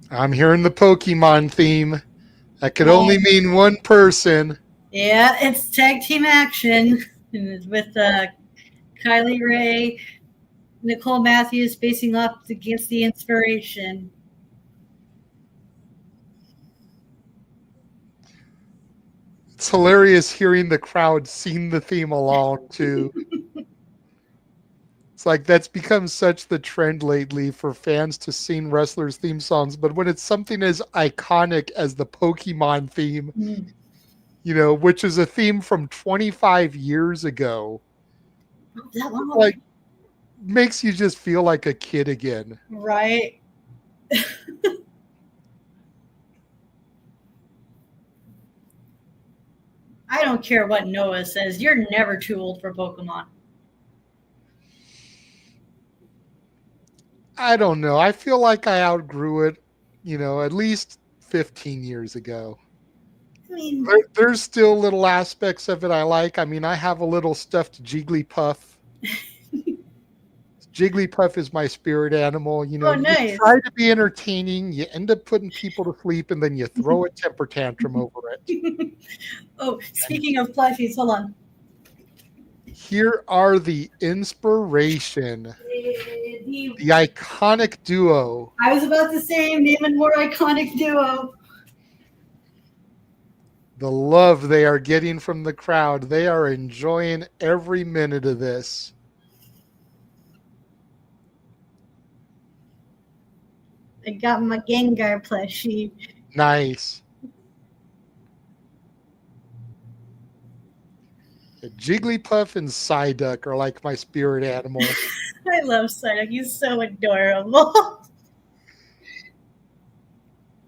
I'm hearing the Pokemon theme. That could only mean one person. Yeah, it's tag team action with Kylie Ray, Nicole Matthews facing up against the Inspiration. It's hilarious hearing the crowd sing the theme along too. It's like that's become such the trend lately for fans to sing wrestlers' theme songs. But when it's something as iconic as the Pokemon theme, you know, which is a theme from 25 years ago, That long? like makes you just feel like a kid again. Right. I don't care what Noah says. You're never too old for Pokemon. I don't know. I feel like I outgrew it, you know, at least 15 years ago. I mean, There's still little aspects of it I like. I mean, I have a little stuffed Jigglypuff. Jigglypuff is my spirit animal. You know, nice. You try to be entertaining, you end up putting people to sleep, and then you throw a temper tantrum over it. Oh, speaking of plushies, hold on. Here are the Inspiration, the iconic duo. I was about to say, name a more iconic duo. The love they are getting from the crowd. They are enjoying every minute of this. I got my Gengar plushie. Nice. Jigglypuff and Psyduck are like my spirit animal. I love Psyduck. He's so adorable.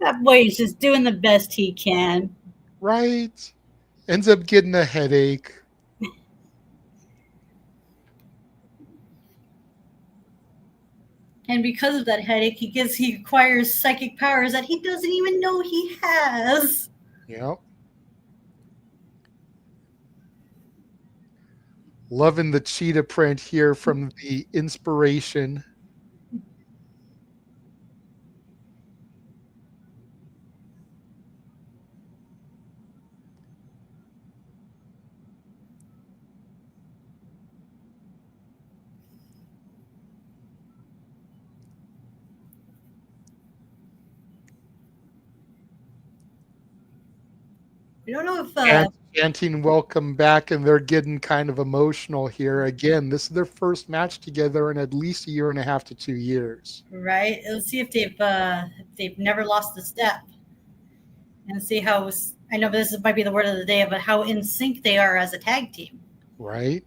That boy is just doing the best he can. Right? Ends up getting a headache. And because of that headache, he acquires psychic powers that he doesn't even know he has. Yep. Loving the cheetah print here from the Inspiration. I don't know if Chanting welcome back, and they're getting kind of emotional here. Again, this is their first match together in at least a year and a half to 2 years. right. Let's see if they've never lost a step, and see how. I know this might be the word of the day, but how in sync they are as a tag team. Right.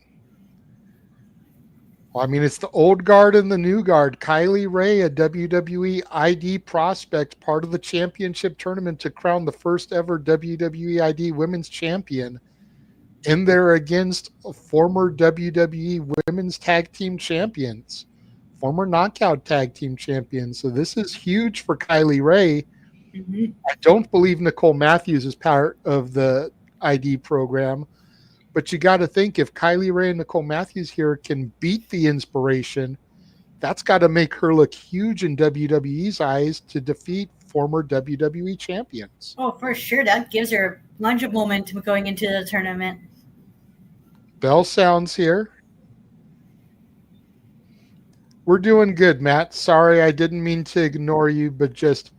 Well, I mean, it's the old guard and the new guard. Kylie Ray, a WWE ID prospect, part of the championship tournament to crown the first ever WWE ID women's champion, in there against former WWE women's tag team champions, former knockout tag team champions. So this is huge for Kylie Ray. Mm-hmm. I don't believe Nicole Matthews is part of the ID program. But you got to think, if Kylie Ray and Nicole Matthews here can beat the Inspiration, that's got to make her look huge in WWE's eyes to defeat former WWE champions. Oh, for sure. That gives her a lunge of momentum going into the tournament. Bell sounds here. We're doing good, Matt. Sorry, I didn't mean to ignore you, but just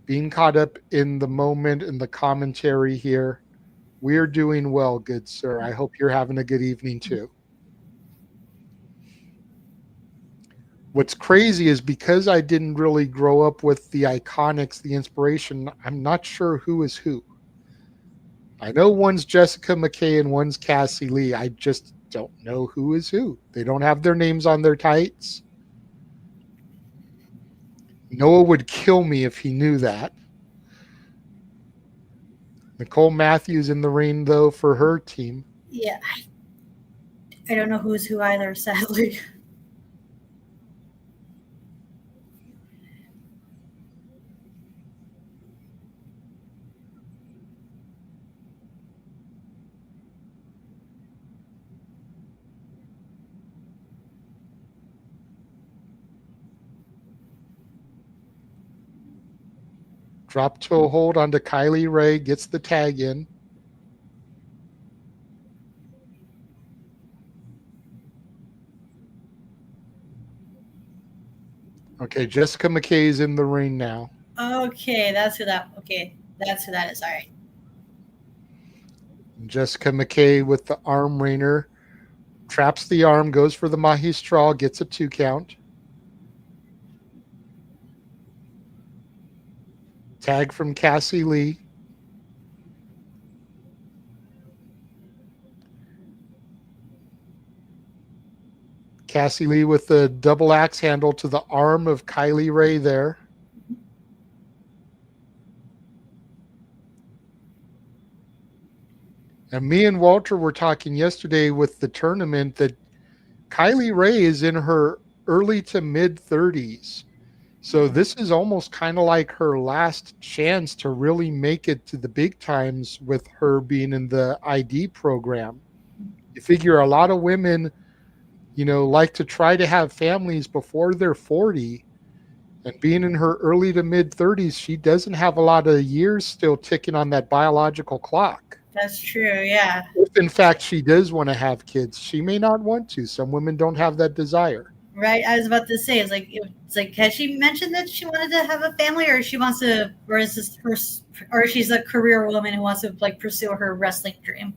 being caught up in the moment and the commentary here. We're doing well, good sir. I hope you're having a good evening too. What's crazy is because I didn't really grow up with the Iconics, the Inspiration, I'm not sure who is who. I know one's Jessica McKay and one's Cassie Lee. I just don't know who is who. They don't have their names on their tights. Noah would kill me if he knew that. Nicole Matthews in the ring, though, for her team. Yeah. I don't know who's who either, sadly. Drop toe hold onto Kylie Ray, gets the tag in. Okay, Jessica McKay is in the ring now. Okay, that's who that is. All right. Jessica McKay with the arm rainer. Traps the arm, goes for the Magistral, gets a 2 count. Tag from Cassie Lee. Cassie Lee with the double axe handle to the arm of Kylie Ray there. And me and Walter were talking yesterday with the tournament that Kylie Ray is in her early to mid 30s. So this is almost kind of like her last chance to really make it to the big times with her being in the ID program. You figure a lot of women, like to try to have families before they're 40. And being in her early to mid 30s, she doesn't have a lot of years still ticking on that biological clock. That's true, yeah. If in fact she does want to have kids, she may not want to. Some women don't have that desire. Right, I was about to say, it's like, has she mentioned that she wanted to have a family, or she wants to, or is this her, or she's a career woman who wants to pursue her wrestling dream?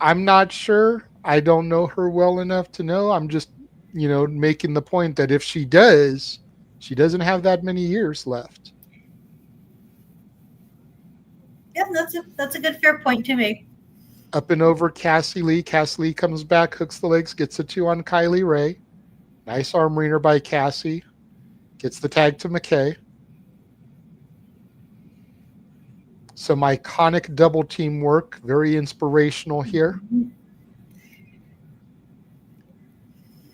I'm not sure. I don't know her well enough to know. I'm just, making the point that if she does, she doesn't have that many years left. Yeah, that's a good fair point to make. Up and over Cassie Lee. Cassie Lee comes back, hooks the legs, gets a 2 on Kylie Ray. Nice arm wringer by Cassie. Gets the tag to McKay. Some iconic double team work. Very inspirational here. Mm-hmm.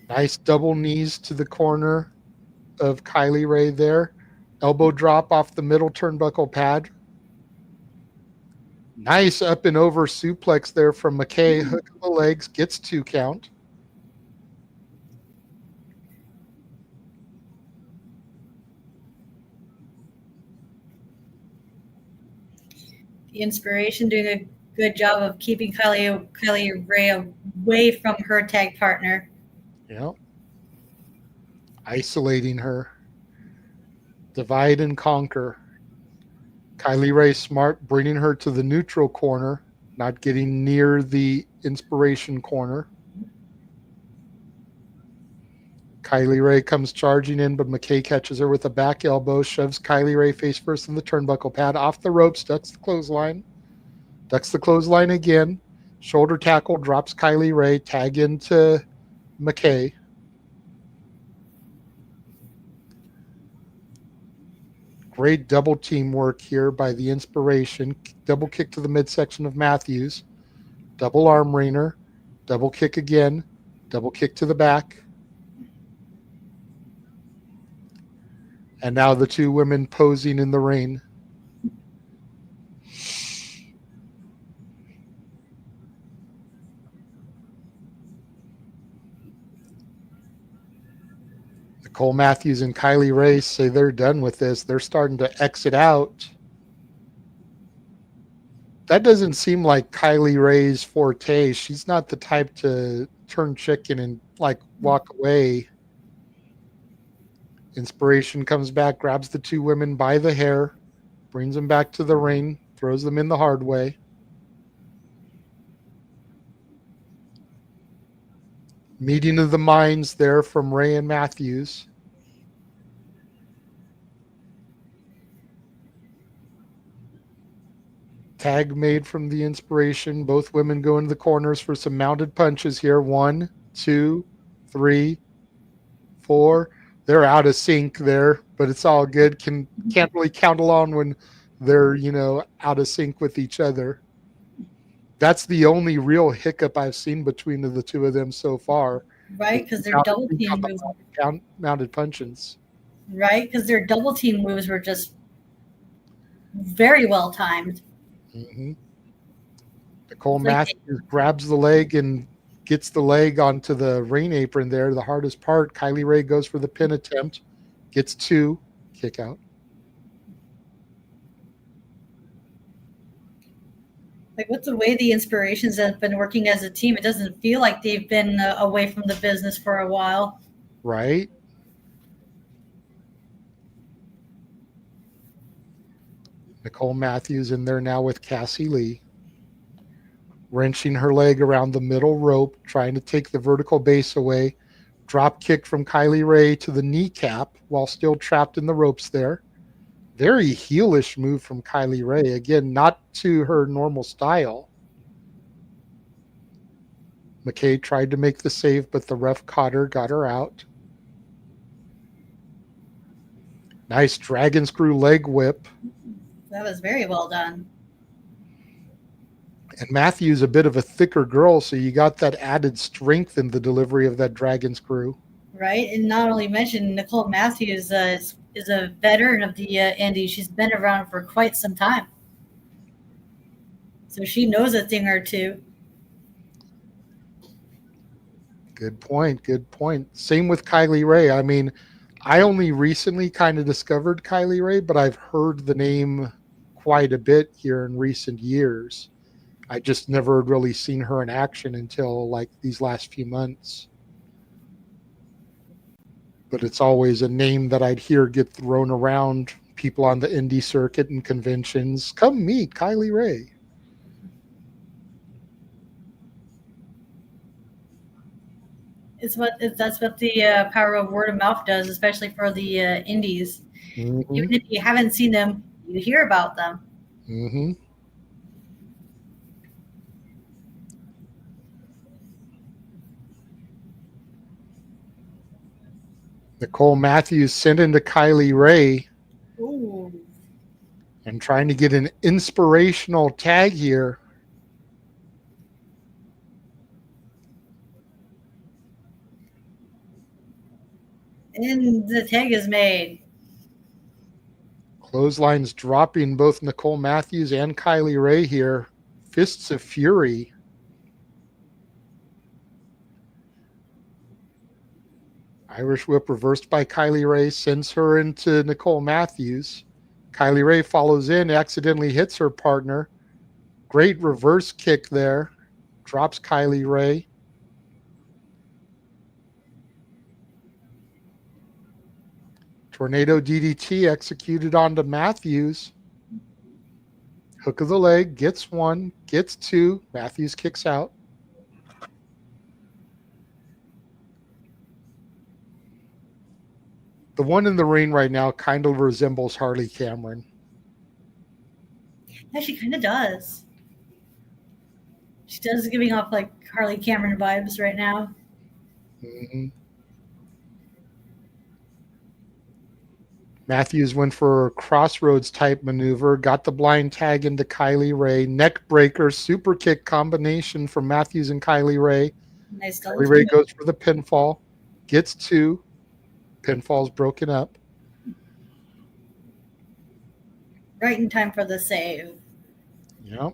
Nice double knees to the corner of Kylie Ray there. Elbow drop off the middle turnbuckle pad. Nice up and over suplex there from McKay. Hook of the legs. Gets 2 count. The Inspiration doing a good job of keeping Kylie Ray away from her tag partner. Yeah. Isolating her. Divide and conquer. Kylie Ray smart, bringing her to the neutral corner. not getting near the inspiration corner. Kylie Ray comes charging in, but McKay catches her with a back elbow, shoves Kylie Ray face first in the turnbuckle pad, off the ropes, ducks the clothesline again, shoulder tackle, drops Kylie Ray, tag into McKay. Great double team work here by the inspiration. Double kick to the midsection of Matthews. Double arm wringer. Double kick again. Double kick to the back. And now the two women posing in the ring. Nicole Matthews and Kylie Ray say they're done with this. They're starting to exit out. That doesn't seem like Kylie Ray's forte. She's not the type to turn chicken and like walk away. Inspiration comes back, grabs the two women by the hair, brings them back to the ring, throws them in the hard way. Meeting of the minds there from Ray and Matthews. Tag made from the inspiration. Both women go into the corners for some mounted punches here. 1, 2, 3, 4. They're out of sync there, but it's all good. Can't really count along when they're, out of sync with each other. That's the only real hiccup I've seen between the two of them so far. Right, because their double team moves. Mounted punches. Right, because their double team moves were just very well timed. Mm-hmm. Nicole Matthews grabs the leg and gets the leg onto the ring apron there, the hardest part. Kylie Ray goes for the pin attempt, gets 2, kick out. Like, with the way the inspirations have been working as a team, it doesn't feel like they've been away from the business for a while. Right. Nicole Matthews in there now with Cassie Lee. Wrenching her leg around the middle rope, trying to take the vertical base away. Drop kick from Kylie Ray to the kneecap while still trapped in the ropes there. Very heelish move from Kylie Ray. Again, not to her normal style. McKay tried to make the save, but the ref caught her, got her out. Nice dragon screw leg whip. That was very well done. And Matthew's a bit of a thicker girl, so you got that added strength in the delivery of that dragon screw. Right, and not only mentioned, Nicole Matthews is a veteran of the Indies. She's been around for quite some time. So she knows a thing or two. Good point. Same with Kylie Ray. I mean, I only recently kind of discovered Kylie Ray, but I've heard the name quite a bit here in recent years. I just never really seen her in action until like these last few months. But it's always a name that I'd hear get thrown around people on the indie circuit and conventions. Come meet Kylie Ray. That's what the power of word of mouth does, especially for the indies. Mm-hmm. Even if you haven't seen them, you hear about them. Mm-hmm. Nicole Matthews sent into Kylie Ray. Ooh. And trying to get an inspirational tag here. And the tag is made. Clotheslines dropping both Nicole Matthews and Kylie Ray here. Fists of Fury. Irish whip reversed by Kylie Ray, sends her into Nicole Matthews. Kylie Ray follows in, accidentally hits her partner. Great reverse kick there. Drops Kylie Ray. Tornado DDT executed onto Matthews. Hook of the leg, gets one, gets two. Matthews kicks out. The one in the ring right now kind of resembles Harley Cameron. Yeah, she kind of does. She does giving off like Harley Cameron vibes right now. Mm-hmm. Matthews went for a crossroads type maneuver, got the blind tag into Kylie Ray. Neck breaker, super kick combination from Matthews and Kylie Ray. Nice Kylie Ray goes for the pinfall, gets two. Pinfall's broken up. Right in time for the save. Yep.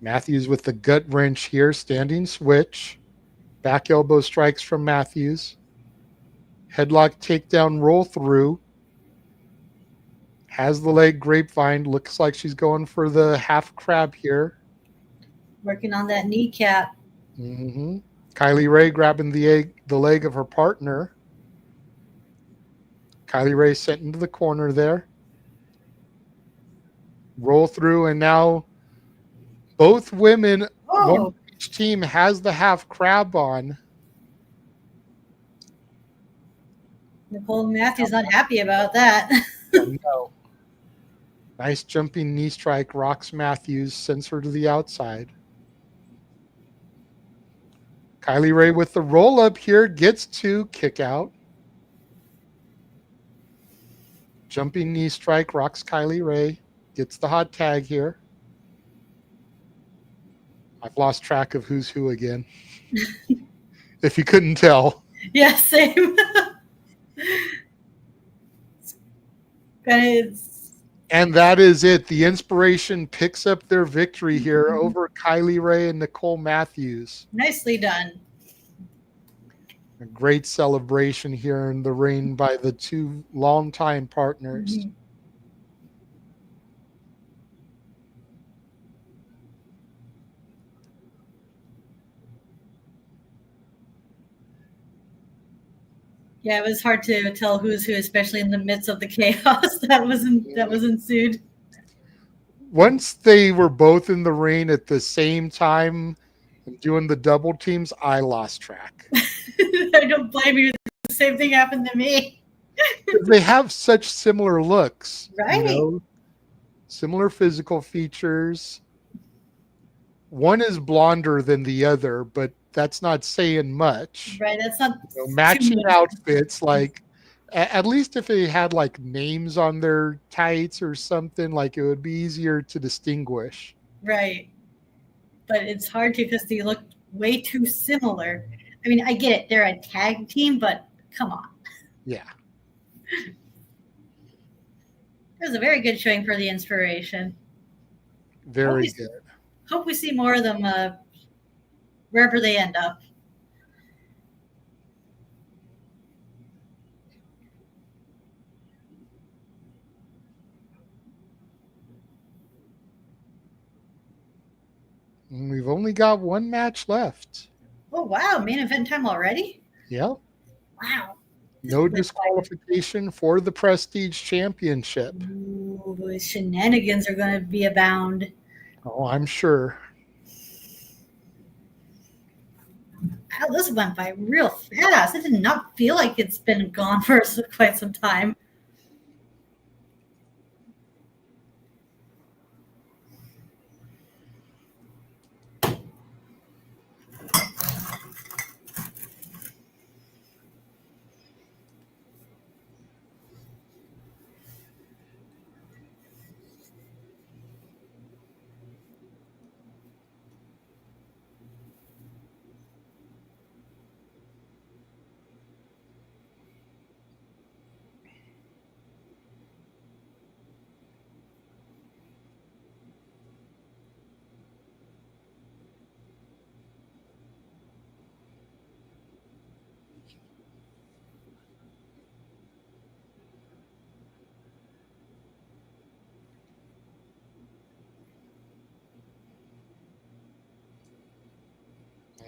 Matthews with the gut wrench here, standing switch. Back elbow strikes from Matthews. Headlock takedown roll through. Has the leg grapevine. Looks like she's going for the half crab here. Working on that kneecap. Mm-hmm. Kylie Ray grabbing the leg of her partner. Kylie Ray sent into the corner there. Roll through, and now both women, one of each team has the half crab on. Nicole Matthews not happy about that. No. Nice jumping knee strike. Rocks Matthews, sends her to the outside. Kylie Ray with the roll up here, gets two, kick out. Jumping knee strike, rocks Kylie Ray, gets the hot tag here. I've lost track of who's who again. If you couldn't tell. Yeah, same. And that is it. The Inspiration picks up their victory here over Kylie Ray and Nicole Matthews. Nicely done. A great celebration here in the ring by the two longtime partners. Mm-hmm. Yeah, it was hard to tell who's who, especially in the midst of the chaos that was ensued. Once they were both in the ring at the same time doing the double teams, I lost track. I don't blame you. The same thing happened to me. They have such similar looks. Right. You know, similar physical features. One is blonder than the other, but that's not saying much. Right, that's not matching outfits. Like, at least if they had like names on their tights or something, like it would be easier to distinguish. Right, but it's hard to because they look way too similar. I mean, I get it; they're a tag team, but come on. Yeah, it was a very good showing for the Inspiration. Very good. Hope we see more of them. Wherever they end up. We've only got one match left. Oh, wow. Main event time already? Yep. Wow. No disqualification for the Prestige Championship. Ooh, shenanigans are going to be abound. Oh, I'm sure. Wow, this went by real fast. It did not feel like it's been gone for quite some time.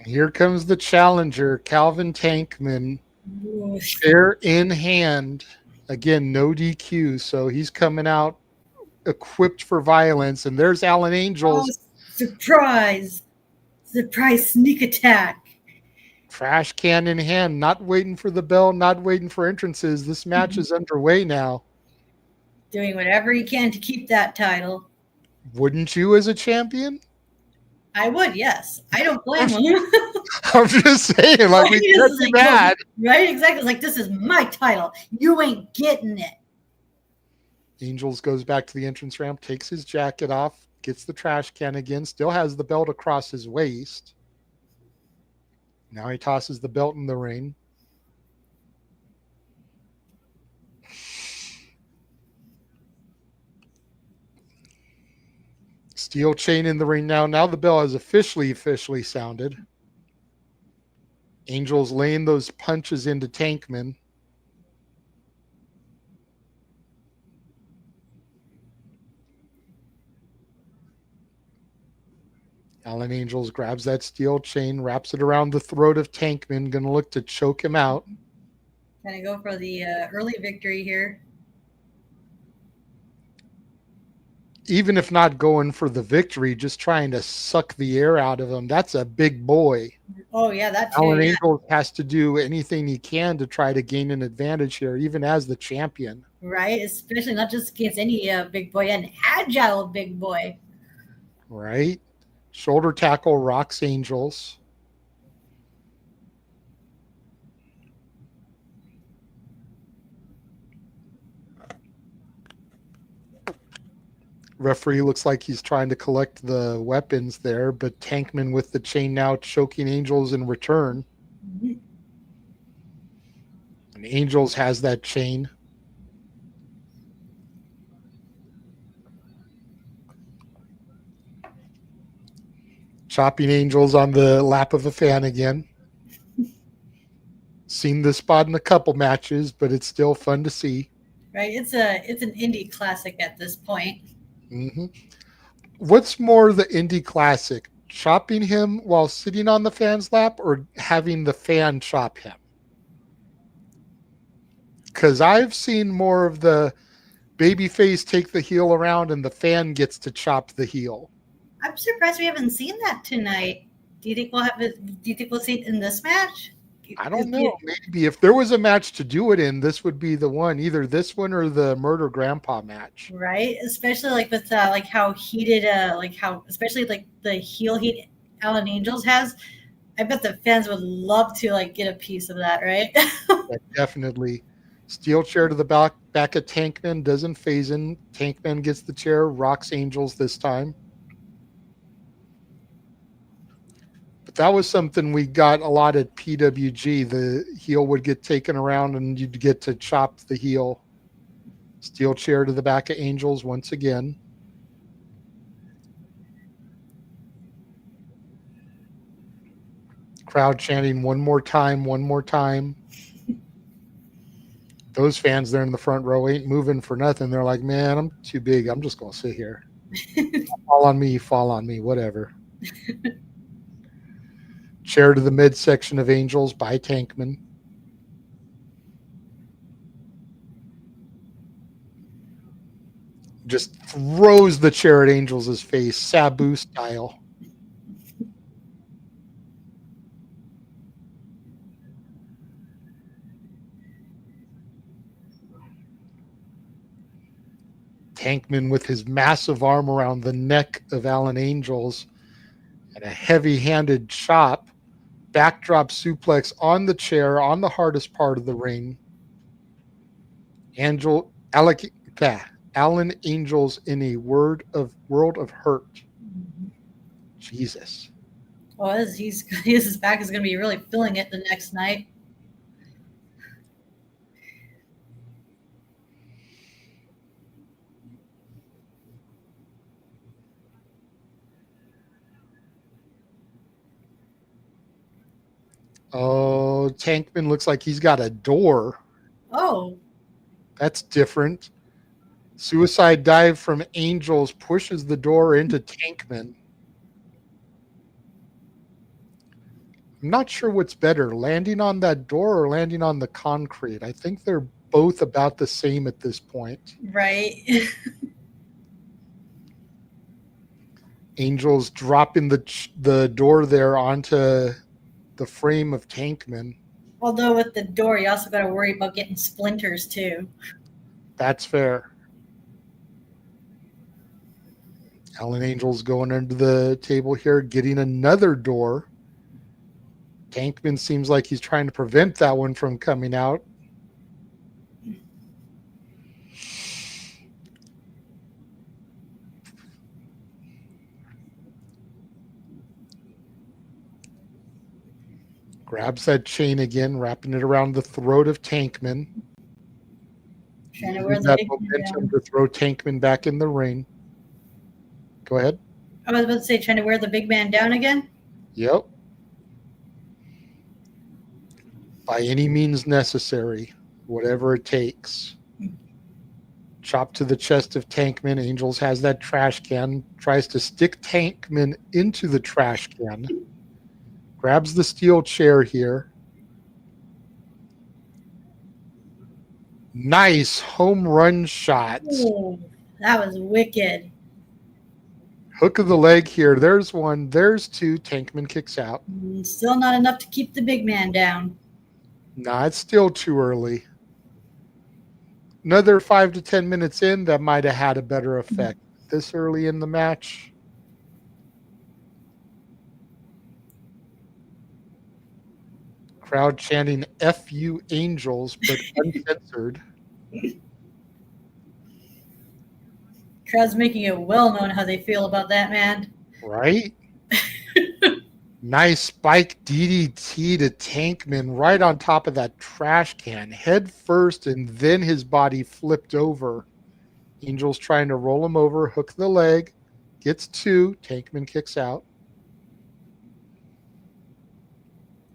Here comes the challenger, Calvin Tankman. Chair in hand. Again, no DQ, so he's coming out equipped for violence, and there's Alan Oh, Angels. surprise! Surprise sneak attack. Trash can in hand, not waiting for the bell, not waiting for entrances. This match is underway now. Doing whatever he can to keep that title. Wouldn't you as a champion? I would, yes. I don't blame him. I'm just saying, like, we can't be mad. Right? Exactly. It's like, this is my title. You ain't getting it. Angels goes back to the entrance ramp, takes his jacket off, gets the trash can again, still has the belt across his waist. Now he tosses the belt in the ring. Steel chain in the ring now. Now the bell has officially sounded. Angels laying those punches into Tankman. Alan Angels grabs that steel chain, wraps it around the throat of Tankman, going to look to choke him out. Gonna go for the early victory here. Even if not going for the victory, just trying to suck the air out of him. That's a big boy. Oh, yeah, that too. Alan Angels has to do anything he can to try to gain an advantage here, even as the champion. Right? Especially not just against any big boy, an agile big boy. Right? Shoulder tackle rocks Angels. Referee looks like he's trying to collect the weapons there, but Tankman with the chain now choking Angels in return. Mm-hmm. And Angels has that chain. Chopping Angels on the lap of a fan again. Seen this spot in a couple matches, but it's still fun to see. Right? It's an indie classic at this point. Mm-hmm. What's more the indie classic? Chopping him while sitting on the fan's lap or having the fan chop him? Because I've seen more of the babyface take the heel around and the fan gets to chop the heel. I'm surprised we haven't seen that tonight. Do you think we'll have it? Do you think we'll see it in this match? I don't know. Maybe if there was a match to do it in, this would be the one. Either this one or the Murder Grandpa match. Right, especially like with like how heated, like how especially like the heel heat Alan Angels has. I bet the fans would love to like get a piece of that, right? Yeah, definitely. Steel chair to the back of Tankman, doesn't phase in. Tankman gets the chair, rocks Angels this time. But that was something we got a lot at PWG. The heel would get taken around and you'd get to chop the heel. Steel chair to the back of Angels once again. Crowd chanting one more time, one more time. Those fans there in the front row ain't moving for nothing. They're like, man, I'm too big. I'm just going to sit here. Fall on me, whatever. Chair to the midsection of Angels by Tankman. Just throws the chair at Angels' face, Sabu style. Tankman with his massive arm around the neck of Alan Angels and a heavy-handed chop. Backdrop suplex on the chair on the hardest part of the ring. Alan Angels in a world of hurt. Jesus. Well, his back is going to be really feeling it the next night. Oh, Tankman looks like he's got a door. Oh. That's different. Suicide dive from Angels pushes the door into Tankman. I'm not sure what's better, landing on that door or landing on the concrete. I think they're both about the same at this point. Right. Angel's dropping the door there onto the frame of Tankman. Although with the door, you also got to worry about getting splinters too. That's fair. Alan Angel's going under the table here, getting another door. Tankman seems like he's trying to prevent that one from coming out. Grabs that chain again, wrapping it around the throat of Tankman. Trying to wear the that big momentum to throw Tankman back in the ring. Go ahead. I was about to say, trying to wear the big man down again. Yep. By any means necessary, whatever it takes. Chop to the chest of Tankman. Angels has that trash can, tries to stick Tankman into the trash can. Grabs the steel chair here. Nice home run shots. Ooh, that was wicked. Hook of the leg here. There's one. There's two. Tankman kicks out. Still not enough to keep the big man down. Nah, it's still too early. Another 5 to 10 minutes in, that might have had a better effect. This early in the match. Crowd chanting F you Angels, but uncensored. Crowd's making it well known how they feel about that man. Right? Nice spike DDT to Tankman right on top of that trash can. Head first, and then his body flipped over. Angel's trying to roll him over, hook the leg. Gets two. Tankman kicks out.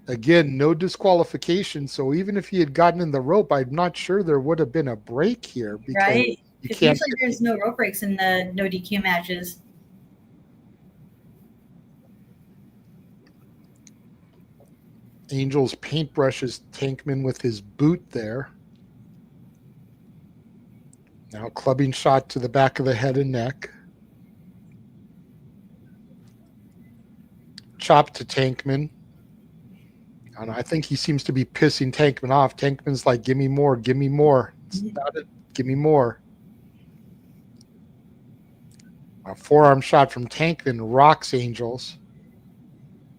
Again, no disqualification. So even if he had gotten in the rope, I'm not sure there would have been a break here. Right? Because usually there's no rope breaks in the no DQ matches. Angels paintbrushes Tankman with his boot there. Now clubbing shot to the back of the head and neck. Chop to Tankman. I think he seems to be pissing Tankman off. Tankman's like, give me more, give me more. It's not it. Give me more. A forearm shot from Tankman rocks Angels.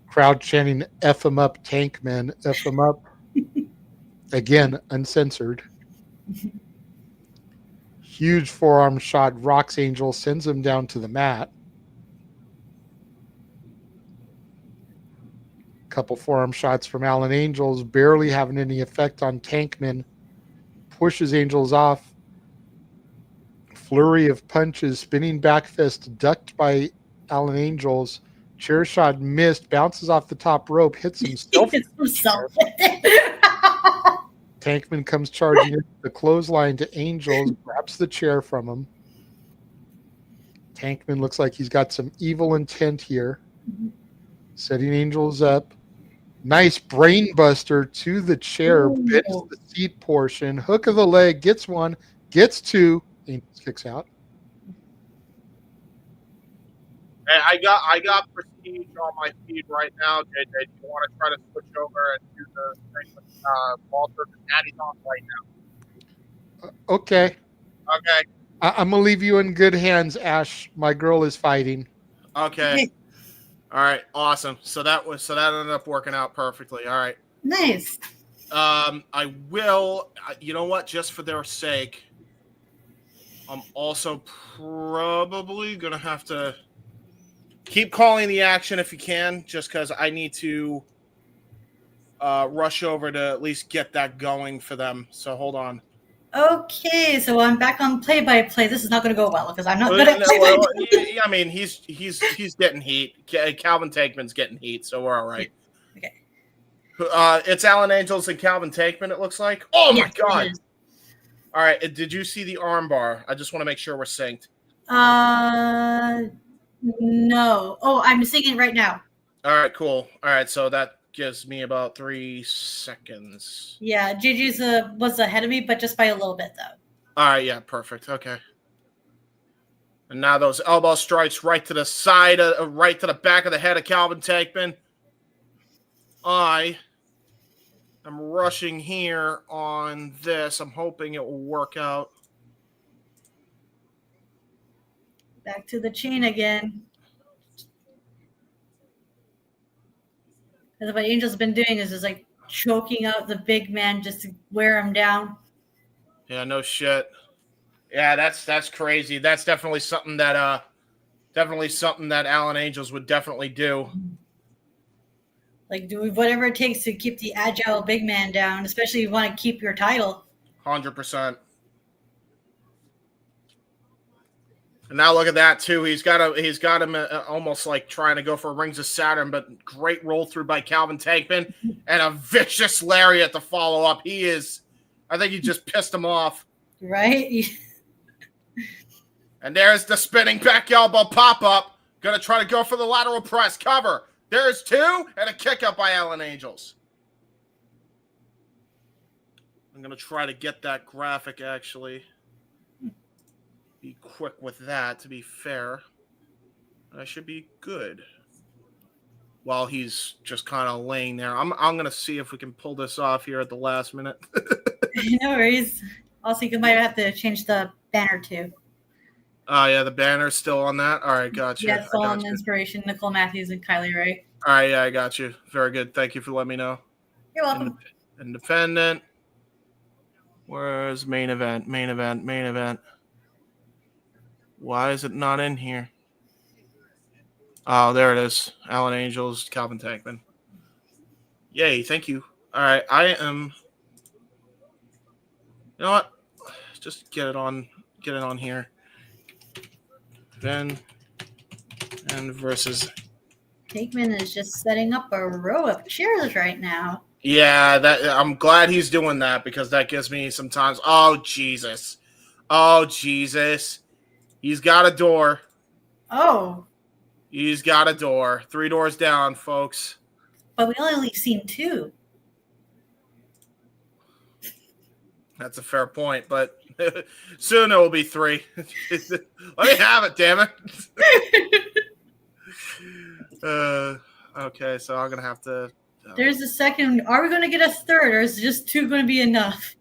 Crowd chanting, F him up, Tankman, F him up. Again, uncensored. Huge forearm shot, rocks Angel, sends him down to the mat. Couple forearm shots from Alan Angels, barely having any effect on Tankman. Pushes Angels off. Flurry of punches, spinning back fist, ducked by Alan Angels. Chair shot missed, bounces off the top rope, hits himself. Tankman comes charging into the clothesline to Angels, grabs the chair from him. Tankman looks like he's got some evil intent here. Setting Angels up. Nice brain buster to the chair, bends the seat portion. Hook of the leg, gets one, gets two. Angels kicks out. Hey, I got Prestige on my feed right now. Do you want to try to switch over and do the thing with Walter? Natty's on right now. Okay. Okay. I'm gonna leave you in good hands, Ash. My girl is fighting. Okay. All right. Awesome. So that ended up working out perfectly. All right. Nice. I will. You know what? Just for their sake, I'm also probably gonna have to keep calling the action if you can, just because I need to rush over to at least get that going for them. So hold on. Okay, so I'm back on play-by-play. This is not going to go well because I'm not good at play-by-play. I mean, he's getting heat. Calvin Tankman's getting heat, so we're all right. Okay. It's Alan Angels and Calvin Tankman, it looks like. Oh, my God. All right, did you see the armbar? I just want to make sure we're synced. No. Oh, I'm singing right now. All right, cool. All right, so that gives me about 3 seconds. Yeah, Gigi's was ahead of me, but just by a little bit, though. All right, yeah, perfect. Okay. And now those elbow strikes right to the side, right to the back of the head of Calvin Tankman. I am rushing here on this. I'm hoping it will work out. Back to the chain again. That's what Angel's been doing is just like choking out the big man just to wear him down. Yeah, no shit. Yeah, that's crazy. That's definitely something that Alan Angels would definitely do. Like do whatever it takes to keep the agile big man down, especially if you want to keep your title. 100%. And now look at that too. He's got him almost like trying to go for Rings of Saturn, but great roll through by Calvin Tankman and a vicious lariat to follow up. I think he just pissed him off. Right? And there's the spinning back elbow pop up. Gonna try to go for the lateral press cover. There's two and a kick up by Alan Angels. I'm gonna try to get that graphic actually. Be quick with that, to be fair. I should be good. While he's just kind of laying there. I'm going to see if we can pull this off here at the last minute. No worries. Also, you might have to change the banner too. Oh, yeah, the banner's still on that? All right, gotcha. Yeah, it's all on Inspiration, Nicole Matthews and Kylie Ray. All right, yeah, I got you. Very good. Thank you for letting me know. You're welcome. Independent. Where's main event? Main event. Why is it not in here? Oh, there it is. Alan Angels, Calvin Tankman. Yay, thank you. All right, I am... You know what? Just get it on here. Then, and versus... Tankman is just setting up a row of chairs right now. Yeah, I'm glad he's doing that because that gives me some time. Oh, Jesus. He's got a door. Oh. He's got a door. 3 doors down, folks. But we only seen 2. That's a fair point, but soon it will be 3. Let me have it, damn it. Okay, so I'm going to have to... There's a second. Are we going to get a third, or is just 2 going to be enough?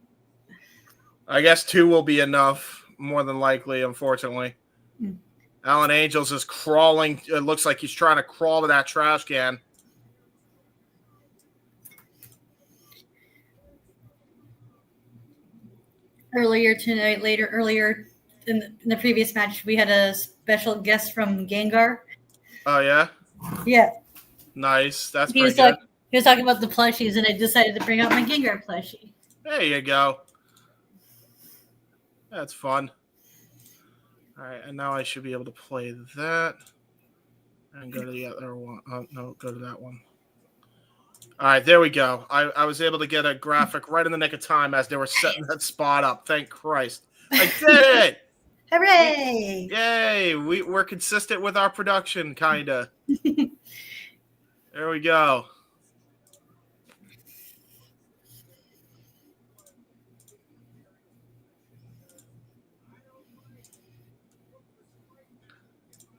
I guess 2 will be enough. More than likely, unfortunately. Alan Angels is crawling. It looks like he's trying to crawl to that trash can. Earlier in the previous match, we had a special guest from Gengar. Oh, yeah? Yeah. Nice. That's pretty good. He was talking about the plushies, and I decided to bring out my Gengar plushie. There you go. That's fun. All right, and now I should be able to play that and go to the other one. Oh, no, go to that one. All right, there we go. I was able to get a graphic right in the nick of time as they were setting that spot up. Thank Christ. I did it! Hooray! Yay! We're consistent with our production, kind of. There we go.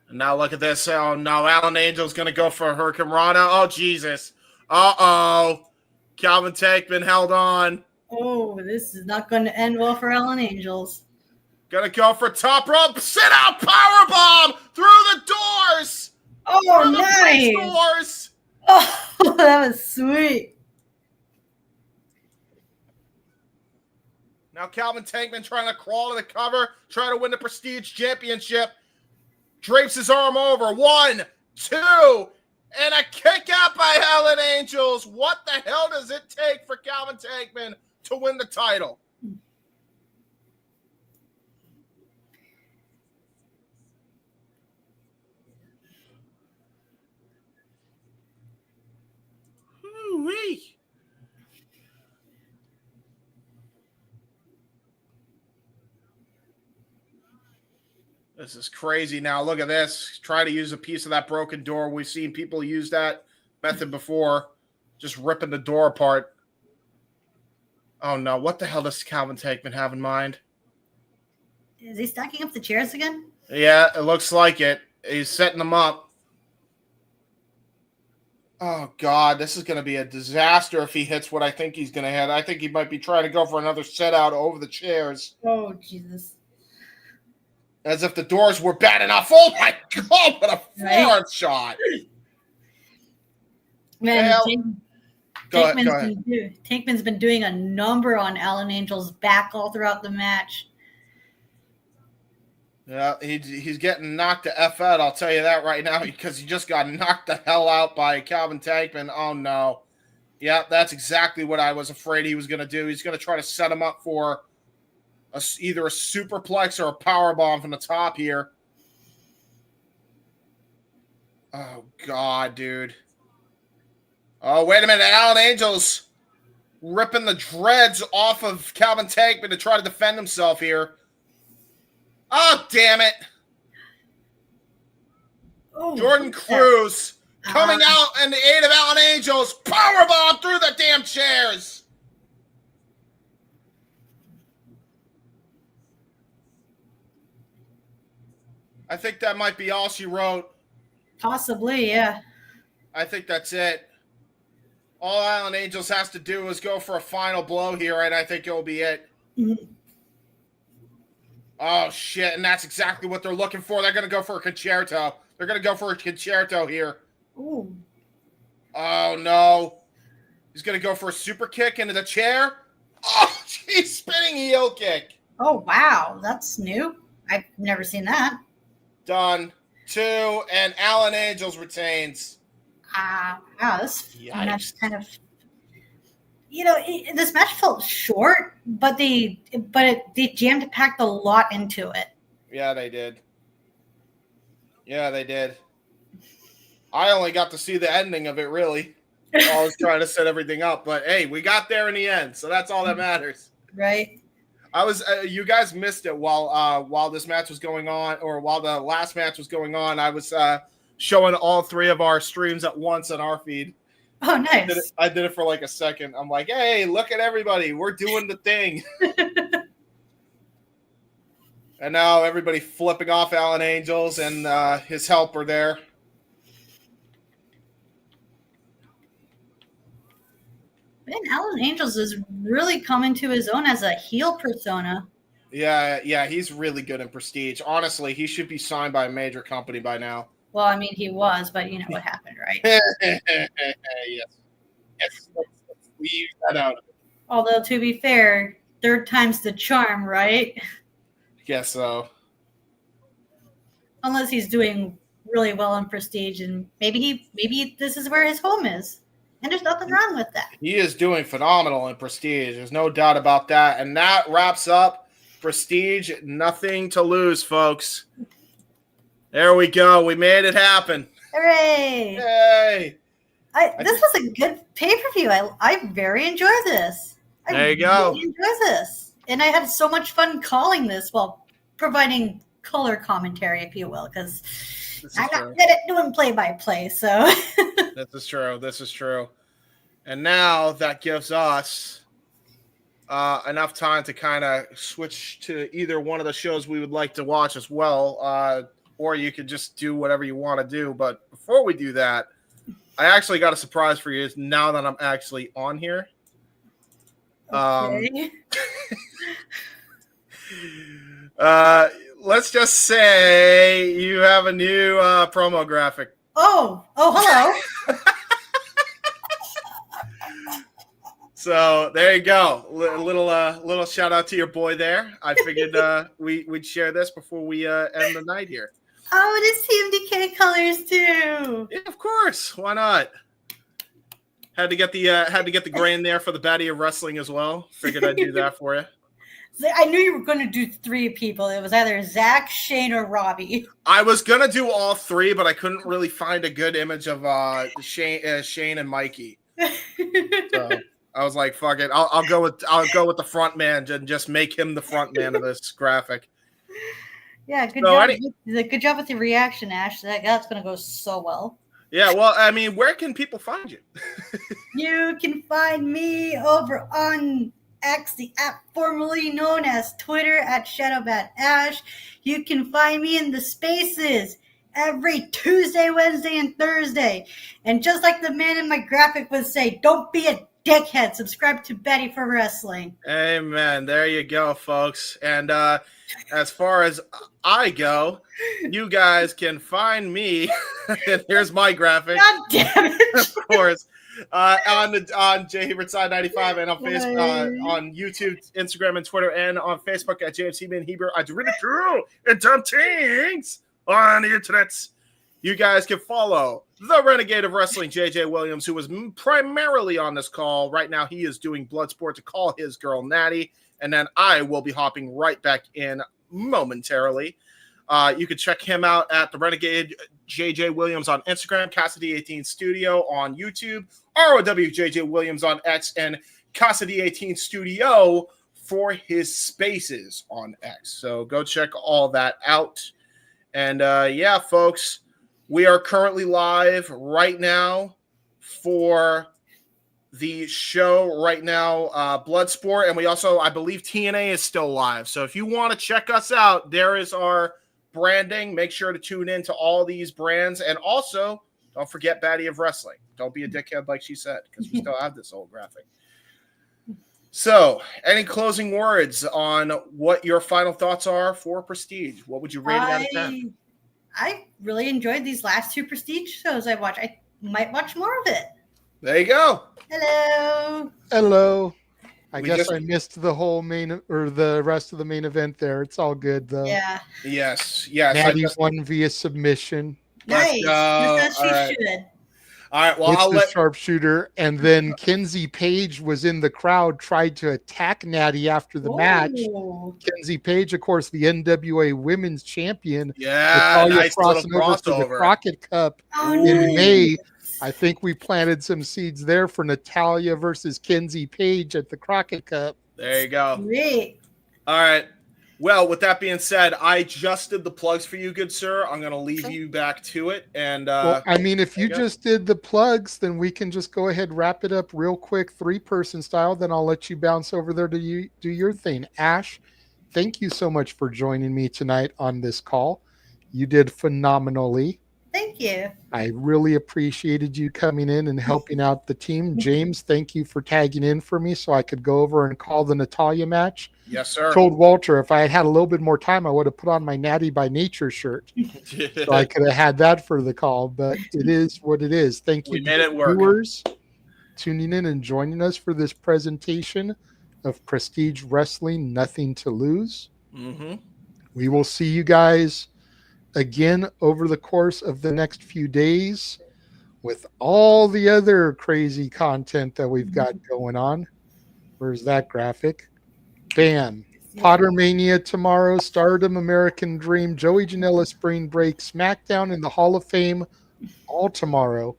And now look at this. Oh, no. Alan Angel's going to go for a Hurricane Rana. Oh, Jesus. Uh-oh. Calvin Tankman held on. Oh, this is not going to end well for Alan Angels. Going to go for top rope. Sit-out powerbomb through the doors. Oh, through nice. The doors. Oh, that was sweet. Now Calvin Tankman trying to crawl to the cover, trying to win the Prestige Championship. Drapes his arm over. 1, 2, and a kick out by Alan Angels. What the hell does it take for Calvin Tankman to win the title? Ooh-wee. This is crazy. Now, look at this. Try to use a piece of that broken door. We've seen people use that method before, just ripping the door apart. Oh, no. What the hell does Calvin Tankman have in mind? Is he stacking up the chairs again? Yeah, it looks like it. He's setting them up. Oh, God, this is going to be a disaster if he hits what I think he's going to hit. I think he might be trying to go for another set out over the chairs. Oh, Jesus. As if the doors were bad enough. Oh, my God, what a forearm shot. Man, Go ahead. Tankman's been doing a number on Alan Angel's back all throughout the match. Yeah, he's getting knocked the F out, I'll tell you that right now, because he just got knocked the hell out by Calvin Tankman. Oh, no. Yeah, that's exactly what I was afraid he was going to do. He's going to try to set him up for either a superplex or a powerbomb from the top here. Oh, God, dude. Oh, wait a minute. Alan Angel's ripping the dreads off of Calvin Tankman to try to defend himself here. Oh, damn it. Oh, Jordan Cruz coming out in the aid of Alan Angel's. Powerbomb through the damn chairs. I think that might be all she wrote. Possibly, yeah. I think that's it. All Alan Angels has to do is go for a final blow here, and I think it'll be it. Mm-hmm. Oh, shit, and that's exactly what they're looking for. They're going to go for a concerto. They're going to go for a concerto here. Ooh. Oh, no. He's going to go for a super kick into the chair. Oh, he's spinning heel kick. Oh, wow. That's new. I've never seen that. Done. 2, and Alan Angels retains. Wow, this Yikes. match kind of, this match felt short, but they jammed packed a lot into it. Yeah, they did. I only got to see the ending of it, really. I was trying to set everything up, but hey, we got there in the end, so that's all that matters. Right. I was, you guys missed it while this match was going on, or while the last match was going on. I was showing all 3 of our streams at once on our feed. Oh, nice. I did it for like a second. I'm like, hey, look at everybody. We're doing the thing. And now everybody flipping off Alan Angels and his helper there. Man, Alan Angels is really coming to his own as a heel persona. Yeah, he's really good in Prestige. Honestly, he should be signed by a major company by now. Well, I mean, he was, but you know what happened, right? Yes. Let's leave that out. Although, to be fair, 3rd time's the charm, right? Guess so. Unless he's doing really well in Prestige, and maybe this is where his home is, and there's nothing wrong with that. He is doing phenomenal in Prestige. There's no doubt about that. And that wraps up Prestige. Nothing to lose, folks. There we go. We made it happen. Hooray! Yay! This was a good pay-per-view. I very enjoy this. There you go. Really enjoy this. And I had so much fun calling this while providing color commentary, if you will, because I'm not good at doing play-by-play. So This is true. And now that gives us enough time to kind of switch to either one of the shows we would like to watch as well. Or you could just do whatever you want to do. But before we do that, I actually got a surprise for you now that I'm actually on here. okay. Let's just say you have a new promo graphic. Oh, hello. So there you go. Little shout out to your boy there. I figured we'd share this before we end the night here. Oh, it is Team Decay colors too. Yeah, of course. Why not? Had to get the grain there for the baddie of wrestling as well. Figured I'd do that for you. I knew you were going to do 3 people. It was either Zach, Shane, or Robbie. I was gonna do all 3, but I couldn't really find a good image of Shane and Mikey. So I was like, "Fuck it, I'll go with the front man and just make him the front man of this graphic." Yeah, good job. Good job with the reaction, Ash. That's going to go so well. Yeah, well, I mean, where can people find you? You can find me over on X, the app formerly known as Twitter, at ShadowBatAsh. You can find me in the spaces every Tuesday, Wednesday, and Thursday. And just like the man in my graphic would say, don't be a dickhead. Subscribe to Betty for Wrestling. Amen. There you go, folks. And as far as I go, you guys can find me. And here's my graphic. God damn it. Of course. On J-Hebert 95 and on Facebook, on YouTube, Instagram, and Twitter, and on Facebook at JMC Hebert. I do really true and dumb things on the internet. You guys can follow the Renegade of Wrestling, JJ Williams, who was primarily on this call. Right now, he is doing Bloodsport to call his girl Natty, and then I will be hopping right back in momentarily. You can check him out at the Renegade JJ Williams on Instagram, Cassidy18 Studio on YouTube, ROWJJ Williams on X, and Cassidy18 Studio for his spaces on X. So go check all that out. And yeah, folks, we are currently live right now for the show right now, Bloodsport, and we also, I believe TNA is still live. So if you want to check us out, there is our branding. Make sure to tune in to all these brands, and also don't forget Baddie of Wrestling. Don't be a dickhead like she said, because we still have this old graphic. So, any closing words on what your final thoughts are for Prestige? What would you rate it out of 10? I really enjoyed these last two Prestige shows I watched. I might watch more of it. There you go. Hello. Hello. I guess I missed the whole main or the rest of the main event there. It's all good though. Yeah. Yes. Natty won via submission. Nice. As she right. should. All right. Well, It's I'll the let sharpshooter, and then Kenzie Page was in the crowd, tried to attack Natty after the match. Kenzie Page, of course, the NWA Women's Champion. Yeah, nice crossing little over to the crossover. Crockett Cup in May. I think we planted some seeds there for Natalya versus Kenzie Page at the Crockett Cup. There you go. Great. All right. Well, with that being said, I just did the plugs for you, good sir. I'm going to leave you back to it. And well, I mean, if you just did the plugs, then we can just go ahead and wrap it up real quick, 3-person style. Then I'll let you bounce over there to do your thing. Ash, thank you so much for joining me tonight on this call. You did phenomenally. Thank you. I really appreciated you coming in and helping out the team. James, thank you for tagging in for me so I could go over and call the Natalya match. Yes, sir. Told Walter if I had had a little bit more time, I would have put on my Natty by Nature shirt. So I could have had that for the call, but it is what it is. Thank you, viewers, tuning in and joining us for this presentation of Prestige Wrestling, Nothing to Lose. Mm-hmm. We will see you guys again over the course of the next few days with all the other crazy content that we've got going on. Where's that graphic? Bam. Pottermania tomorrow, Stardom, American Dream, Joey Janela Spring Break, SmackDown in the Hall of Fame, all tomorrow.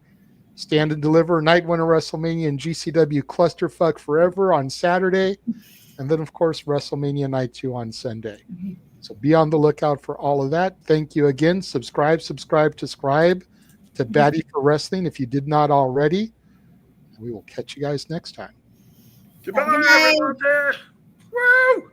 Stand and Deliver, Night One of WrestleMania, and GCW Clusterfuck Forever on Saturday. And then, of course, WrestleMania Night 2 on Sunday. So be on the lookout for all of that. Thank you again. Subscribe to Baddie for Wrestling if you did not already. And we will catch you guys next time. Goodbye, everyone. Woo!